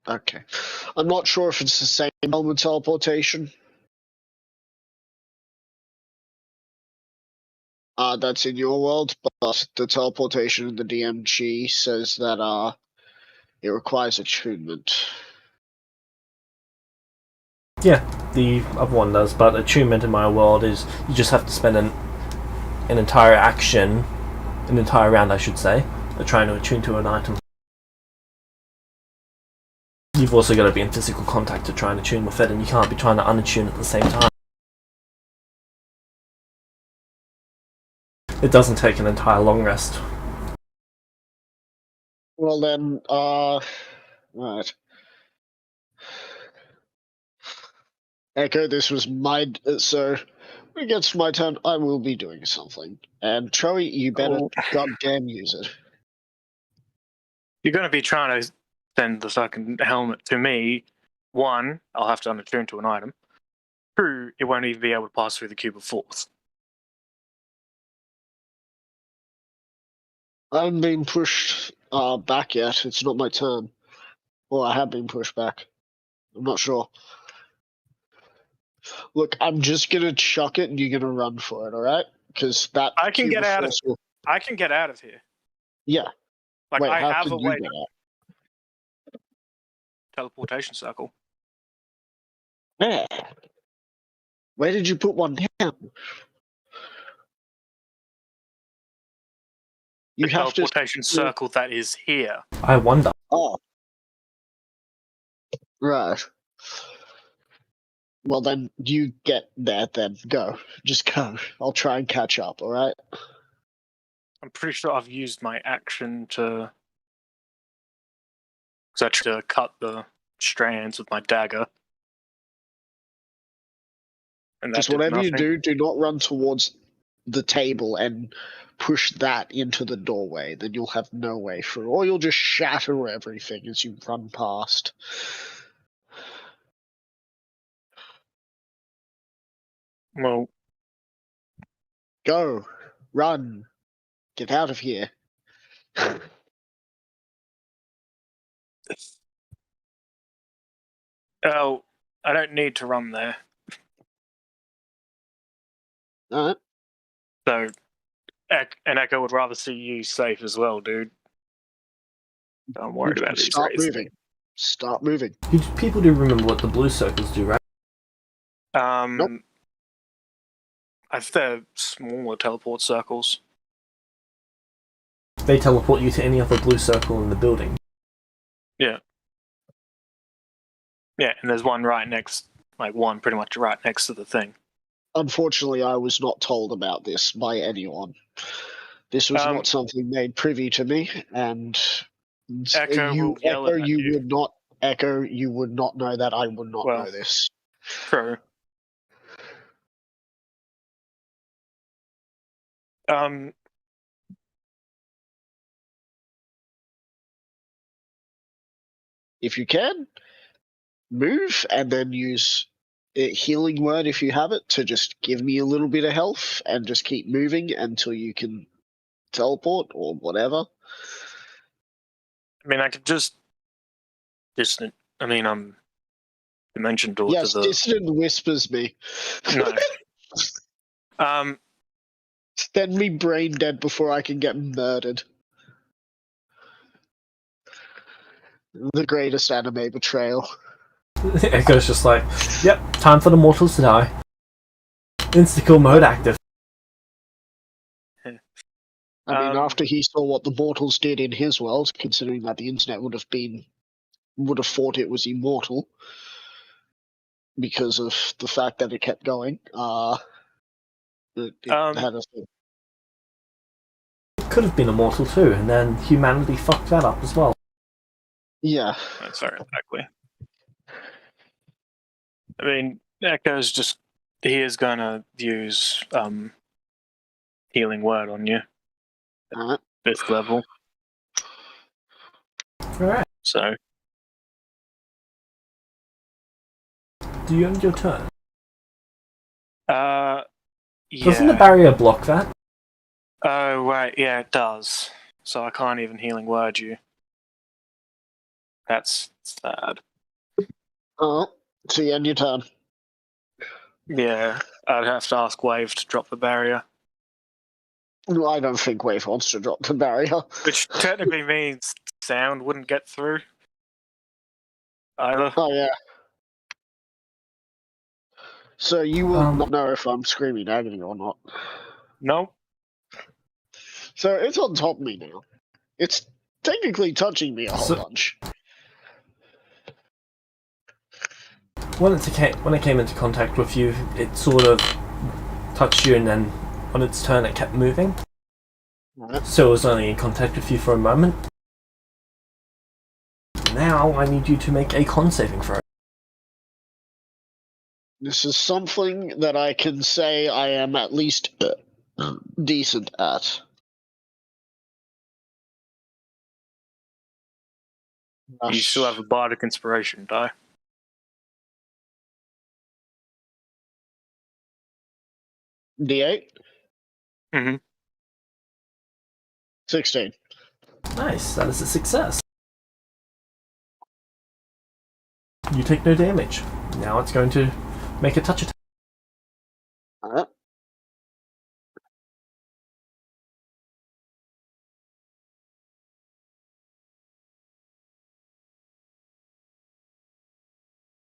I'm not sure if it's the same element teleportation. That's in your world, but the teleportation in the DMG says that it requires attunement. Yeah, the other one does, but attunement in my world is you just have to spend an entire round, I should say, trying to attune to an item. You've also got to be in physical contact to try and attune with it, and you can't be trying to unattune at the same time. It doesn't take an entire long rest. Well then, right. Echo, this was so when it gets to my turn, I will be doing something. And Troy, you better goddamn use it. You're going to be trying to send the fucking helmet to me. One, I'll have to unattune to an item. Two, it won't even be able to pass through the cube of force. I haven't been pushed back yet. It's not my turn. Well, I have been pushed back. I'm not sure. Look, I'm just gonna chuck it and you're gonna run for it, alright? Because that I can cube get out of force will... I can get out of here. Yeah. Like Wait, I how have could a you way. get out? Teleportation circle. Where? Where did you put one down? You The have to... teleportation circle that is here. I wonder. Oh. Right. Well then, you get there then. Go. Just go. I'll try and catch up, alright? I'm pretty sure I've used my action to cut the strands with my dagger. And that Just did whatever you nothing. do not run towards the table and push that into the doorway. Then you'll have no way through. Or you'll just shatter everything as you run past. Well, Go. Run. Get out of here. oh, I don't need to run there. Alright. So, and Echo would rather see you safe as well, dude. I'm worried about these Start rays. moving. Start moving. People do remember what the blue circles do, right? Nope. I think they're smaller teleport circles. They teleport you to any other blue circle in the building. Yeah. Yeah, and there's one right next, one pretty much right next to the thing. Unfortunately, I was not told about this by anyone. This was not something made privy to me, and Echo you, will yell Echo, at you you. would not. Echo, you would not know that. I would not know this. True. If you can, move and then use a healing word if you have it to just give me a little bit of health and just keep moving until you can teleport or whatever. I mean, I could just distant. I mean, dimension door Yes, to the. Dissident whispers me. No. Send me brain dead before I can get murdered. The greatest anime betrayal. Echo's just like, yep, time for the mortals to die. Insta-kill mode active. I mean, after he saw what the mortals did in his world, considering that the internet would have thought it was immortal because of the fact that it kept going. It had a thing. It could have been immortal too, and then humanity fucked that up as well. Yeah. Sorry, exactly. I mean, Echo's just. He is gonna use healing word on you. At this level. Alright. So. Do you end your turn? Yeah. Doesn't the barrier block that? Oh, right, yeah, it does. So I can't even healing word you. That's sad. Oh, so you end your turn. Yeah, I'd have to ask Wave to drop the barrier. Well, I don't think Wave wants to drop the barrier. Which technically means sound wouldn't get through. Either. Oh, yeah. So you will not know if I'm screaming agony or not. No. So it's on top of me now. It's technically touching me a whole bunch. When it came into contact with you, it sort of touched you, and then on its turn it kept moving. Right. So it was only in contact with you for a moment. Now I need you to make a con saving throw. This is something that I can say I am at least decent at. You still have a bardic inspiration die. D8? Mm-hmm. 16. Nice, that is a success. You take no damage. Now it's going to make a touch attack. Alright.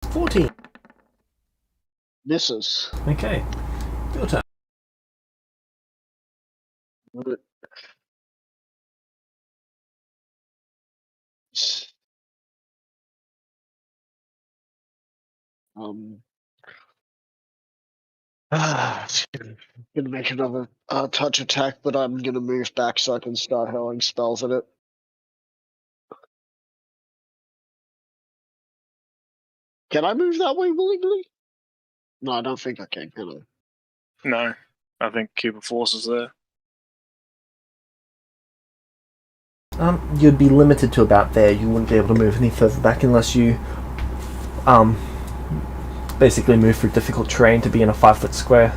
$14. Misses. Okay. Your turn. Gonna make another touch attack, but I'm gonna move back so I can start hurling spells at it. Can I move that way willingly? No, I don't think I can I? No, I think Cuba Force is there. You'd be limited to about there. You wouldn't be able to move any further back unless you, basically move through difficult terrain to be in a 5-foot square.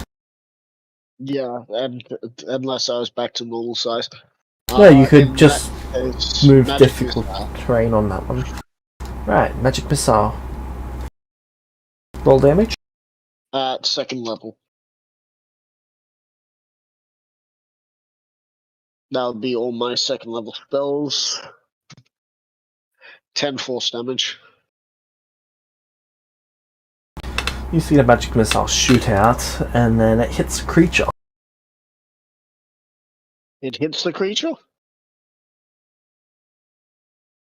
Yeah, and unless I was back to normal size. No, you could just move magic difficult missile. terrain on that one. Right, magic missile. Roll damage. At second level. That would be all my second level spells. 10 force damage. You see the magic missile shoot out, and then it hits a creature. It hits the creature?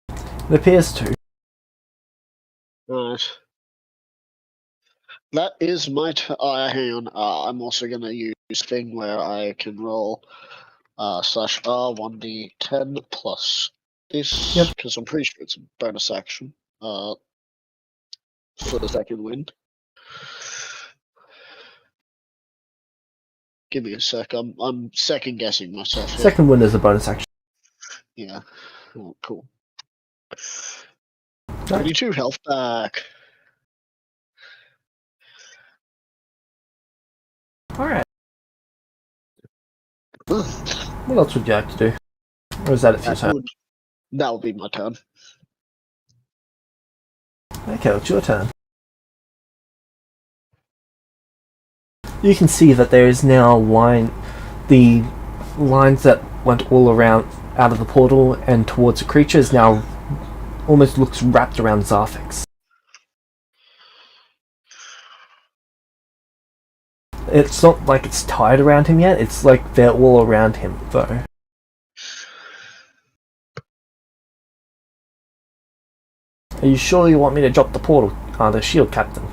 It appears to. Right. That is my hang on. I'm also going to use thing where I can roll slash R 1d10 plus this, Yep. because I'm pretty sure it's a bonus action for the second wind. Give me a sec. I'm second guessing myself here. Second wind is a bonus action. Yeah. Oh, cool. Right. 22 health back. Alright. Ugh. What else would you like to do? Or is that it for your turn? That would be my turn. Okay, it's your turn. You can see that there is now the lines that went all around out of the portal and towards the creature is now almost looks wrapped around Zarfix. It's not like it's tied around him yet, it's like they're all around him, though. Are you sure you want me to drop the portal, the shield captain?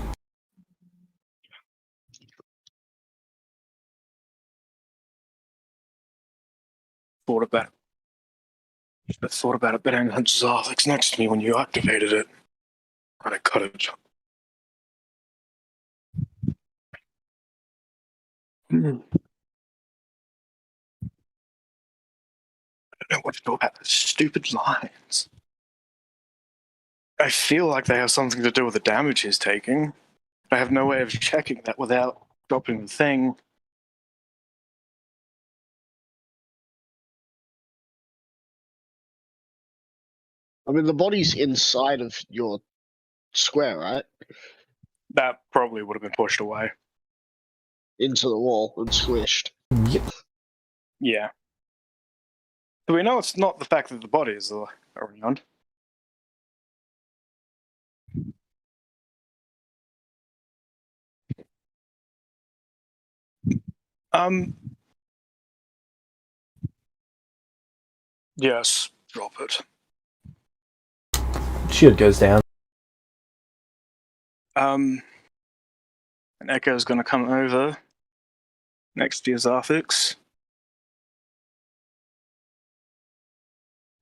Thought about it. I thought about it, but I had Zarvix next to me when you activated it. And I cut it. I don't know what to do about those stupid lines. I feel like they have something to do with the damage he's taking. I have no way of checking that without dropping the thing. I mean, the body's inside of your square, right? That probably would have been pushed away. Into the wall and squished. Yep. Yeah. So we know it's not the fact that the body is around. Yes, drop it. Shield goes down. An Echo's gonna come over next to your Zarfix.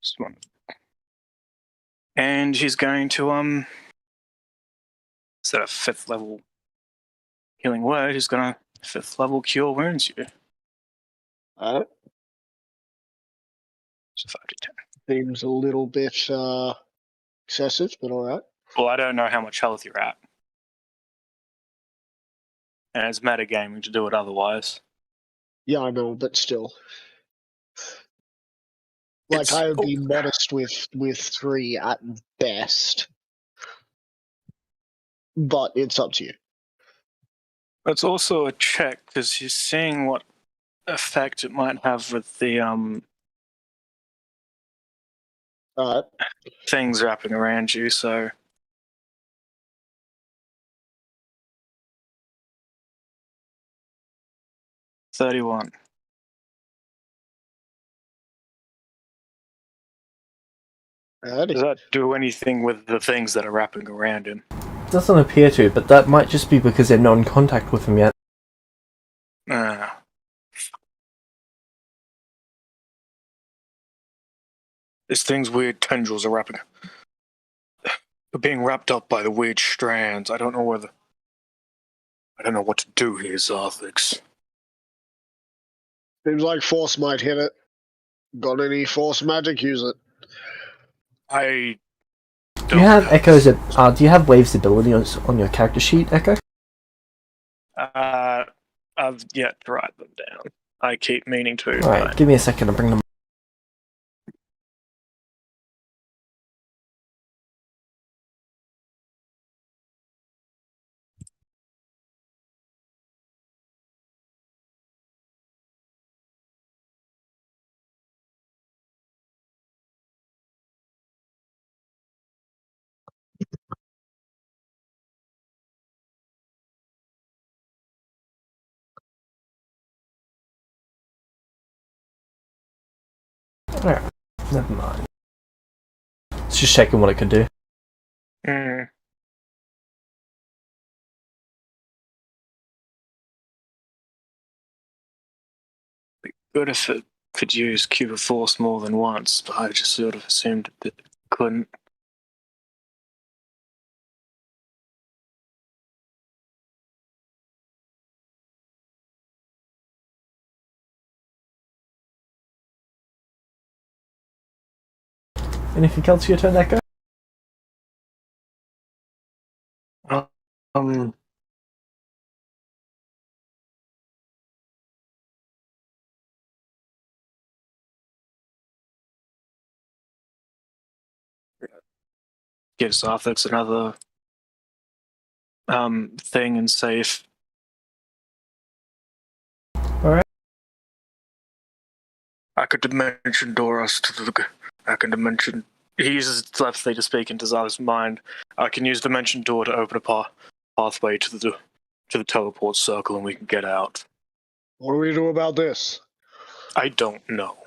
Just one. And she's going to instead of 5th level healing word, she's gonna 5th level cure wounds you. Alright. So 5d10. Seems a little bit excessive, but alright. Well, I don't know how much health you're at. And it's metagaming to do it otherwise. Yeah, I know, but still. Like, I would be modest with 3 at best. But it's up to you. It's also a check because you're seeing what effect it might have with the Alright. things wrapping around you. So 31. Does that do anything with the things that are wrapping around him? Doesn't appear to, but that might just be because they're not in contact with him yet. This thing's weird tendrils are wrapping. They're being wrapped up by the weird strands. I don't know what to do here, Zarthix. Seems like force might hit it. Got any force magic? Use it. I don't Do you have Echo's? Do you have Wave's ability on your character sheet, Echo? I've yet to write them down. I keep meaning to. Alright, give me a second to bring them. Alright, never mind. It's just checking what it could do. Good if it could use Cube of Force more than once, but I just sort of assumed that it couldn't. Anything else for your turn, Echo? Give Zarthix another thing and save. Alright. I could dimension door us to the. I can dimension. He uses telepathy to speak into Zarthix's mind. I can use dimension door to open a pathway to the teleport circle, and we can get out. What do we do about this? I don't know.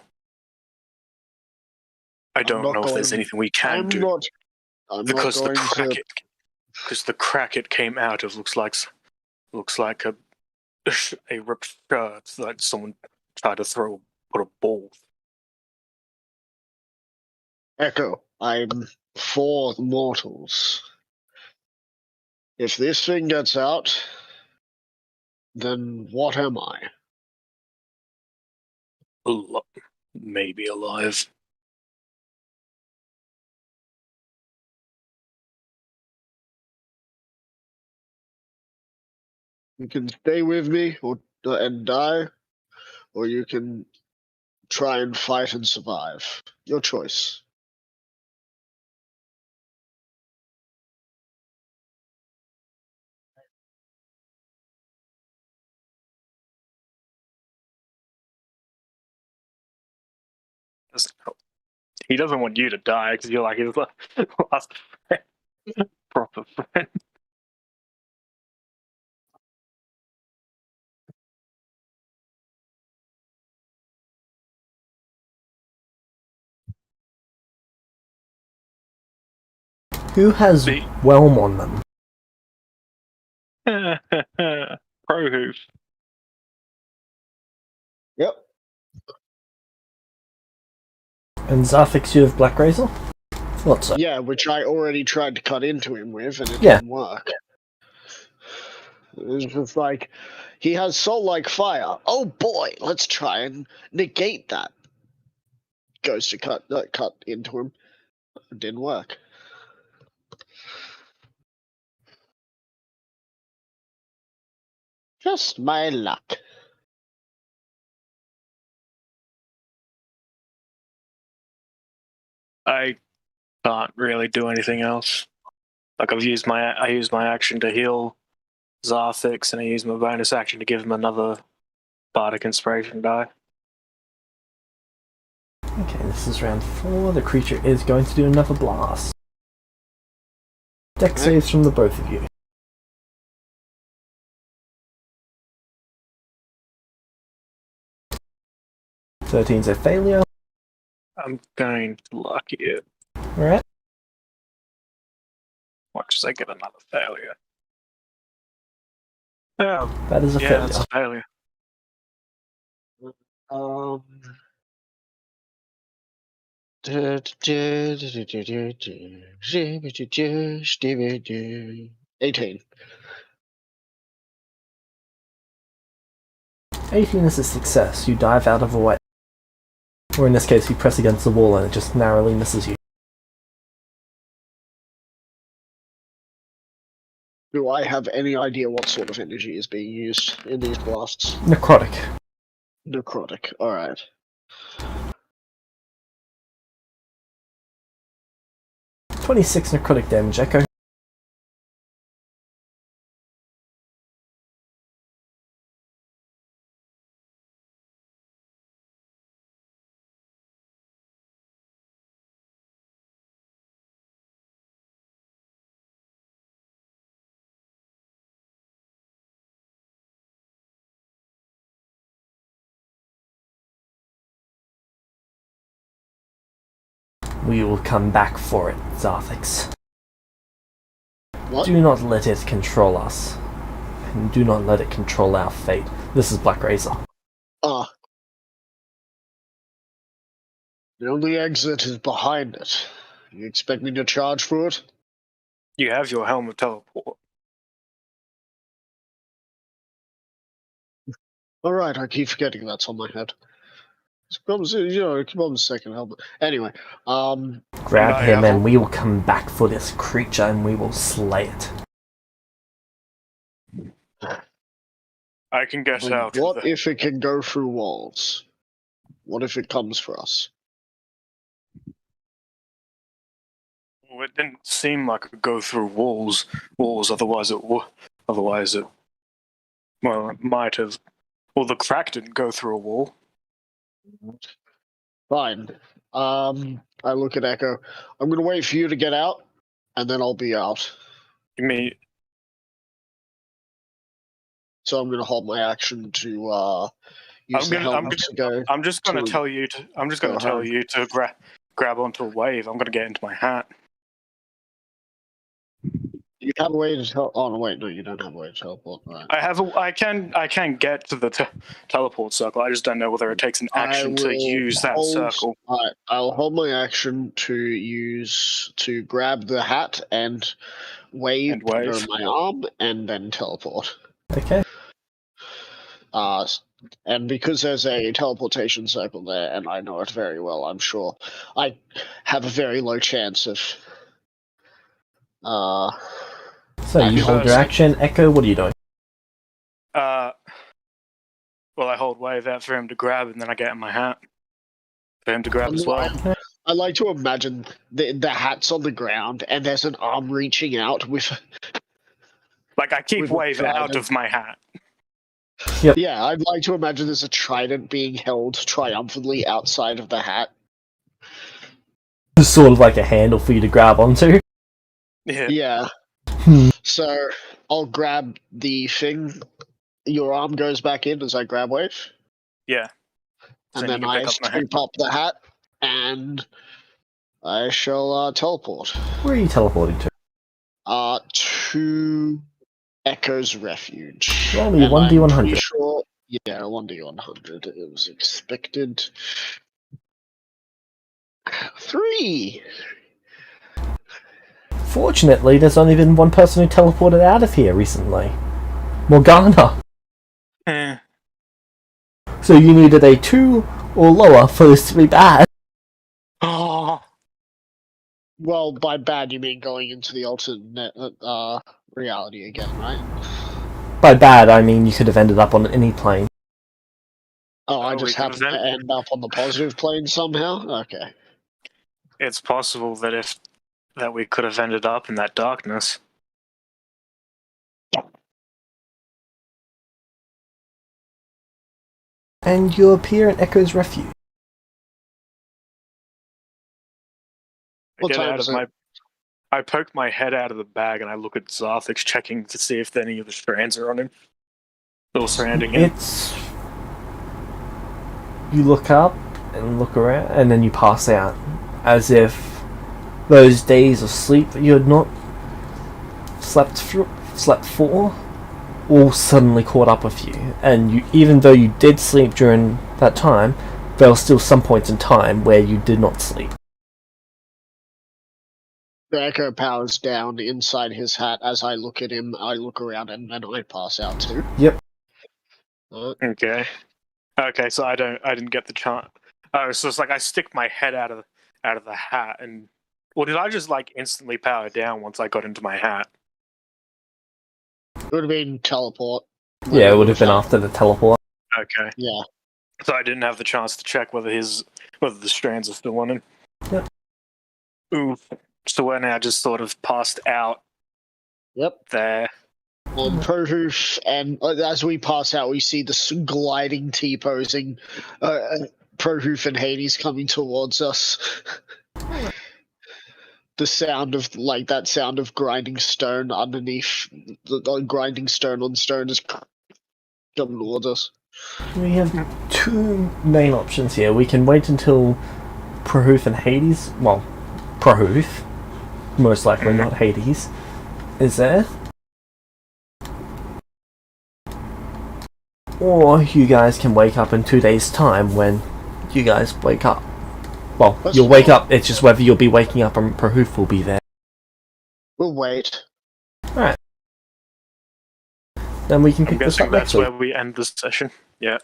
I don't know if there's anything we can do. Because the crack it came out of looks like a ripped shirt that someone tried to put a ball. Echo, I'm for mortals. If this thing gets out, then what am I? Maybe alive. You can stay with me and die, or you can try and fight and survive. Your choice. He doesn't want you to die because you're like his last friend. Proper friend. Who has Whelm on them? Pro hoof. Yep. And Zarthix, you have Black Razor? Thought so. Yeah, which I already tried to cut into him with, and it didn't work. It was just like, he has soul-like fire. Oh boy, let's try and negate that. Goes to cut into him. It didn't work. Just my luck. I can't really do anything else. Like I used my action to heal Zarthix, and I use my bonus action to give him another Bardic Inspiration die. Okay, this is round 4. The creature is going to do another blast. Dex saves from the both of you. 13's a failure. I'm going to lucky it. Alright. Watch as I get another failure. Oh, That is a yeah, failure. that's a failure. Um. 18. 18 is a success. You dive out of the way. Or in this case, you press against the wall and it just narrowly misses you. Do I have any idea what sort of energy is being used in these blasts? Necrotic. Necrotic, alright. .26 necrotic damage, Echo. We will come back for it, Zarthix. What? Do not let it control us. And do not let it control our fate. This is Black Razor. Ah. The only exit is behind it. You expect me to charge for it? You have your Helm of Teleport. Alright, I keep forgetting that's on my head. Come on a second, help. Anyway, Grab I him have and we will come back for this creature and we will slay it. I can get out of what the... if it can go through walls? What if it comes for us? Well, it didn't seem like it could go through walls. Otherwise it well, it might have. Well, the crack didn't go through a wall. Fine. I look at Echo. I'm gonna wait for you to get out, and then I'll be out. You mean So I'm gonna hold my action to use the helmet to go. I'm just gonna to tell you to. I'm just go gonna tell home. you to grab onto a wave. I'm gonna get into my hat. You have a way to tell. Oh no, wait, no, you don't have a way to teleport. Right. I can get to the teleport circle. I just don't know whether it takes an action to use that circle. I'll hold my action to grab the hat and wave, to go my arm, and then teleport. Okay. And because there's a teleportation circle there, and I know it very well, I'm sure I have a very low chance of. So you hold your action. Echo, what are you doing? Well, I hold wave out for him to grab, and then I get in my hat for him to grab as well. I like to imagine the hat's on the ground, and there's an arm reaching out with. Like I keep wave out of my hat. Yep. Yeah, I'd like to imagine there's a trident being held triumphantly outside of the hat. It's sort of like a handle for you to grab onto. Yeah. So I'll grab the thing. Your arm goes back in as I grab wave. Yeah. And then I scoop up the hat, and I shall teleport. Where are you teleporting to? To Echo's Refuge. Roll me 1d100. Sure, yeah, 1d100. It was expected. 3! Fortunately, there's only been one person who teleported out of here recently. Morgana. So you needed a 2 or lower for this to be bad. Oh. Well, by bad you mean going into the alternate reality again, right? By bad, I mean you could have ended up on any plane. Oh, I just happened to end up on the positive plane somehow? Okay. It's possible that we could have ended up in that darkness. and you appear in Echo's refuge. What time is it? I poke my head out of the bag and I look at Zarthix, checking to see if any of the strands are on him. Or surrounding him. You look up and look around, and then you pass out, as if those days of sleep that you had not slept for all suddenly caught up with you. And you, even though you did sleep during that time, there were still some points in time where you did not sleep. The echo powers down inside his hat. As I look at him, I look around and I pass out too. Yep. Okay. Okay, so I didn't get the chance. Oh, so it's like I stick my head out of the hat, and or did I just like instantly power down once I got into my hat? It would have been teleport. Yeah, it would have been after the teleport. Okay. Yeah. So I didn't have the chance to check whether the strands are still on him. Yep. Oof. So we're now just sort of passed out. Yep. There. On Prohoof, and as we pass out, we see the gliding T-posing Prohoof and Hades coming towards us. The sound of that sound of grinding stone underneath, the grinding stone on stone is coming towards us. We have two main options here. We can wait until Prohoof and Hades, well, Prohoof, most likely not Hades, is there. Or you guys can wake up in 2 days' time when you guys wake up. Well, you'll wake up, it's just whether you'll be waking up and Prohoof will be there. We'll wait. Alright. Then we can pick this up next week. That's where we end this session. Yeah.